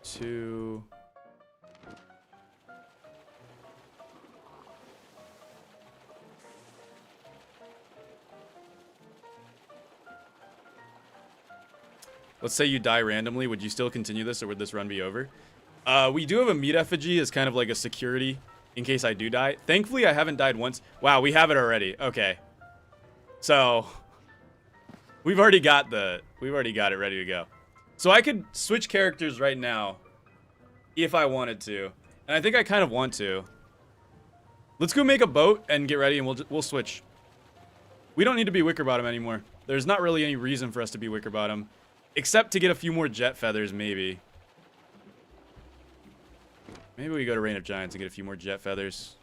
Speaker 1: Two. Let's say you die randomly. Would you still continue this, or would this run be over? We do have a meat effigy as kind of like a security in case I do die. Thankfully, I haven't died once. Wow, we have it already. Okay. So we've already got it ready to go. So I could switch characters right now if I wanted to. And I think I kind of want to. Let's go make a boat and get ready, and we'll switch. We don't need to be Wickerbottom anymore. There's not really any reason for us to be Wickerbottom. Except to get a few more jet feathers, maybe. Maybe we go to Reign of Giants and get a few more jet feathers.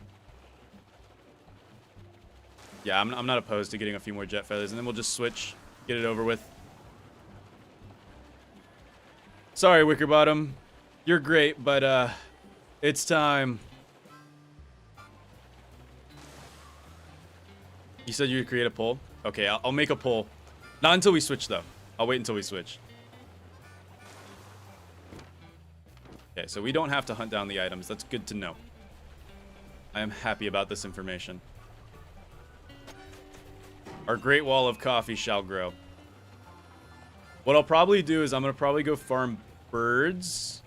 Speaker 1: Yeah, I'm not opposed to getting a few more jet feathers, and then we'll just switch, get it over with. Sorry, Wickerbottom. You're great, but it's time. You said you would create a poll? Okay, I'll make a poll. Not until we switch, though. I'll wait until we switch. Okay, so we don't have to hunt down the items. That's good to know. I am happy about this information. Our great wall of coffee shall grow. What I'll probably do is I'm going to probably go farm birds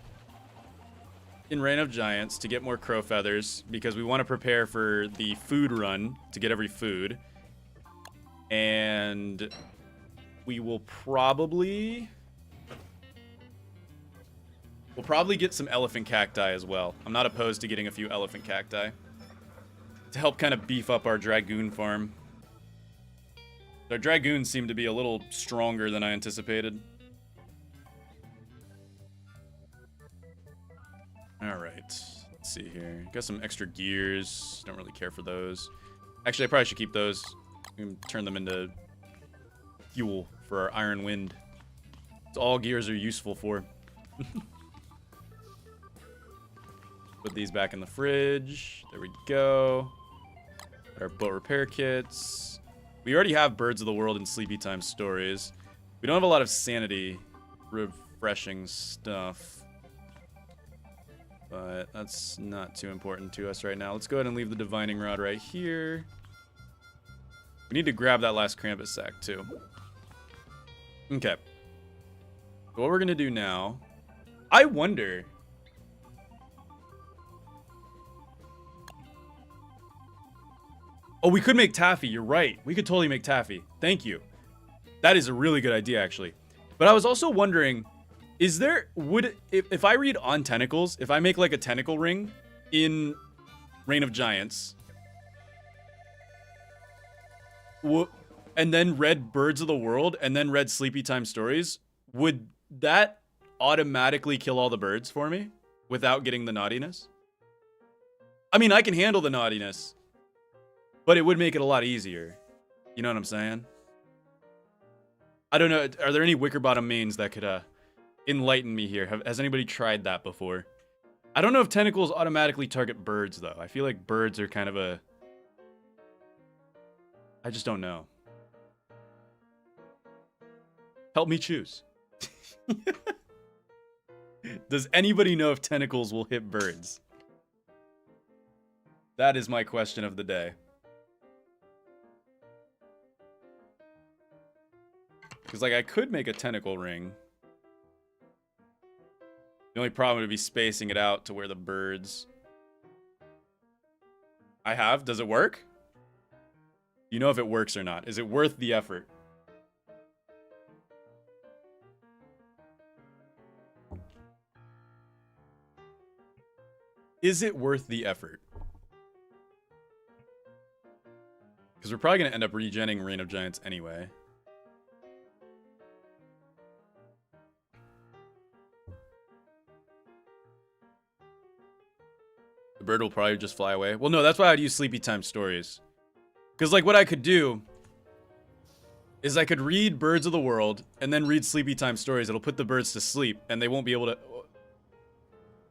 Speaker 1: in Reign of Giants to get more crow feathers, because we want to prepare for the food run to get every food. And we will probably... We'll probably get some elephant cacti as well. I'm not opposed to getting a few elephant cacti to help kind of beef up our dragoon farm. Our dragoons seem to be a little stronger than I anticipated. Alright, let's see here. Got some extra gears. Don't really care for those. Actually, I probably should keep those. We can turn them into fuel for our iron wind. It's all gears are useful for. Put these back in the fridge. There we go. Our boat repair kits. We already have Birds of the World and Sleepy Time stories. We don't have a lot of sanity refreshing stuff, but that's not too important to us right now. Let's go ahead and leave the divining rod right here. We need to grab that last Krampus sack too. Okay. So what we're gonna do now, I wonder... Oh, we could make taffy. You're right. We could totally make taffy. Thank you. That is a really good idea, actually. But I was also wondering, is there... If I read on tentacles, if I make like a tentacle ring in Reign of Giants, and then read Birds of the World, and then read Sleepy Time Stories, would that automatically kill all the birds for me? without getting the naughtiness? I mean, I can handle the naughtiness, but it would make it a lot easier. You know what I'm saying? I don't know. Are there any wicker bottom mains that could enlighten me here? Has anybody tried that before? I don't know if tentacles automatically target birds, though. I feel like birds are kind of a... I just don't know. Help me choose. Does anybody know if tentacles will hit birds? That is my question of the day. Because, like, I could make a tentacle ring. The only problem would be spacing it out to where the birds... I have? Does it work? You know if it works or not. Is it worth the effort? Is it worth the effort? Because we're probably going to end up regenning Reign of Giants anyway. The bird will probably just fly away. Well, no, that's why I'd use Sleepy Time Stories. Because, like, what I could do is I could read Birds of the World and then read Sleepy Time Stories. It'll put the birds to sleep, and they won't be able to...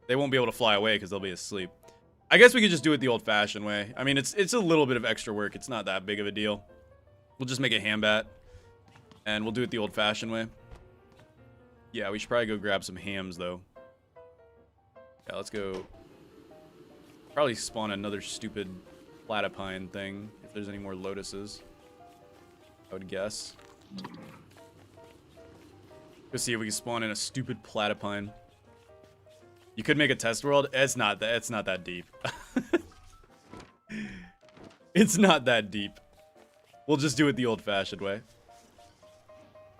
Speaker 1: They won't be able to fly away because they'll be asleep. I guess we could just do it the old-fashioned way. I mean, it's a little bit of extra work. It's not that big of a deal. We'll just make a ham bat, and we'll do it the old-fashioned way. Yeah, we should probably go grab some hams, though. Yeah, let's go... Probably spawn another stupid platypine thing, if there's any more lotuses. I would guess. Go see if we can spawn in a stupid platypine. You could make a test world. It's not that deep. It's not that deep. We'll just do it the old-fashioned way.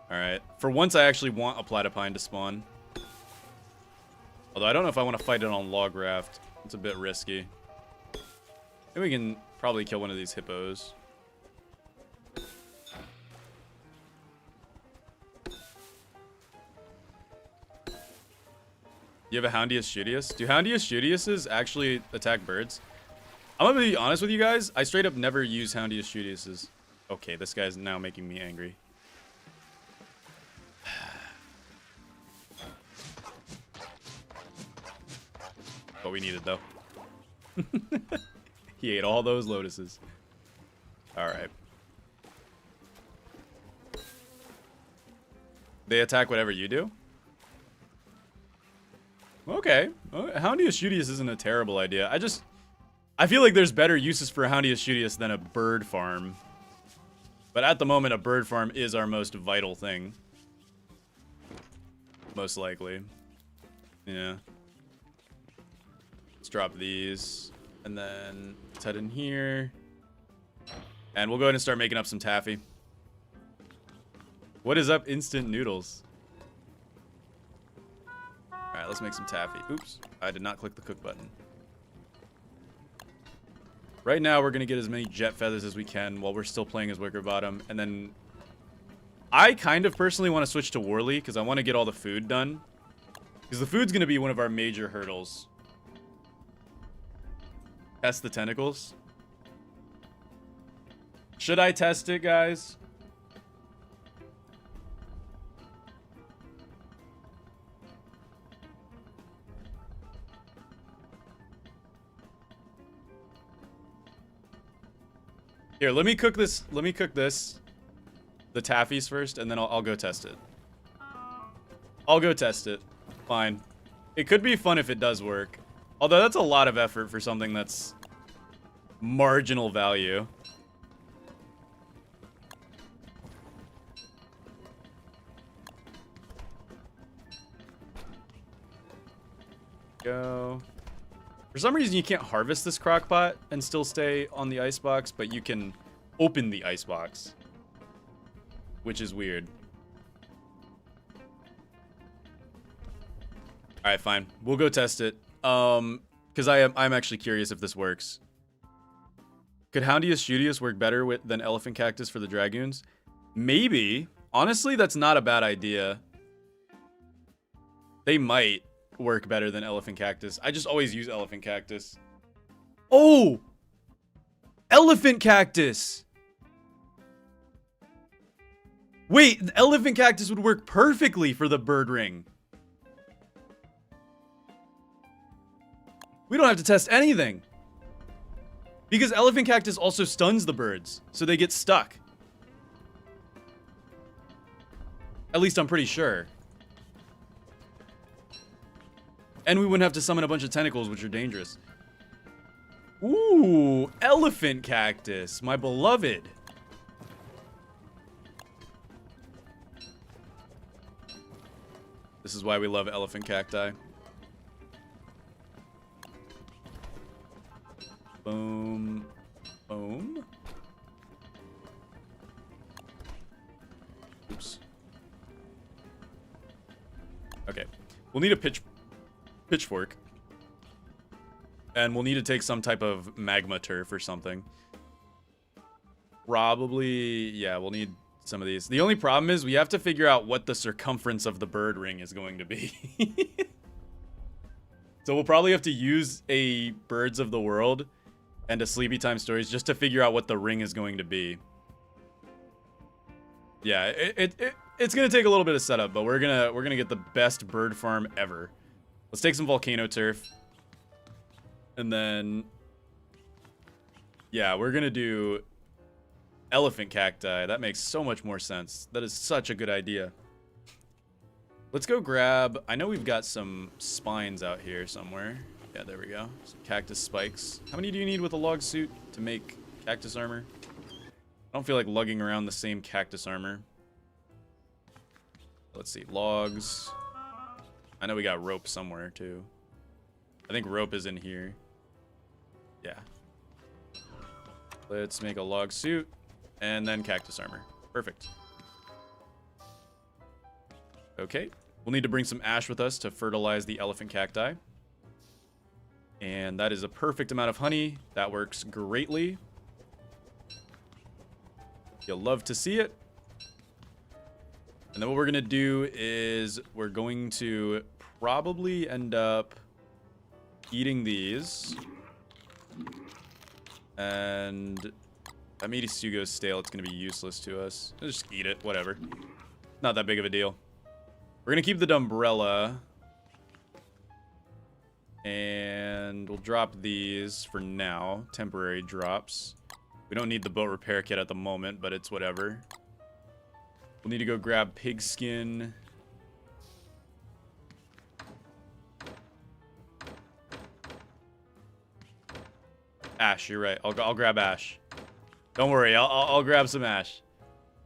Speaker 1: Alright. For once, I actually want a platypine to spawn. Although I don't know if I want to fight it on log raft. It's a bit risky. Maybe we can probably kill one of these hippos. You have a Houndius Shootius? Do Houndius Shootiuses actually attack birds? I'm gonna be honest with you guys. I straight up never use Houndius Shootiuses. Okay, this guy's now making me angry. What we needed, though. He ate all those lotuses. Alright. They attack whatever you do? Okay. Houndius Shootius isn't a terrible idea. I feel like there's better uses for Houndius Shootius than a bird farm. But at the moment, a bird farm is our most vital thing. Most likely. Yeah. Let's drop these. And then let's head in here. And we'll go ahead and start making up some taffy. What is up, instant noodles? Alright, let's make some taffy. Oops, I did not click the cook button. Right now, we're going to get as many jet feathers as we can while we're still playing as Wicker Bottom. And then I kind of personally want to switch to Worley because I want to get all the food done. Because the food's going to be one of our major hurdles. Test the tentacles. Should I test it, guys? Here, let me cook this. Let me cook this. The taffies first, and then I'll go test it. I'll go test it. Fine. It could be fun if it does work. Although that's a lot of effort for something that's marginal value. Go. For some reason, you can't harvest this crockpot and still stay on the icebox, but you can open the icebox, which is weird. All right, fine. We'll go test it. Because I'm actually curious if this works. Could Houndius Shootius work better than Elephant Cactus for the Dragoons? Maybe. Honestly, that's not a bad idea. They might. work better than elephant cactus. I just always use elephant cactus. Oh! Elephant cactus! Wait, the elephant cactus would work perfectly for the bird ring. We don't have to test anything. Because elephant cactus also stuns the birds, so they get stuck. At least I'm pretty sure. And we wouldn't have to summon a bunch of tentacles, which are dangerous. Ooh, elephant cactus, my beloved. This is why we love elephant cacti. Boom. Boom. Oops. Okay. We'll need a pitchfork. And we'll need to take some type of magma turf or something. Probably, yeah, we'll need some of these. The only problem is we have to figure out what the circumference of the bird ring is going to be. So we'll probably have to use a Birds of the World and a Sleepy Time Stories just to figure out what the ring is going to be. Yeah, it's gonna take a little bit of setup, but we're gonna get the best bird farm ever. Let's take some volcano turf. And then, yeah, we're gonna do elephant cacti. That makes so much more sense. That is such a good idea. Let's go grab, I know we've got some spines out here somewhere. Yeah, there we go. Some cactus spikes. How many do you need with a log suit to make cactus armor? I don't feel like lugging around the same cactus armor. Let's see, logs. I know we got rope somewhere too. I think rope is in here. Yeah. Let's make a log suit and then cactus armor. Perfect. Okay. We'll need to bring some ash with us to fertilize the elephant cacti. And that is a perfect amount of honey. That works greatly. You'll love to see it. And then what we're going to do is we're going to probably end up eating these. And that meaty stew goes stale. It's going to be useless to us. Just eat it. Whatever. Not that big of a deal. We're going to keep the umbrella. And we'll drop these for now. Temporary drops. We don't need the boat repair kit at the moment, but it's whatever. We'll need to go grab pig skin. Ash, you're right. I'll grab ash. Don't worry, I'll grab some ash.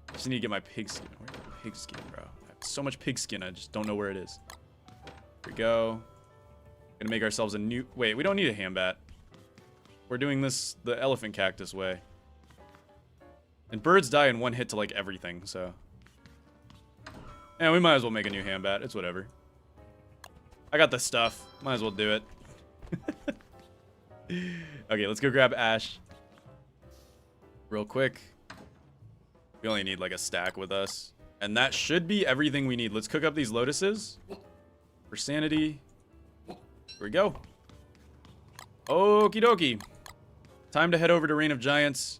Speaker 1: I just need to get my pig skin. Where's my pig skin, bro? I have so much pig skin, I just don't know where it is. Here we go. Gonna make ourselves a new... Wait, we don't need a hambat. We're doing this the elephant cactus way. And birds die in one hit to, like, everything, so... Yeah, we might as well make a new hambat. It's whatever. I got the stuff. Might as well do it. Okay, let's go grab ash. Real quick. We only need, like, a stack with us. And that should be everything we need. Let's cook up these lotuses. For sanity. Here we go. Okie dokie. Time to head over to Reign of Giants.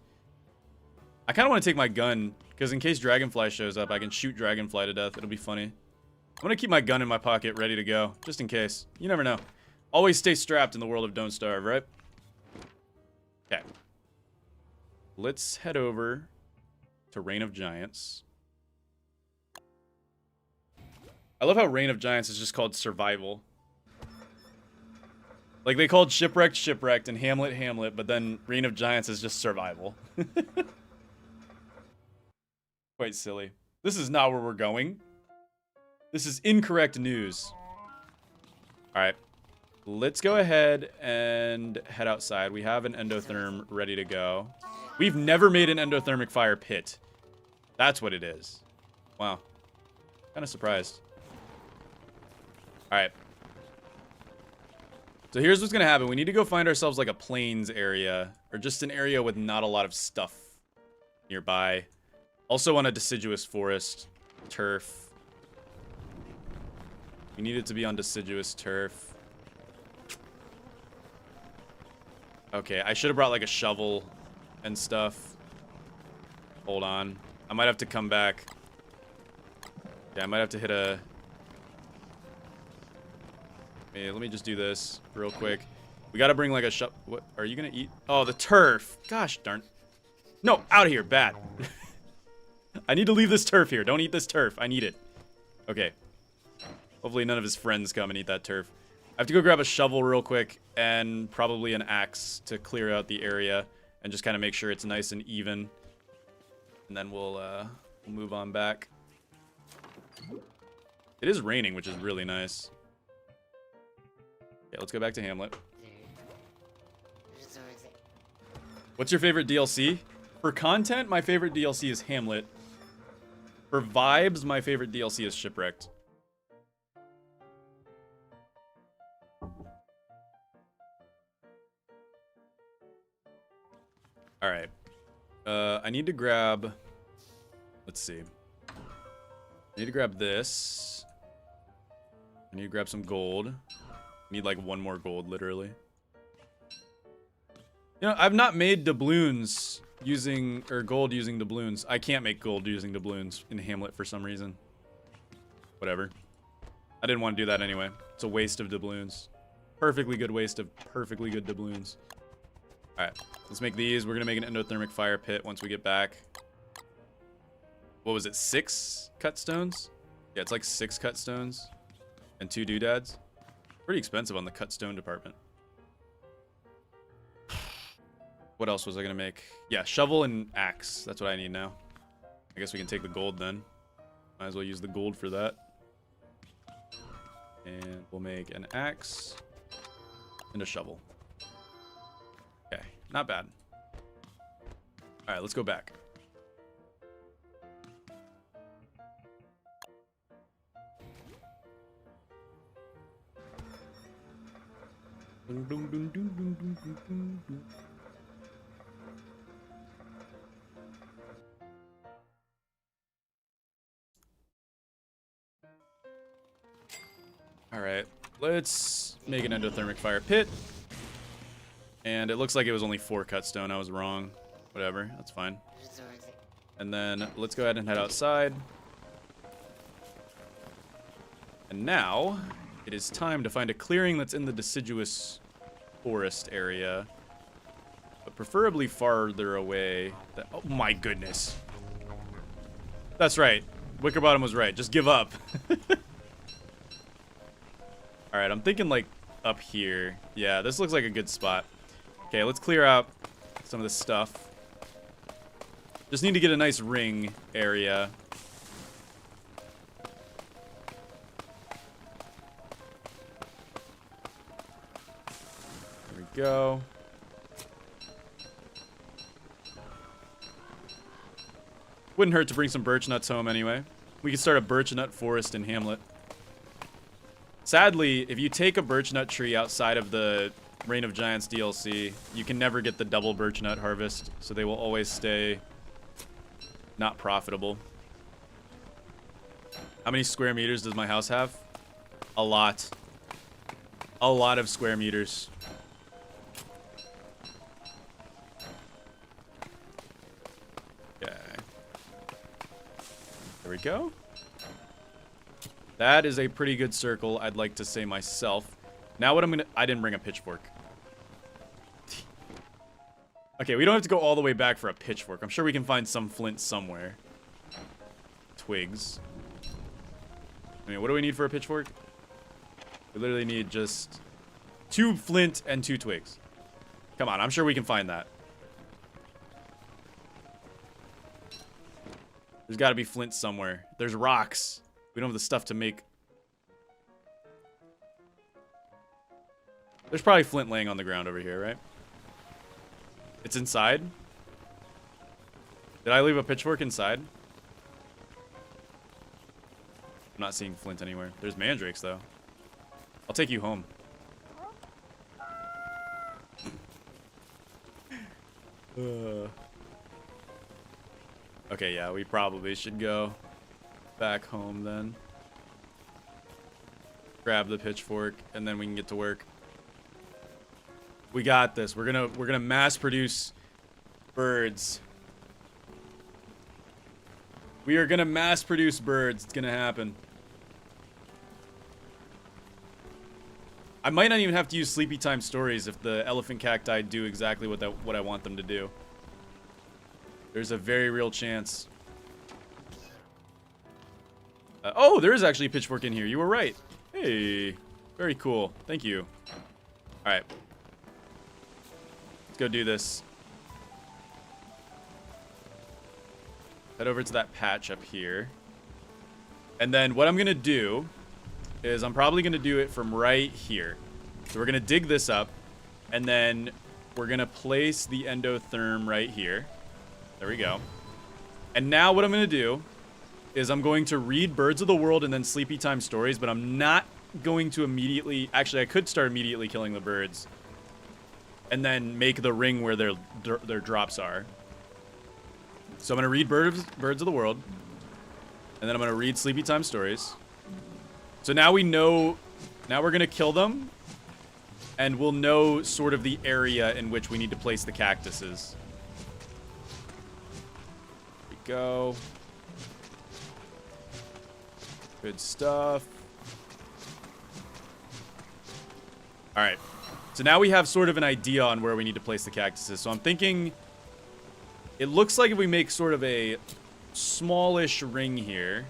Speaker 1: I kind of want to take my gun, because in case Dragonfly shows up, I can shoot Dragonfly to death. It'll be funny. I'm going to keep my gun in my pocket ready to go, just in case. You never know. Always stay strapped in the world of Don't Starve, right? Okay. Let's head over to Reign of Giants. I love how Reign of Giants is just called Survival. Like, they called Shipwrecked, Shipwrecked, and Hamlet, Hamlet, but then Reign of Giants is just Survival. Quite silly. This is not where we're going. This is incorrect news. Alright. Let's go ahead and head outside. We have an endotherm ready to go. We've never made an endothermic fire pit. That's what it is. Wow. Kind of surprised. Alright. So here's what's going to happen. We need to go find ourselves like a plains area. Or just an area with not a lot of stuff nearby. Also on a deciduous forest. Turf. We need it to be on deciduous turf. Okay, I should have brought like a shovel and stuff. Hold on. I might have to come back. Yeah, I might have to hit a... Hey, let me just do this real quick. We gotta bring like a shovel. What are you gonna eat? Oh, the turf. Gosh darn. No, out of here. Bad. I need to leave this turf here. Don't eat this turf. I need it. Okay. Hopefully none of his friends come and eat that turf. I have to go grab a shovel real quick and probably an axe to clear out the area and just kind of make sure it's nice and even. And then we'll move on back. It is raining, which is really nice. Okay, let's go back to Hamlet. What's your favorite DLC? For content, my favorite DLC is Hamlet. For vibes, my favorite DLC is Shipwrecked. Alright. I need to grab... Let's see. I need to grab this. I need to grab some gold. I need like one more gold, literally. You know, I've not made doubloons using... Or gold using doubloons. I can't make gold using doubloons in Hamlet for some reason. Whatever. I didn't want to do that anyway. It's a waste of doubloons. Perfectly good waste of perfectly good doubloons. Alright, let's make these. We're going to make an endothermic fire pit once we get back. What was it, 6 cut stones? Yeah, it's like 6 cut stones and 2 doodads. Pretty expensive on the cut stone department. What else was I going to make? Yeah, shovel and axe. That's what I need now. I guess we can take the gold then. Might as well use the gold for that. And we'll make an axe and a shovel. Okay, not bad. Alright, let's go back. Alright, let's make an endothermic fire pit. And it looks like it was only 4 cut stone. I was wrong. Whatever, that's fine. And then let's go ahead and head outside. And now it is time to find a clearing that's in the deciduous forest area, but preferably farther away. Oh my goodness. That's right. Wickerbottom was right. Just give up. Alright, I'm thinking like up here. Yeah, this looks like a good spot. Okay, let's clear out some of this stuff. Just need to get a nice ring area. There we go. Wouldn't hurt to bring some birch nuts home anyway. We could start a birch nut forest in Hamlet. Sadly, if you take a birch nut tree outside of the Reign of Giants DLC, you can never get the double birch nut harvest, so they will always stay not profitable. How many square meters does my house have? A lot. A lot of square meters. Okay. There we go. That is a pretty good circle, I'd like to say myself. Now what I'm gonna... I didn't bring a pitchfork. Okay, we don't have to go all the way back for a pitchfork. I'm sure we can find some flint somewhere. Twigs. I mean, what do we need for a pitchfork? We literally need just 2 flint and 2 twigs. Come on, I'm sure we can find that. There's got to be flint somewhere. There's rocks. We don't have the stuff to make... There's probably flint laying on the ground over here, right? It's inside? Did I leave a pitchfork inside? I'm not seeing flint anywhere. There's mandrakes, though. I'll take you home. Okay, yeah, we probably should go back home then. grab the pitchfork, and then we can get to work. We got this. We're gonna mass produce birds. We are gonna mass produce birds. It's gonna happen. I might not even have to use sleepy time stories if the elephant cacti do exactly what I want them to do. There's a very real chance. Oh, there is actually a pitchfork in here. You were right. Hey, very cool. Thank you. All right. Let's go do this. Head over to that patch up here. And then what I'm going to do is I'm probably going to do it from right here. So we're going to dig this up. And then we're going to place the endotherm right here. There we go. And now what I'm going to do is I'm going to read Birds of the World and then Sleepy Time Stories, but I'm not going to immediately... Actually, I could start immediately killing the birds. And then make the ring where their drops are. So I'm going to read Birds of the World. And then I'm going to read Sleepy Time Stories. So now we know... Now we're going to kill them. And we'll know sort of the area in which we need to place the cactuses. There we go. Good stuff. All right. So now we have sort of an idea on where we need to place the cactuses. So I'm thinking it looks like if we make sort of a smallish ring here,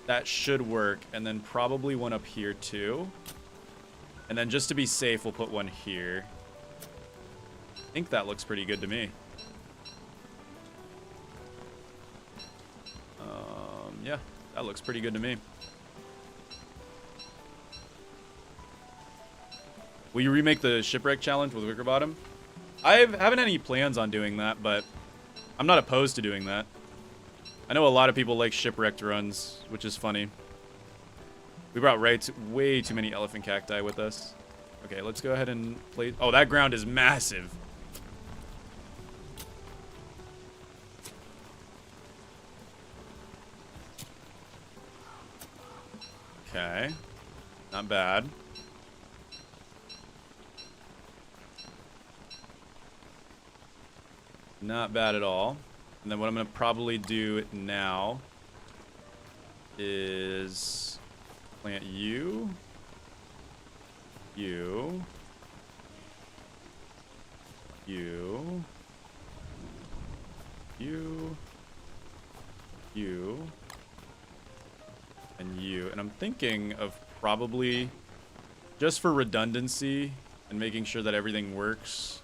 Speaker 1: that should work. And then probably one up here too. And then just to be safe, we'll put one here. I think that looks pretty good to me. Yeah, that looks pretty good to me. Will you remake the shipwreck challenge with Wicker Bottom? I haven't any plans on doing that, but I'm not opposed to doing that. I know a lot of people like shipwrecked runs, which is funny. We brought way too many elephant cacti with us. Okay, let's go ahead and place... Oh, that ground is massive. Okay. Not bad. Not bad at all. And then what I'm going to probably do now is plant you. You. You. You. You. And you. And I'm thinking of probably, just for redundancy and making sure that everything works,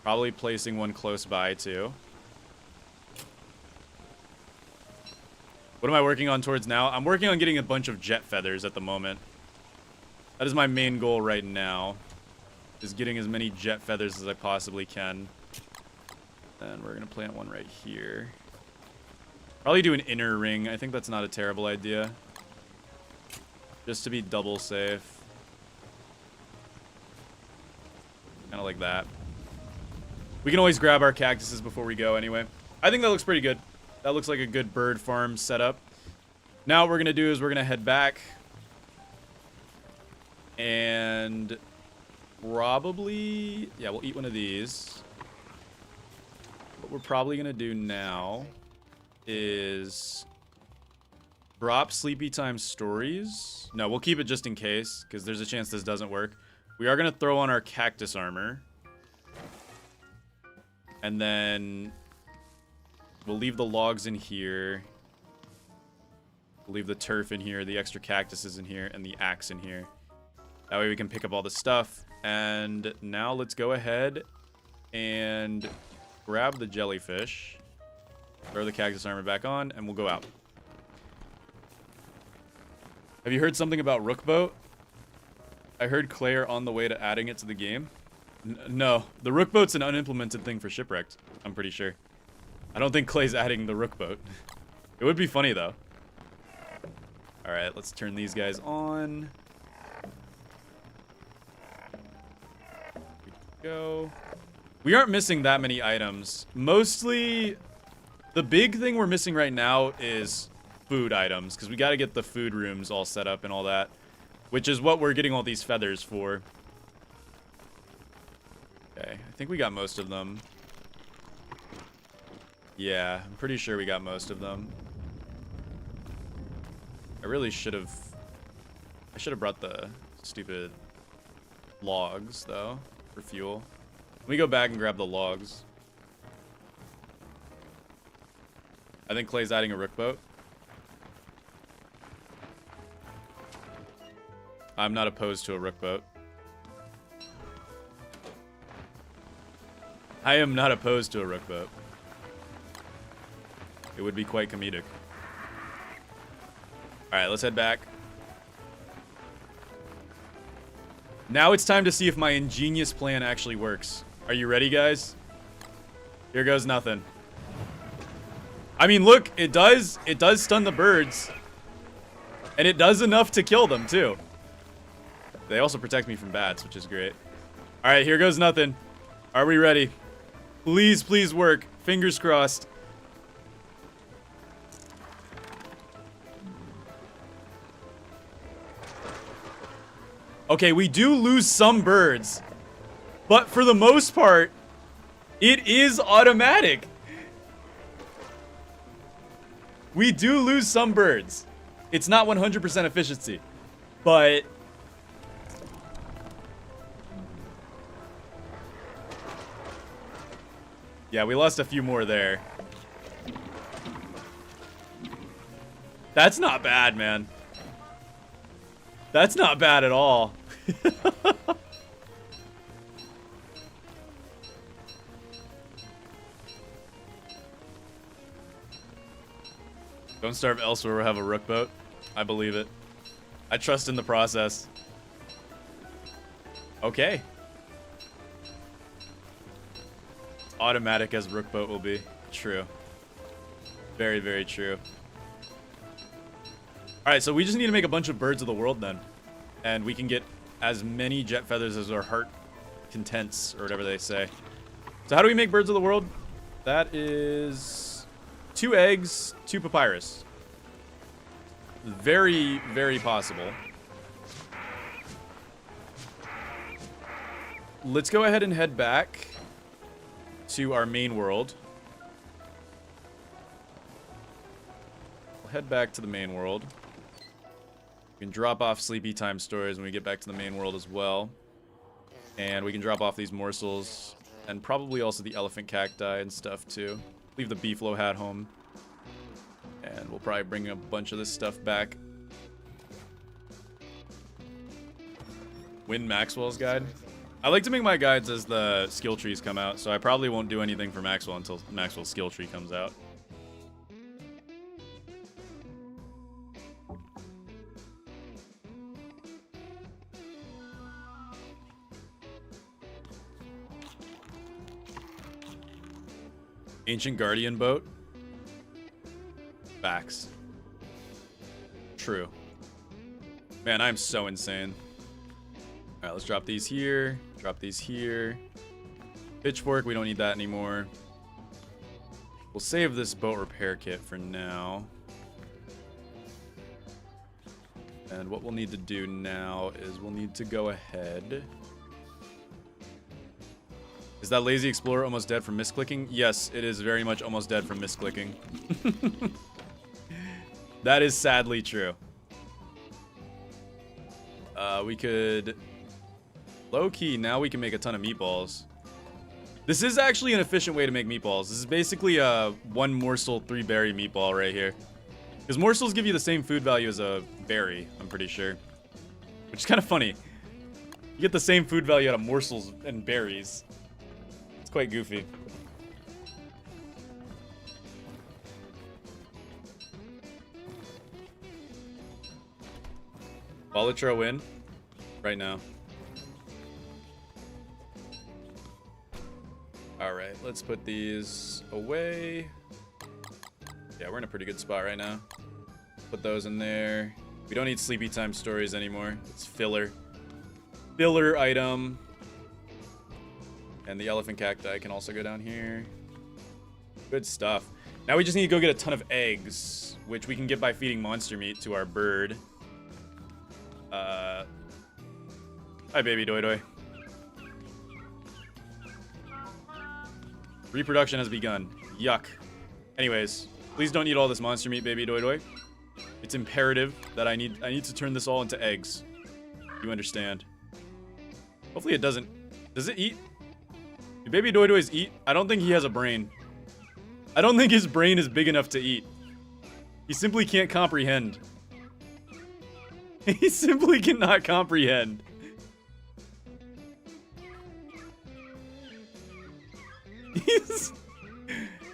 Speaker 1: probably placing one close by too. What am I working on towards now? I'm working on getting a bunch of jet feathers at the moment. That is my main goal right now, is getting as many jet feathers as I possibly can. And we're going to plant one right here. Probably do an inner ring. I think that's not a terrible idea. Just to be double safe. Kind of like that. We can always grab our cactuses before we go anyway. I think that looks pretty good. That looks like a good bird farm setup. Now what we're going to do is we're going to head back. And probably... Yeah, we'll eat one of these. What we're probably going to do now is drop Sleepy Time Stories. No, we'll keep it just in case, because there's a chance this doesn't work. We are going to throw on our cactus armor. And then we'll leave the logs in here. We'll leave the turf in here, the extra cactuses in here, and the axe in here. That way we can pick up all the stuff. And now let's go ahead and grab the jellyfish. Throw the cactus armor back on, and we'll go out. Have you heard something about Rookboat? I heard Claire on the way to adding it to the game. No, the Rookboat's an unimplemented thing for Shipwrecked, I'm pretty sure. I don't think Clay's adding the Rookboat. It would be funny, though. Alright, let's turn these guys on. Here we go. We aren't missing that many items. Mostly, the big thing we're missing right now is food items, because we got to get the food rooms all set up and all that, which is what we're getting all these feathers for. Okay, I think we got most of them. Yeah, I'm pretty sure we got most of them. I really should have... I should have brought the stupid logs, though, for fuel. Let me go back and grab the logs. I think Clay's adding a rook boat. I'm not opposed to a rook boat. I am not opposed to a rook boat. It would be quite comedic. Alright, let's head back. Now it's time to see if my ingenious plan actually works. Are you ready, guys? Here goes nothing. I mean, look, it does stun the birds. And it does enough to kill them, too. They also protect me from bats, which is great. Alright, here goes nothing. Are we ready? Please, please work. Fingers crossed. Okay, we do lose some birds. But for the most part, it is automatic. We do lose some birds. It's not 100% efficiency. But... yeah, we lost a few more there. That's not bad, man. That's not bad at all. Don't starve elsewhere, we'll have a rook boat. I believe it. I trust in the process. Okay. Automatic as rook boat will be. True. Very, very true. Alright, so we just need to make a bunch of birds of the world then. And we can get as many jet feathers as our heart contents, or whatever they say. So how do we make birds of the world? That is 2 eggs, 2 papyrus. Very, very possible. Let's go ahead and head back to our main world. We'll head back to the main world. We can drop off sleepy time stories when we get back to the main world as well. And we can drop off these morsels. And probably also the elephant cacti and stuff too. Leave the beefalo hat home. And we'll probably bring a bunch of this stuff back. Win Maxwell's guide. I like to make my guides as the skill trees come out, so I probably won't do anything for Maxwell until Maxwell's skill tree comes out. Ancient Guardian boat. Facts. True. Man, I'm so insane. Alright, let's drop these here. Drop these here. Pitchfork, we don't need that anymore. We'll save this boat repair kit for now. And what we'll need to do now is we'll need to go ahead. Is that lazy explorer almost dead from misclicking? Yes, it is very much almost dead from misclicking. That is sadly true. We could... low-key, now we can make a ton of meatballs. This is actually an efficient way to make meatballs. This is basically a 1 morsel, 3 berry meatball right here. Because morsels give you the same food value as a berry, I'm pretty sure. Which is kind of funny. You get the same food value out of morsels and berries. It's quite goofy. Bolitro win right now. Alright, let's put these away. Yeah, we're in a pretty good spot right now. Put those in there. We don't need sleepy time stories anymore. It's filler. Filler item. And the elephant cacti can also go down here. Good stuff. Now we just need to go get a ton of eggs, which we can get by feeding monster meat to our bird. Hi, baby doi doi. Reproduction has begun. Yuck. Anyways, please don't eat all this monster meat, baby doi doi. It's imperative that I need to turn this all into eggs. You understand? Hopefully it doesn't. Does it eat? Do baby doi dois eat? I don't think he has a brain. I don't think his brain is big enough to eat. He simply can't comprehend. He simply cannot comprehend.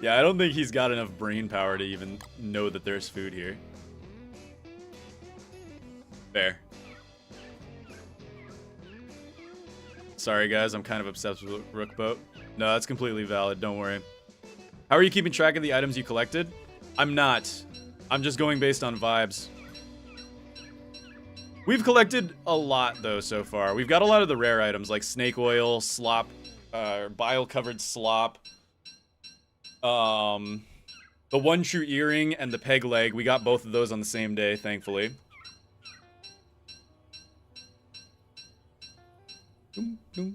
Speaker 1: Yeah, I don't think he's got enough brain power to even know that there's food here. Fair. Sorry guys, I'm kind of obsessed with Rook Boat. No, that's completely valid, don't worry. How are you keeping track of the items you collected? I'm not. I'm just going based on vibes. We've collected a lot though so far. We've got a lot of the rare items like snake oil, slop, bile-covered slop. The one true earring and the peg leg. We got both of those on the same day, thankfully. Here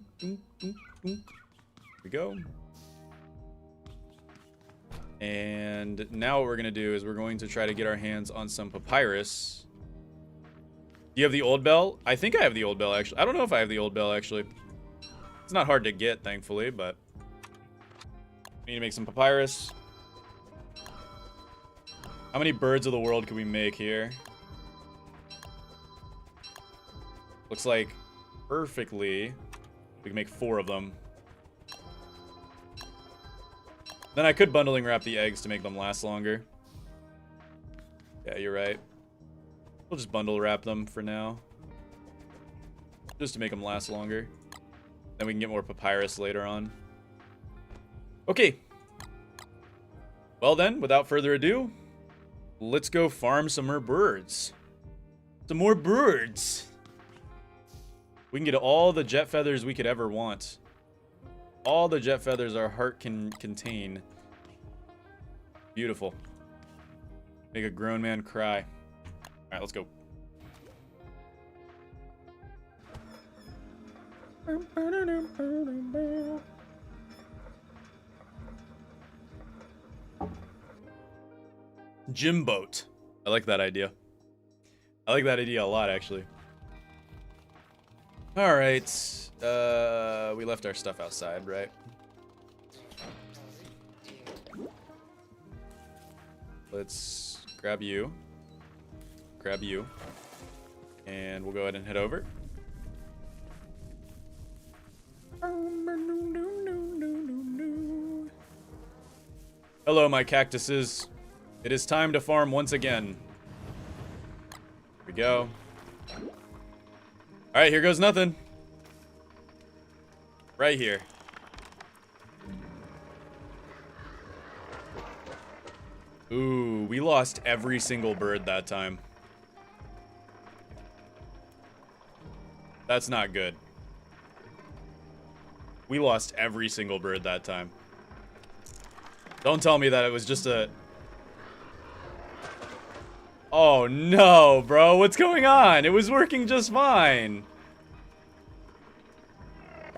Speaker 1: we go. And now what we're going to do is we're going to try to get our hands on some papyrus. Do you have the old bell? I think I have the old bell, actually. I don't know if I have the old bell, actually. It's not hard to get, thankfully, but... we need to make some papyrus. How many birds of the world can we make here? Looks like perfectly we can make 4 of them. Then I could bundling wrap the eggs to make them last longer. Yeah, you're right. We'll just bundle wrap them for now. Just to make them last longer. Then we can get more papyrus later on. Okay. Well then, without further ado, let's go farm some more birds. Some more birds. We can get all the jet feathers we could ever want. All the jet feathers our heart can contain. Beautiful. Make a grown man cry. Alright, let's go. Gym boat. I like that idea. I like that idea a lot, actually. Alright. We left our stuff outside, right? Let's grab you. Grab you. And we'll go ahead and head over. Hello, my cactuses. It is time to farm once again. Here we go. Alright, here goes nothing. Right here. Ooh, we lost every single bird that time. That's not good. We lost every single bird that time. Don't tell me that it was just a... Oh no, bro, what's going on? It was working just fine.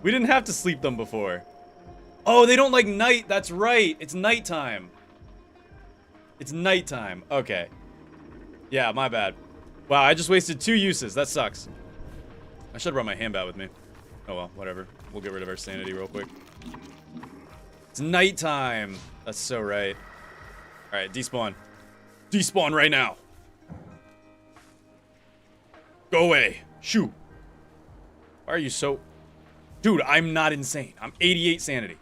Speaker 1: We didn't have to sleep them before. Oh, they don't like night. That's right. It's nighttime. It's nighttime. Okay. Yeah, my bad. Wow, I just wasted 2 uses. That sucks. I should have brought my hand bat with me. Oh well, whatever. We'll get rid of our sanity real quick. It's nighttime. That's so right. Alright, despawn. Despawn right now. Go away. Shoo. Why are you so... Dude, I'm not insane. I'm 88 sanity.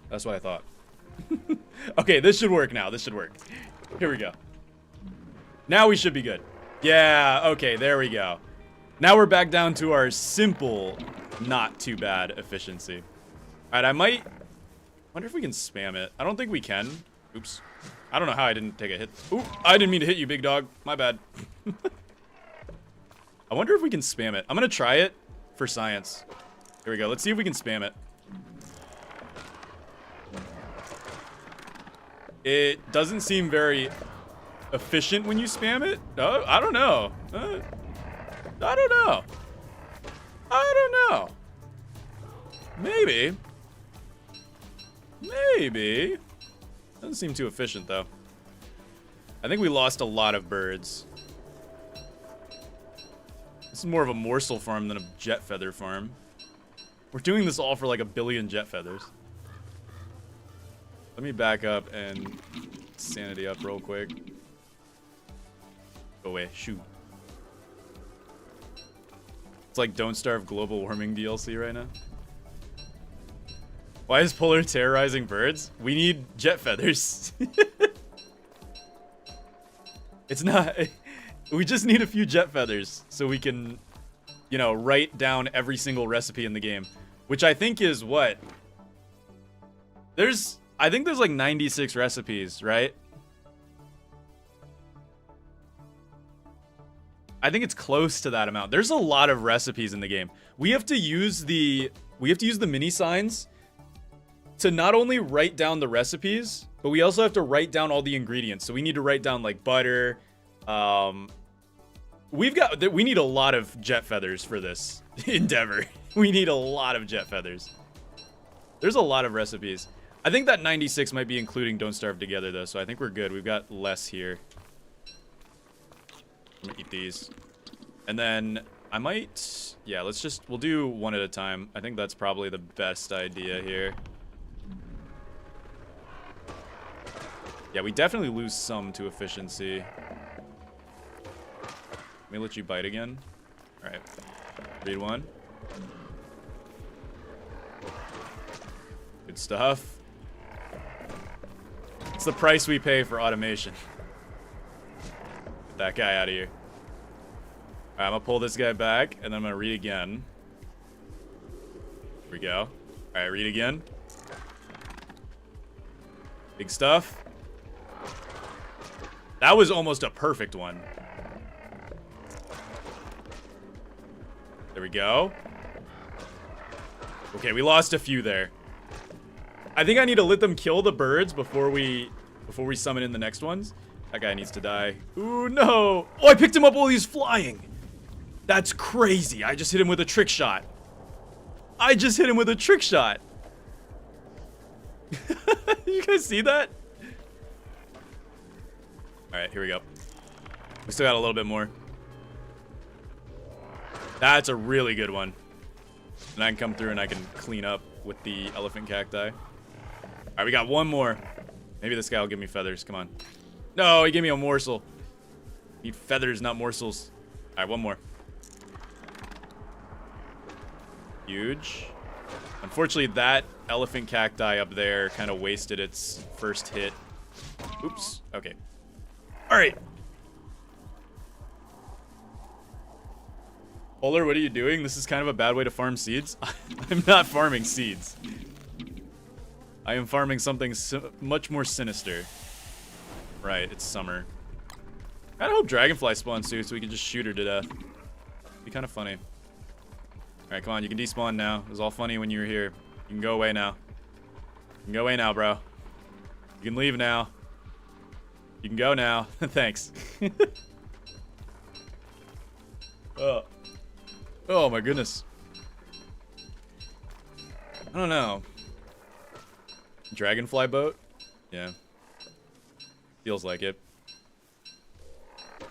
Speaker 1: That's what I thought. Okay, this should work now. This should work. Here we go. Now we should be good. Yeah, okay, there we go. Now we're back down to our simple, not too bad efficiency. Alright, I might... wonder if we can spam it. I don't think we can. Oops. I don't know how I didn't take a hit. Ooh, I didn't mean to hit you, big dog. My bad. I wonder if we can spam it. I'm gonna try it for science. Here we go. Let's see if we can spam it. It doesn't seem very efficient when you spam it. I don't know. I don't know. I don't know. Maybe. Maybe. Doesn't seem too efficient, though. I think we lost a lot of birds. This is more of a morsel farm than a jet feather farm. We're doing this all for like 1 billion jet feathers. Let me back up and sanity up real quick. Go away. Shoot. It's like Don't Starve global warming DLC right now. Why is Polar terrorizing birds? We need jet feathers. It's not... We just need a few jet feathers so we can, you know, write down every single recipe in the game. Which I think is what? I think there's like 96 recipes, right? I think it's close to that amount. There's a lot of recipes in the game. We have to use the mini signs to not only write down the recipes, but we also have to write down all the ingredients. So we need to write down like butter. We need a lot of jet feathers for this endeavor. We need a lot of jet feathers. There's a lot of recipes. I think that 96 might be including Don't Starve together though, so I think we're good. We've got less here. I'm gonna eat these. And then I might, yeah, we'll do one at a time. I think that's probably the best idea here. Yeah, we definitely lose some to efficiency. Let me let you bite again. All right, read one. Good stuff. It's the price we pay for automation. Get that guy out of here. All right, I'm gonna pull this guy back, and then I'm gonna read again. Here we go. All right, read again. Big stuff. That was almost a perfect one. There we go. Okay, we lost a few there. I think I need to let them kill the birds before we summon in the next ones. That guy needs to die. Ooh, no. Oh, I picked him up while he's flying. That's crazy. I just hit him with a trick shot. I just hit him with a trick shot. You guys see that? All right, here we go. We still got a little bit more. That's a really good one. And I can come through and I can clean up with the elephant cacti. All right, we got one more. Maybe this guy will give me feathers. Come on. No, he gave me a morsel. Need feathers, not morsels. All right, one more. Huge. Unfortunately, that elephant cacti up there kind of wasted its first hit. Oops. Okay. All right. Polar, what are you doing? This is kind of a bad way to farm seeds. I'm not farming seeds. I am farming something much more sinister. Right, it's summer. I hope Dragonfly spawns too, so we can just shoot her to death. Be kind of funny. All right, come on, you can despawn now. It was all funny when you were here. You can go away now. You can go away now, bro. You can leave now. You can go now. Thanks. Oh my goodness. I don't know. Dragonfly boat? Yeah. Feels like it.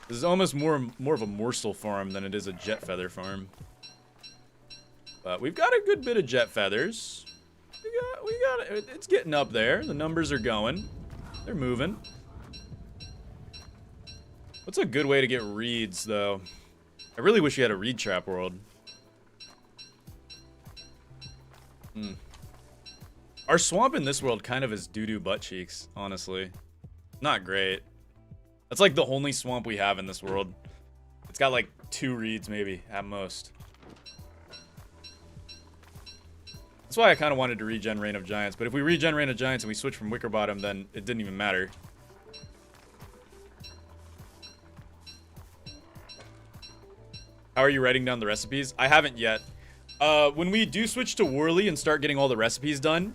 Speaker 1: This is almost more of a morsel farm than it is a jet feather farm. But we've got a good bit of jet feathers. We got it. It's getting up there. The numbers are going. They're moving. What's a good way to get reeds, though? I really wish we had a reed trap world. Our swamp in this world kind of is doo-doo butt cheeks, honestly. Not great. That's like the only swamp we have in this world. It's got like 2 reeds maybe, at most. That's why I kind of wanted to regen Reign of Giants, but if we regen Reign of Giants and we switch from Wicker Bottom, then it didn't even matter. How are you writing down the recipes? I haven't yet. When we do switch to Worley and start getting all the recipes done,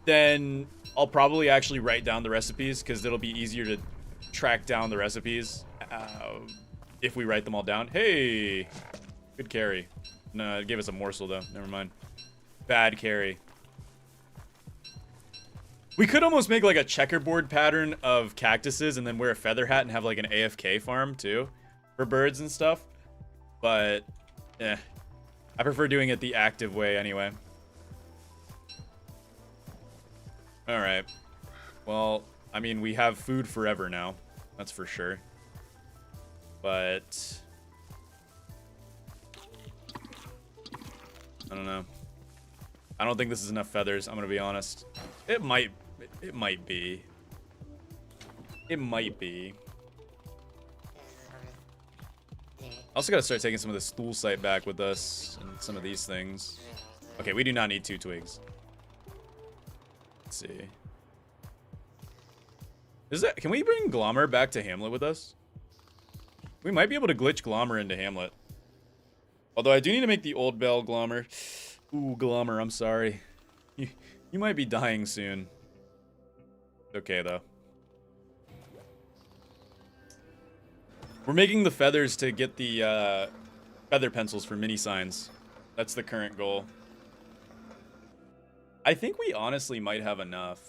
Speaker 1: then I'll probably actually write down the recipes because it'll be easier to track down the recipes if we write them all down. Hey, good carry. No, it gave us a morsel though. Never mind. Bad carry. We could almost make like a checkerboard pattern of cactuses and then wear a feather hat and have like an AFK farm too for birds and stuff. But, I prefer doing it the active way anyway. Alright. Well, I mean, we have food forever now. That's for sure. But I don't know. I don't think this is enough feathers, I'm gonna be honest. It might be. It might be. Also gotta start taking some of the stool site back with us and some of these things. Okay, we do not need 2 twigs. Let's see. Can we bring Glommer back to Hamlet with us? We might be able to glitch Glommer into Hamlet. Although I do need to make the old bell Glommer. Ooh, Glommer, I'm sorry. You might be dying soon. Okay, though. We're making the feathers to get the feather pencils for mini signs. That's the current goal. I think we honestly might have enough.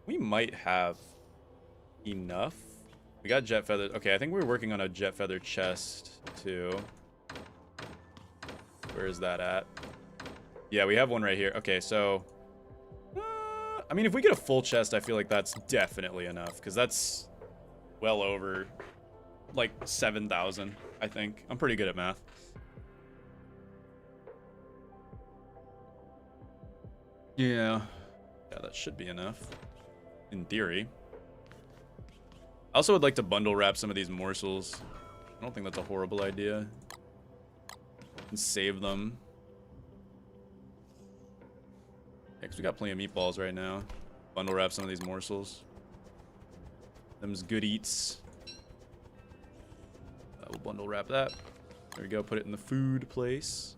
Speaker 1: We might have enough. We got jet feathers. Okay, I think we're working on a jet feather chest too. Where is that at? Yeah, we have one right here. Okay, so I mean, if we get a full chest, I feel like that's definitely enough because that's well over like 7,000, I think. I'm pretty good at math. Yeah, that should be enough in theory. I also would like to bundle wrap some of these morsels. I don't think that's a horrible idea. And save them. Yeah, because we got plenty of meatballs right now. Bundle wrap some of these morsels. Them's good eats. We'll bundle wrap that. There we go. Put it in the food place.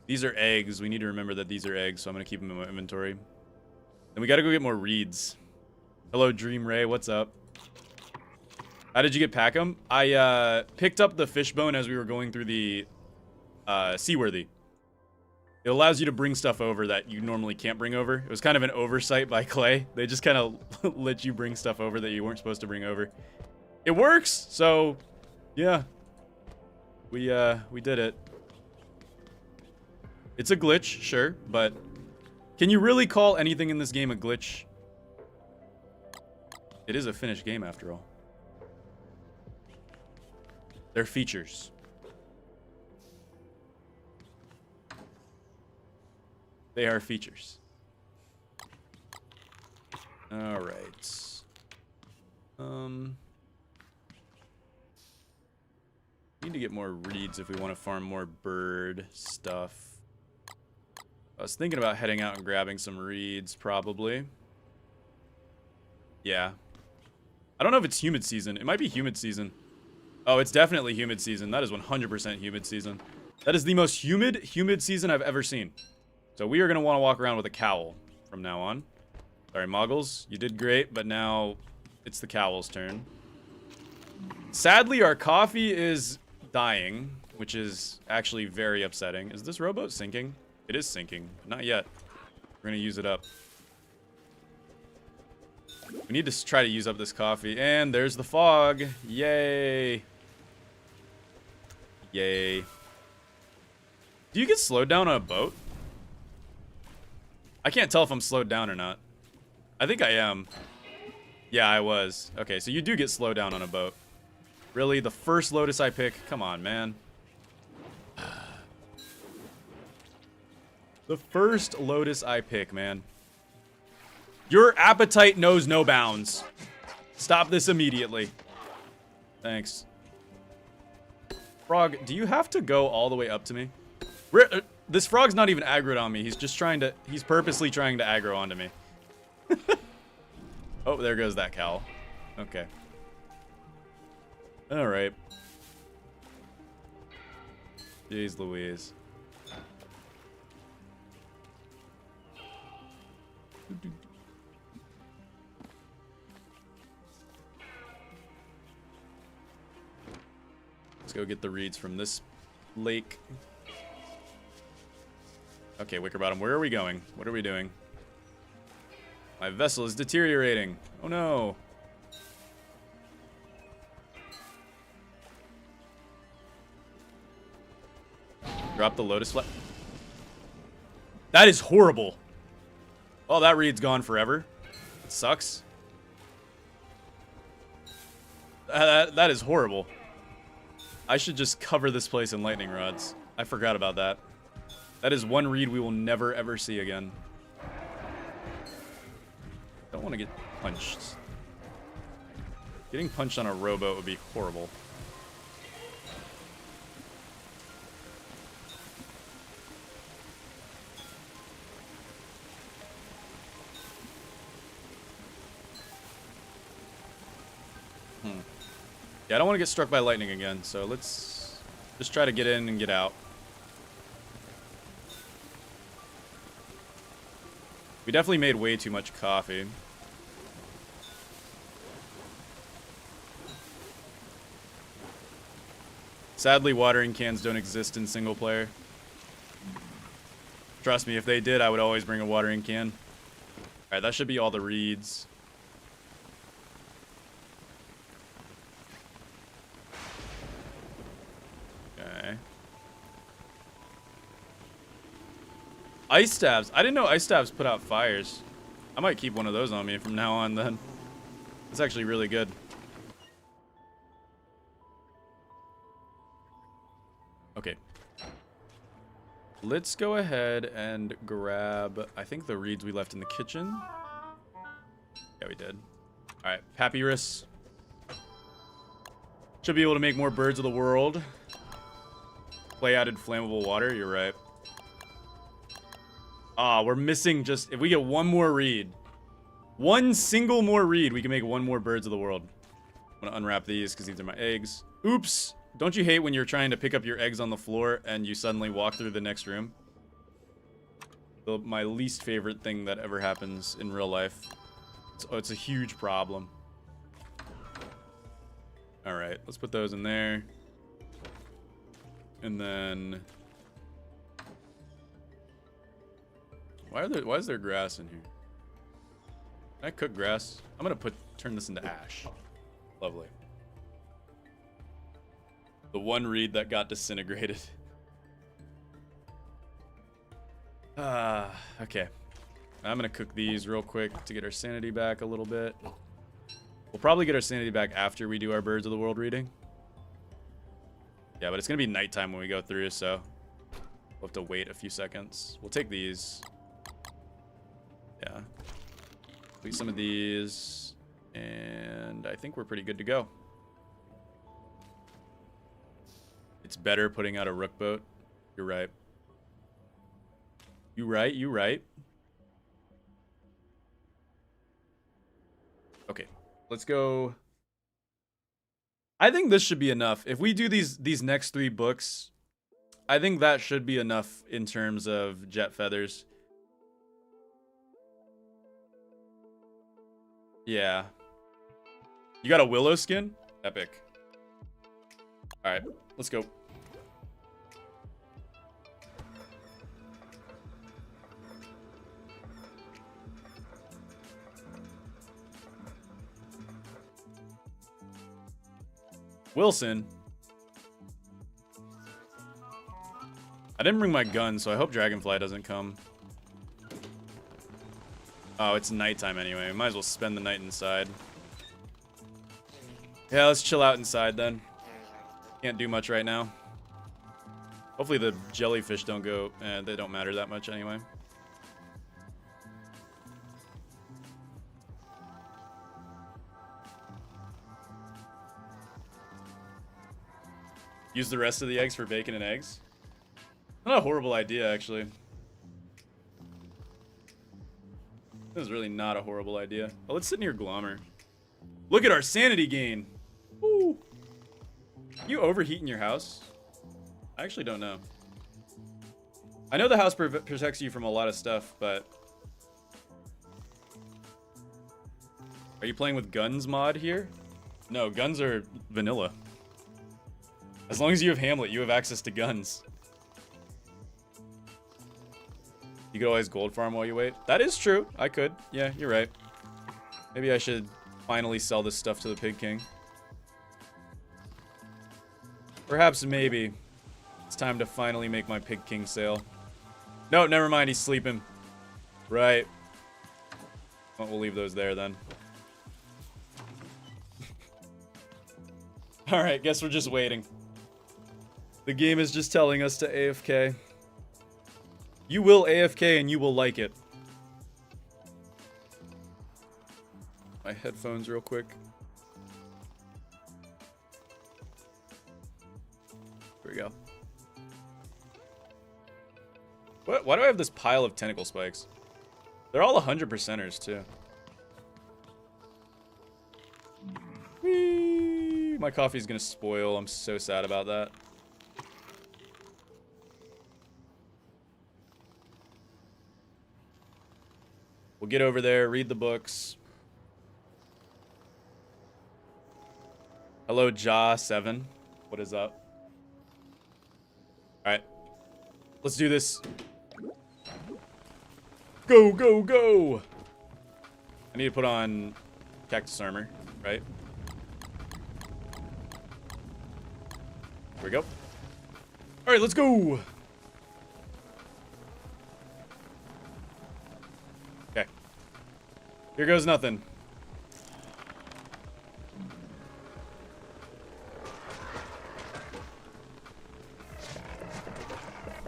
Speaker 1: These are eggs. We need to remember that these are eggs, so I'm going to keep them in my inventory. Then we got to go get more reeds. Hello, Dream Ray. What's up? How did you get Packham? I picked up the fishbone as we were going through the Seaworthy. It allows you to bring stuff over that you normally can't bring over. It was kind of an oversight by Clay. They just kind of let you bring stuff over that you weren't supposed to bring over. It works, so yeah. We did it. It's a glitch, sure, but can you really call anything in this game a glitch? It is a finished game after all. They're features. They are features. All right. Need to get more reeds if we want to farm more bird stuff. I was thinking about heading out and grabbing some reeds, probably. Yeah. I don't know if it's humid season. It might be humid season. Oh, it's definitely humid season. That is 100% humid season. That is the most humid season I've ever seen. So we are going to want to walk around with a cowl from now on. Sorry, Moggles. You did great, but now it's the cowl's turn. Sadly, our coffee is dying, which is actually very upsetting. Is this rowboat sinking? It is sinking. Not yet. We're going to use it up. We need to try to use up this coffee. And there's the fog. Yay. Yay. Do you get slowed down on a boat? I can't tell if I'm slowed down or not. I think I am. Yeah, I was. Okay, so you do get slowed down on a boat. Really? The first Lotus I pick? Come on, man. The first Lotus I pick, man. Your appetite knows no bounds. Stop this immediately. Thanks. Frog, do you have to go all the way up to me? This frog's not even aggroed on me. He's just trying to... He's purposely trying to aggro onto me. Oh, there goes that cowl. Okay. Alright. Jeez Louise. Let's go get the reeds from this lake. Okay, Wickerbottom, where are we going? What are we doing? My vessel is deteriorating. Oh no. Drop the lotus flag. That is horrible. Oh, that reed's gone forever. It sucks. That is horrible. I should just cover this place in lightning rods. I forgot about that. That is one reed we will never ever see again. Don't want to get punched. Getting punched on a rowboat would be horrible. Yeah, I don't want to get struck by lightning again, so let's just try to get in and get out. We definitely made way too much coffee. Sadly, watering cans don't exist in single player. Trust me, if they did, I would always bring a watering can. Alright, that should be all the reeds. Okay. Ice stabs. I didn't know ice stabs put out fires. I might keep one of those on me from now on then. It's actually really good. Okay. Let's go ahead and grab, I think, the reeds we left in the kitchen. Yeah, we did. Alright, papyrus. Should be able to make more birds of the world. Clay added flammable water, you're right. Ah, we're missing just, if we get one more reed. One single more reed, we can make one more birds of the world. I'm gonna unwrap these because these are my eggs. Oops! Don't you hate when you're trying to pick up your eggs on the floor and you suddenly walk through the next room? My least favorite thing that ever happens in real life. It's a huge problem. Alright, let's put those in there. And then... Why is there grass in here? Can I cook grass? I'm gonna turn this into ash. Lovely. The one reed that got disintegrated. Okay. I'm gonna cook these real quick to get our sanity back a little bit. We'll probably get our sanity back after we do our Birds of the World reading. Yeah, but it's gonna be nighttime when we go through, so we'll have to wait a few seconds. We'll take these. Yeah. Leave some of these. And I think we're pretty good to go. It's better putting out a rook boat. You're right. You right. Okay, let's go. I think this should be enough. If we do these next 3 books, I think that should be enough in terms of jet feathers. Yeah. You got a willow skin? Epic. Alright, let's go. Wilson. I didn't bring my gun, so I hope Dragonfly doesn't come. Oh, it's nighttime anyway. Might as well spend the night inside. Yeah, let's chill out inside then. Can't do much right now. Hopefully the jellyfish don't go... they don't matter that much anyway. Use the rest of the eggs for bacon and eggs? Not a horrible idea, actually. This is really not a horrible idea. Oh, let's sit near Glommer. Look at our sanity gain. Woo. You overheat in your house? I actually don't know. I know the house protects you from a lot of stuff, but... Are you playing with guns mod here? No, guns are vanilla. As long as you have Hamlet, you have access to guns. You could always gold farm while you wait. That is true. I could. Yeah, you're right. Maybe I should finally sell this stuff to the Pig King. Perhaps maybe it's time to finally make my Pig King sale. No, never mind. He's sleeping. Right. Well, we'll leave those there then. Alright, guess we're just waiting. The game is just telling us to AFK. You will AFK and you will like it. My headphones real quick. Here we go. What? Why do I have this pile of tentacle spikes? They're all 100%ers too. Whee! My coffee's gonna spoil. I'm so sad about that. We'll get over there, read the books. Hello, Ja7. What is up? Alright. Let's do this. Go, go, go! I need to put on cactus armor, right? Here we go. Alright, let's go! Okay. Here goes nothing.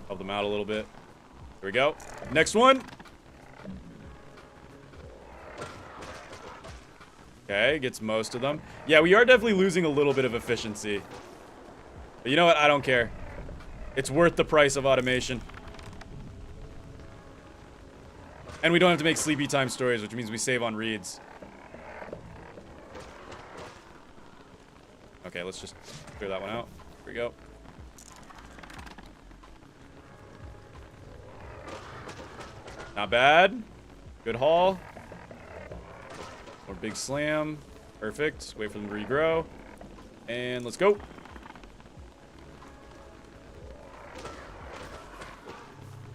Speaker 1: Help them out a little bit. Here we go. Next one. Okay, gets most of them. Yeah, we are definitely losing a little bit of efficiency. But you know what? I don't care. It's worth the price of automation. And we don't have to make sleepy time stories, which means we save on reads. Okay, let's just clear that one out. Here we go. Not bad. Good haul. More big slam. Perfect. Wait for them to regrow. And let's go.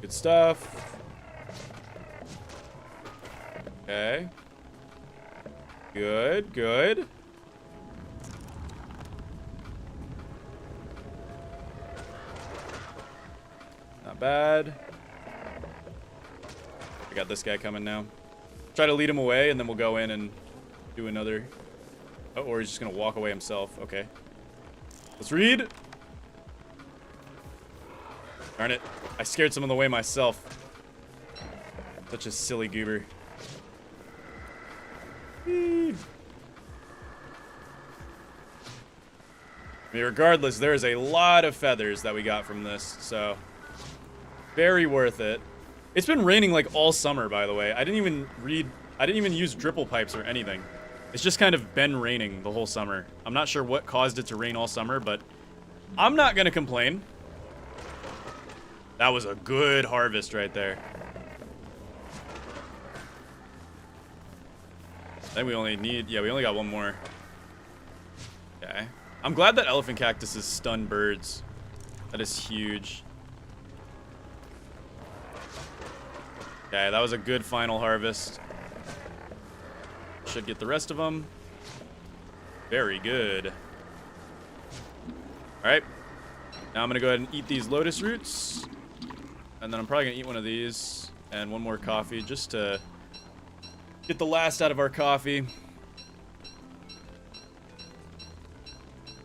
Speaker 1: Good stuff. Okay. Good, good. Not bad. I got this guy coming now. Try to lead him away, and then we'll go in and do another. Oh, or he's just gonna walk away himself. Okay. Let's read. Darn it. I scared someone away myself. Such a silly goober. Whee. I mean, regardless, there's a lot of feathers that we got from this, so very worth it. It's been raining like all summer, by the way. I didn't even use dripple pipes or anything. It's just kind of been raining the whole summer. I'm not sure what caused it to rain all summer, but I'm not gonna complain. That was a good harvest right there. Then we only need, yeah, we only got one more. Okay. I'm glad that elephant cactuses stun birds. That is huge. Okay, that was a good final harvest. Should get the rest of them. Very good. Alright. Now I'm going to go ahead and eat these lotus roots. And then I'm probably going to eat one of these. And one more coffee just to get the last out of our coffee.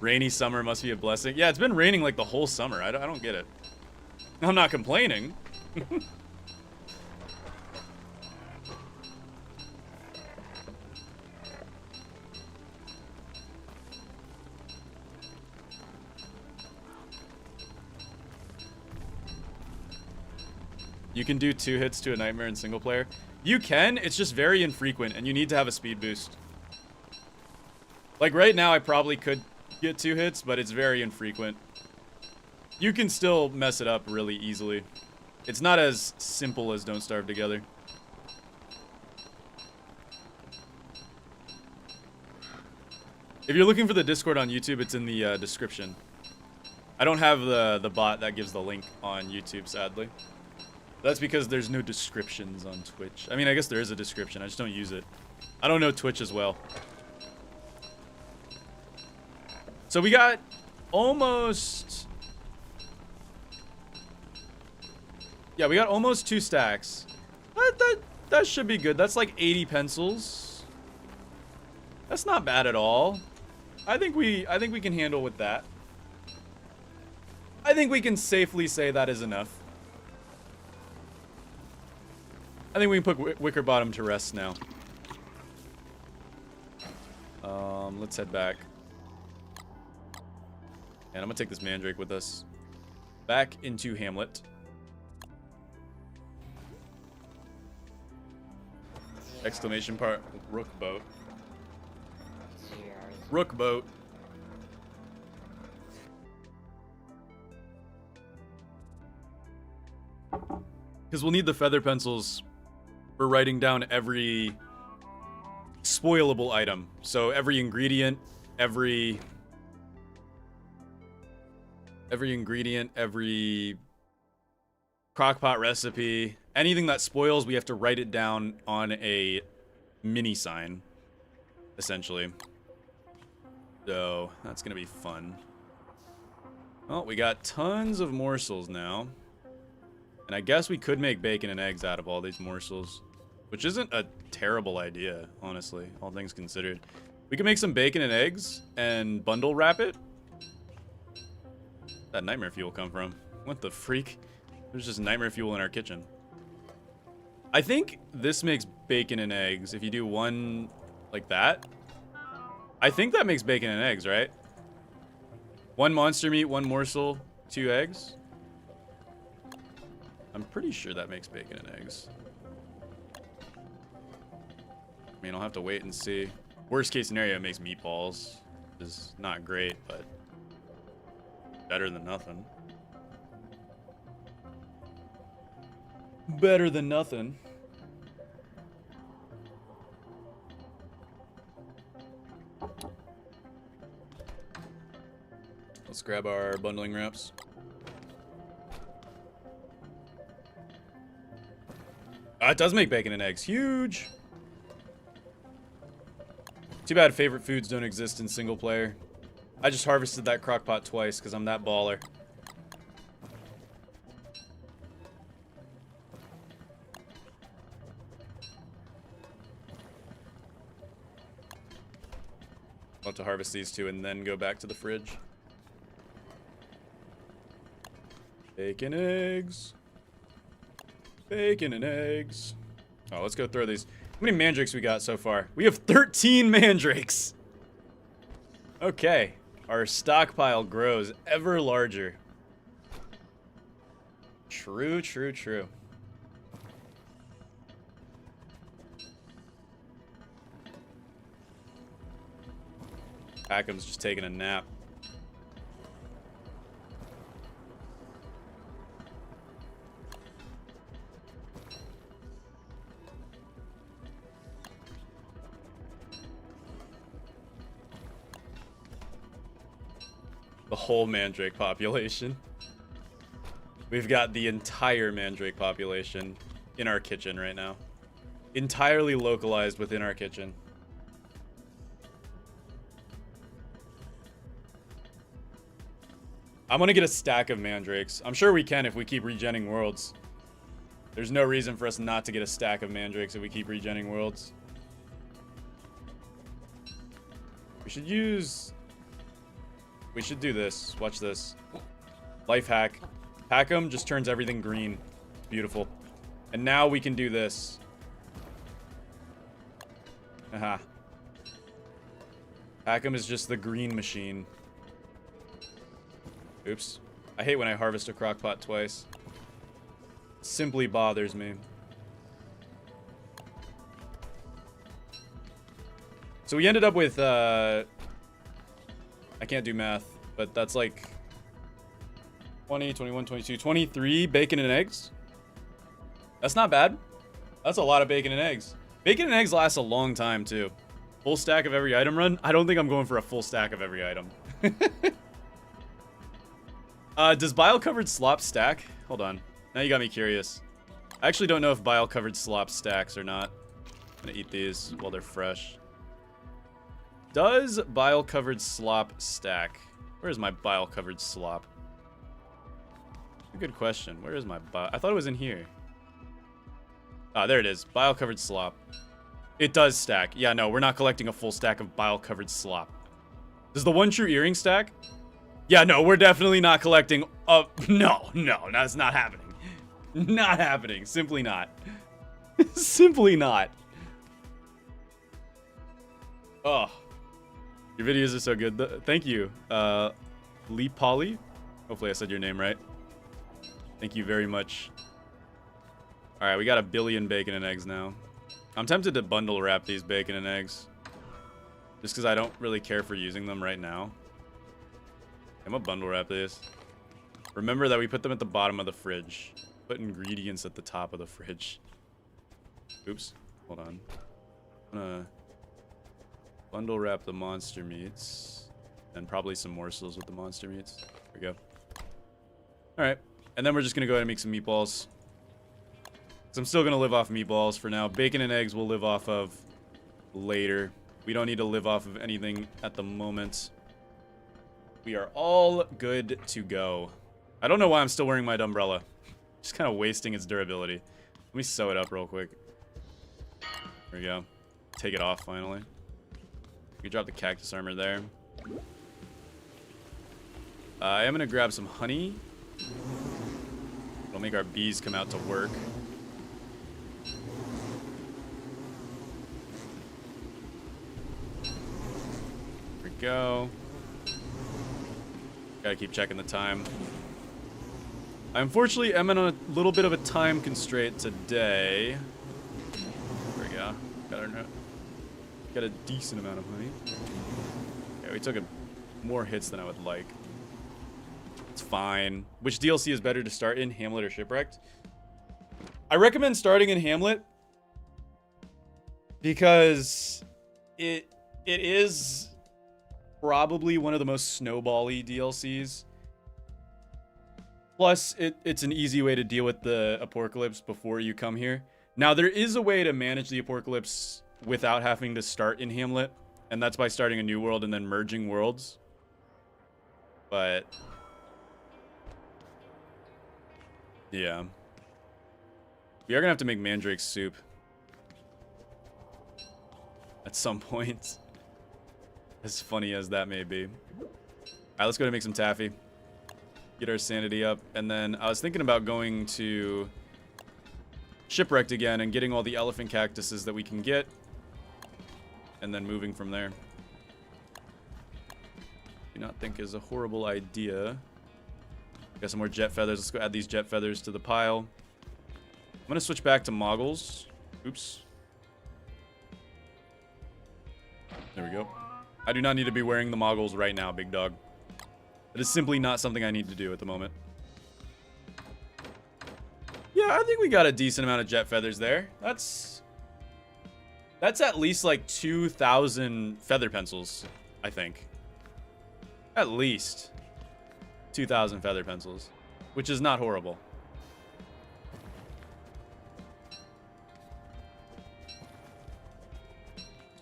Speaker 1: Rainy summer must be a blessing. Yeah, it's been raining like the whole summer. I don't get it. I'm not complaining. You can do 2 hits to a nightmare in single player. You can, it's just very infrequent, and you need to have a speed boost. Like right now, I probably could get 2 hits, but it's very infrequent. You can still mess it up really easily. It's not as simple as Don't Starve Together. If you're looking for the Discord on YouTube, it's in the description. I don't have the bot that gives the link on YouTube, sadly. That's because there's no descriptions on Twitch. I mean, I guess there is a description. I just don't use it. I don't know Twitch as well. So we got almost... Yeah, we got almost 2 stacks. That should be good. That's like 80 pencils. That's not bad at all. I think we can handle with that. I think we can safely say that is enough. I think we can put Wicker Bottom to rest now. Let's head back. And I'm gonna take this Mandrake with us. Back into Hamlet. Exclamation part, Rook Boat. Rook Boat. Because we'll need the feather pencils for writing down every spoilable item. So every ingredient, every ingredient, every crockpot recipe, anything that spoils, we have to write it down on a mini sign, essentially. So that's gonna be fun. Well, we got tons of morsels now. And I guess we could make bacon and eggs out of all these morsels, which isn't a terrible idea, honestly, all things considered. We can make some bacon and eggs and bundle wrap it. Where'd that nightmare fuel come from? What the freak? There's just nightmare fuel in our kitchen. I think this makes bacon and eggs. If you do one like that, I think that makes bacon and eggs, right? 1 monster meat, 1 morsel, 2 eggs. I'm pretty sure that makes bacon and eggs. I mean, I'll have to wait and see. Worst case scenario, it makes meatballs. Is not great, but better than nothing. Better than nothing. Let's grab our bundling wraps. It does make bacon and eggs. Huge. Too bad favorite foods don't exist in single player. I just harvested that crockpot twice because I'm that baller. I'll have to harvest these 2 and then go back to the fridge. Bacon, eggs. Bacon and eggs. Oh, let's go throw these. How many mandrakes we got so far? We have 13 mandrakes. Okay. Our stockpile grows ever larger. True, true, true. Packham's just taking a nap. The whole mandrake population. We've got the entire mandrake population in our kitchen right now. Entirely localized within our kitchen. I'm gonna get a stack of mandrakes. I'm sure we can if we keep regenning worlds. There's no reason for us not to get a stack of mandrakes if we keep regenning worlds. We should use... We should do this. Watch this. Life hack. Packham just turns everything green. Beautiful. And now we can do this. Aha. Packham is just the green machine. Oops. I hate when I harvest a crockpot twice. It simply bothers me. So we ended up with, I can't do math, but that's like 20, 21, 22, 23 bacon and eggs. That's not bad. That's a lot of bacon and eggs. Bacon and eggs last a long time, too. Full stack of every item run? I don't think I'm going for a full stack of every item. Does bile-covered slop stack? Hold on. Now you got me curious. I actually don't know if bile-covered slop stacks or not. I'm gonna eat these while they're fresh. Does bile-covered slop stack? Where's my bile-covered slop? A good question. Where is my bile? I thought it was in here. Ah, there it is. Bile-covered slop. It does stack. Yeah, no, we're not collecting a full stack of bile-covered slop. Does the one true earring stack? Yeah, no, we're definitely not collecting. No, that's not happening. Not happening. Simply not. Simply not. Oh, your videos are so good. Thank you, Lee Polly. Hopefully I said your name right. Thank you very much. All right, we got 1 billion bacon and eggs now. I'm tempted to bundle wrap these bacon and eggs, just because I don't really care for using them right now. I'm gonna bundle wrap these. Remember that we put them at the bottom of the fridge. Put ingredients at the top of the fridge. Oops, hold on. I'm gonna bundle wrap the monster meats, and probably some morsels with the monster meats. There we go. All right, and then we're just gonna go ahead and make some meatballs. So I'm still gonna live off meatballs for now. Bacon and eggs we'll live off of later. We don't need to live off of anything at the moment. We are all good to go. I don't know why I'm still wearing my umbrella. Just kind of wasting its durability. Let me sew it up real quick. There we go. Take it off finally. We can drop the cactus armor there. I am gonna grab some honey. It'll make our bees come out to work. There we go. Gotta keep checking the time. I unfortunately am in a little bit of a time constraint today. There we go. Got a decent amount of honey. Okay, we took more hits than I would like. It's fine. Which DLC is better to start in, Hamlet or Shipwrecked? I recommend starting in Hamlet because it is probably one of the most snowball-y DLCs. Plus, it's an easy way to deal with the apocalypse before you come here. Now, there is a way to manage the apocalypse without having to start in Hamlet, and that's by starting a new world and then merging worlds. But yeah. We are gonna have to make mandrake soup at some point. As funny as that may be. Alright, let's go to make some taffy. Get our sanity up. And then I was thinking about going to Shipwrecked again and getting all the elephant cactuses that we can get. And then moving from there. Do not think is a horrible idea. Got some more jet feathers. Let's go add these jet feathers to the pile. I'm gonna switch back to moggles. Oops. There we go. I do not need to be wearing the moggles right now, big dog. It is simply not something I need to do at the moment. Yeah, I think we got a decent amount of jet feathers there. That's at least like 2,000 feather pencils, I think. At least 2,000 feather pencils, which is not horrible.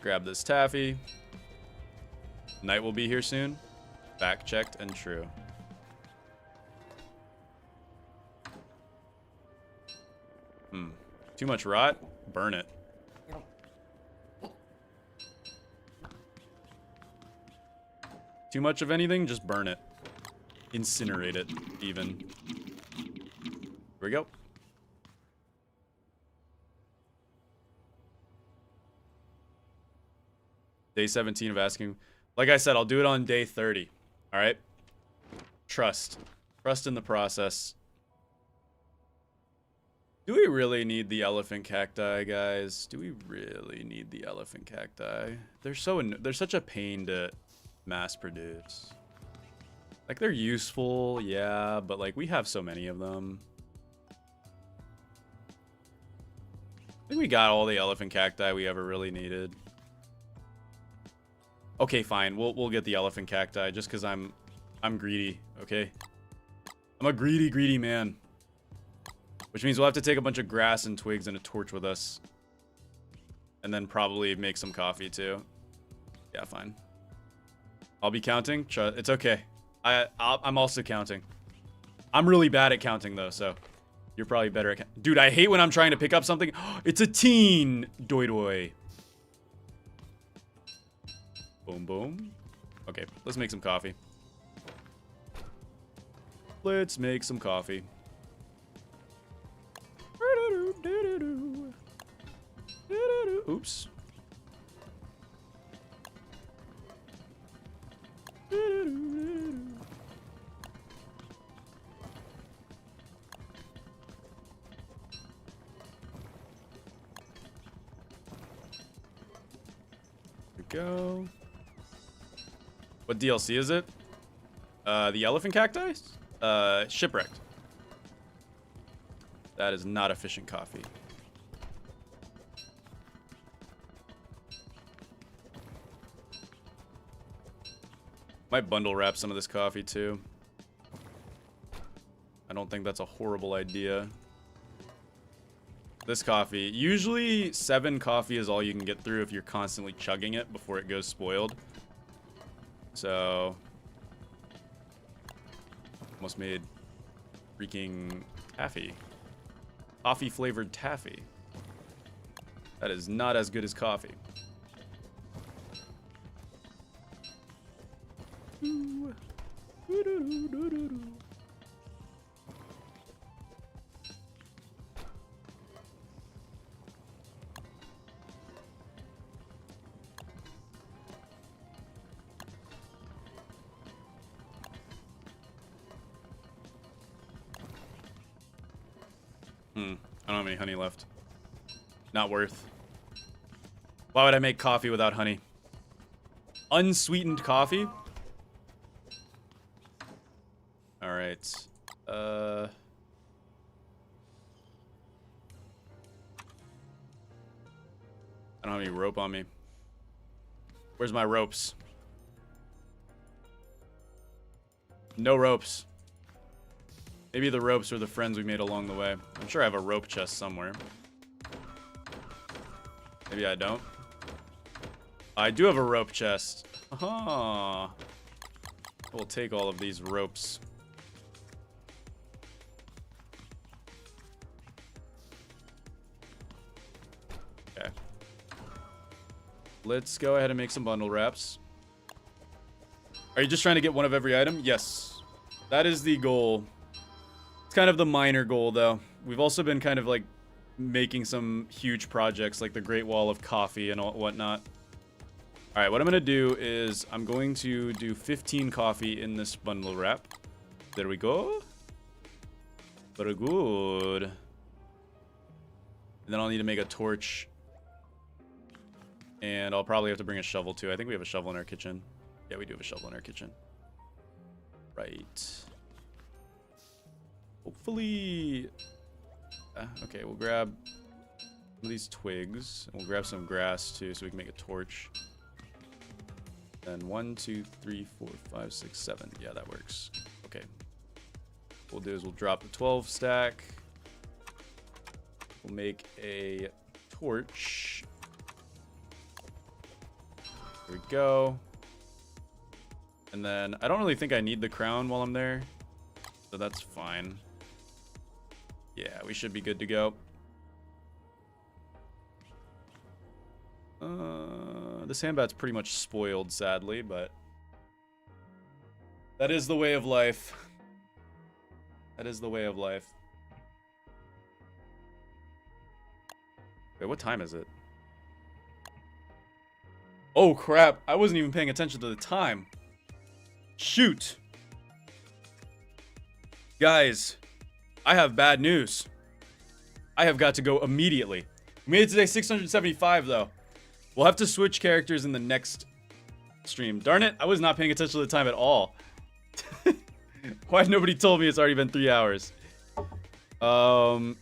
Speaker 1: Grab this taffy. Night will be here soon. Fact checked and true. Too much rot? Burn it. Too much of anything? Just burn it. Incinerate it, even. Here we go. Day 17 of asking. Like I said, I'll do it on day 30. All right? Trust. Trust in the process. Do we really need the elephant cacti, guys? Do we really need the elephant cacti? They're such a pain to mass produce. Like, they're useful, yeah, but, like, we have so many of them. I think we got all the elephant cacti we ever really needed. Okay, fine. We'll get the elephant cacti just because I'm greedy, okay? I'm a greedy man. Which means we'll have to take a bunch of grass and twigs and a torch with us. And then probably make some coffee, too. Yeah, fine. I'll be counting. It's okay. I'm also counting. I'm really bad at counting, though, so you're probably better at counting. Dude, I hate when I'm trying to pick up something. It's a teen! Doi doi. Boom, boom. Okay, let's make some coffee. Let's make some coffee. Oops. Go. What DLC is it? The elephant cacti? Shipwrecked. That is not efficient coffee. Might bundle wrap some of this coffee too. I don't think that's a horrible idea. This coffee, usually 7 coffee is all you can get through if you're constantly chugging it before it goes spoiled. So, almost made freaking taffy. Coffee flavored taffy. That is not as good as coffee. I don't have any honey left. Not worth. Why would I make coffee without honey? Unsweetened coffee? Alright. I don't have any rope on me. Where's my ropes? No ropes. Maybe the ropes are the friends we made along the way. I'm sure I have a rope chest somewhere. Maybe I don't. I do have a rope chest. Aha. We'll take all of these ropes. Okay. Let's go ahead and make some bundle wraps. Are you just trying to get one of every item? Yes. That is the goal. Kind of the minor goal, though. We've also been kind of like making some huge projects like the Great Wall of Coffee and whatnot. All right, what I'm gonna do is I'm going to do 15 coffee in this bundle wrap. There we go. Very good. And then I'll need to make a torch, and I'll probably have to bring a shovel too. I think we have a shovel in our kitchen. Yeah, we do have a shovel in our kitchen. Right. Hopefully, okay, we'll grab some of these twigs, and we'll grab some grass too, so we can make a torch. Then 1, 2, 3, 4, 5, 6, 7. Yeah, that works. Okay. What we'll do is we'll drop the 12 stack. We'll make a torch. There we go. And then I don't really think I need the crown while I'm there, so that's fine. Yeah, we should be good to go. The sandbat's pretty much spoiled, sadly, but that is the way of life. That is the way of life. Wait, what time is it? Oh, crap. I wasn't even paying attention to the time. Shoot. Guys, I have bad news. I have got to go immediately. We made it to day 675, though. We'll have to switch characters in the next stream. Darn it, I was not paying attention to the time at all. Why nobody told me it's already been 3 hours? I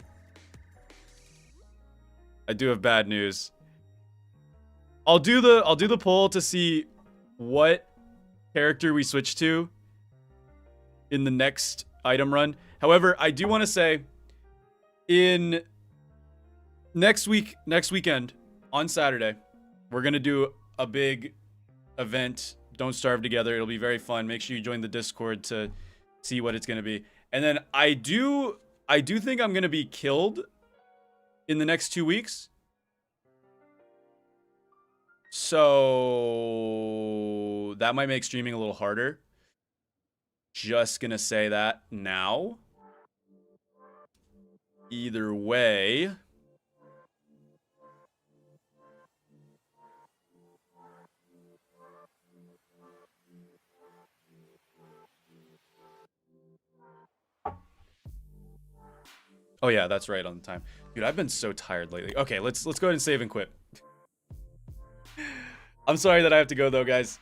Speaker 1: do have bad news. I'll do the poll to see what character we switch to in the next item run. However, I do want to say in next weekend on Saturday, we're going to do a big event, Don't Starve Together. It'll be very fun. Make sure you join the Discord to see what it's going to be. And then I do think I'm going to be killed in the next 2 weeks. So that might make streaming a little harder. Just gonna say that now. Either way. Oh yeah, that's right on the time. Dude, I've been so tired lately. Okay, let's go ahead and save and quit. I'm sorry that I have to go though, guys.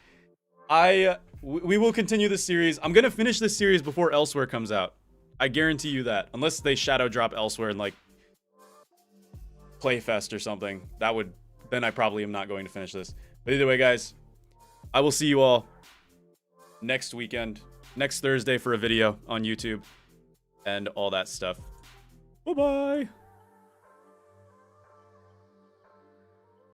Speaker 1: We will continue this series. I'm gonna finish this series before Elsewhere comes out. I guarantee you that. Unless they shadow drop Elsewhere in like Playfest or something. Then I probably am not going to finish this. But either way, guys, I will see you all next weekend, next Thursday for a video on YouTube and all that stuff. Bye-bye.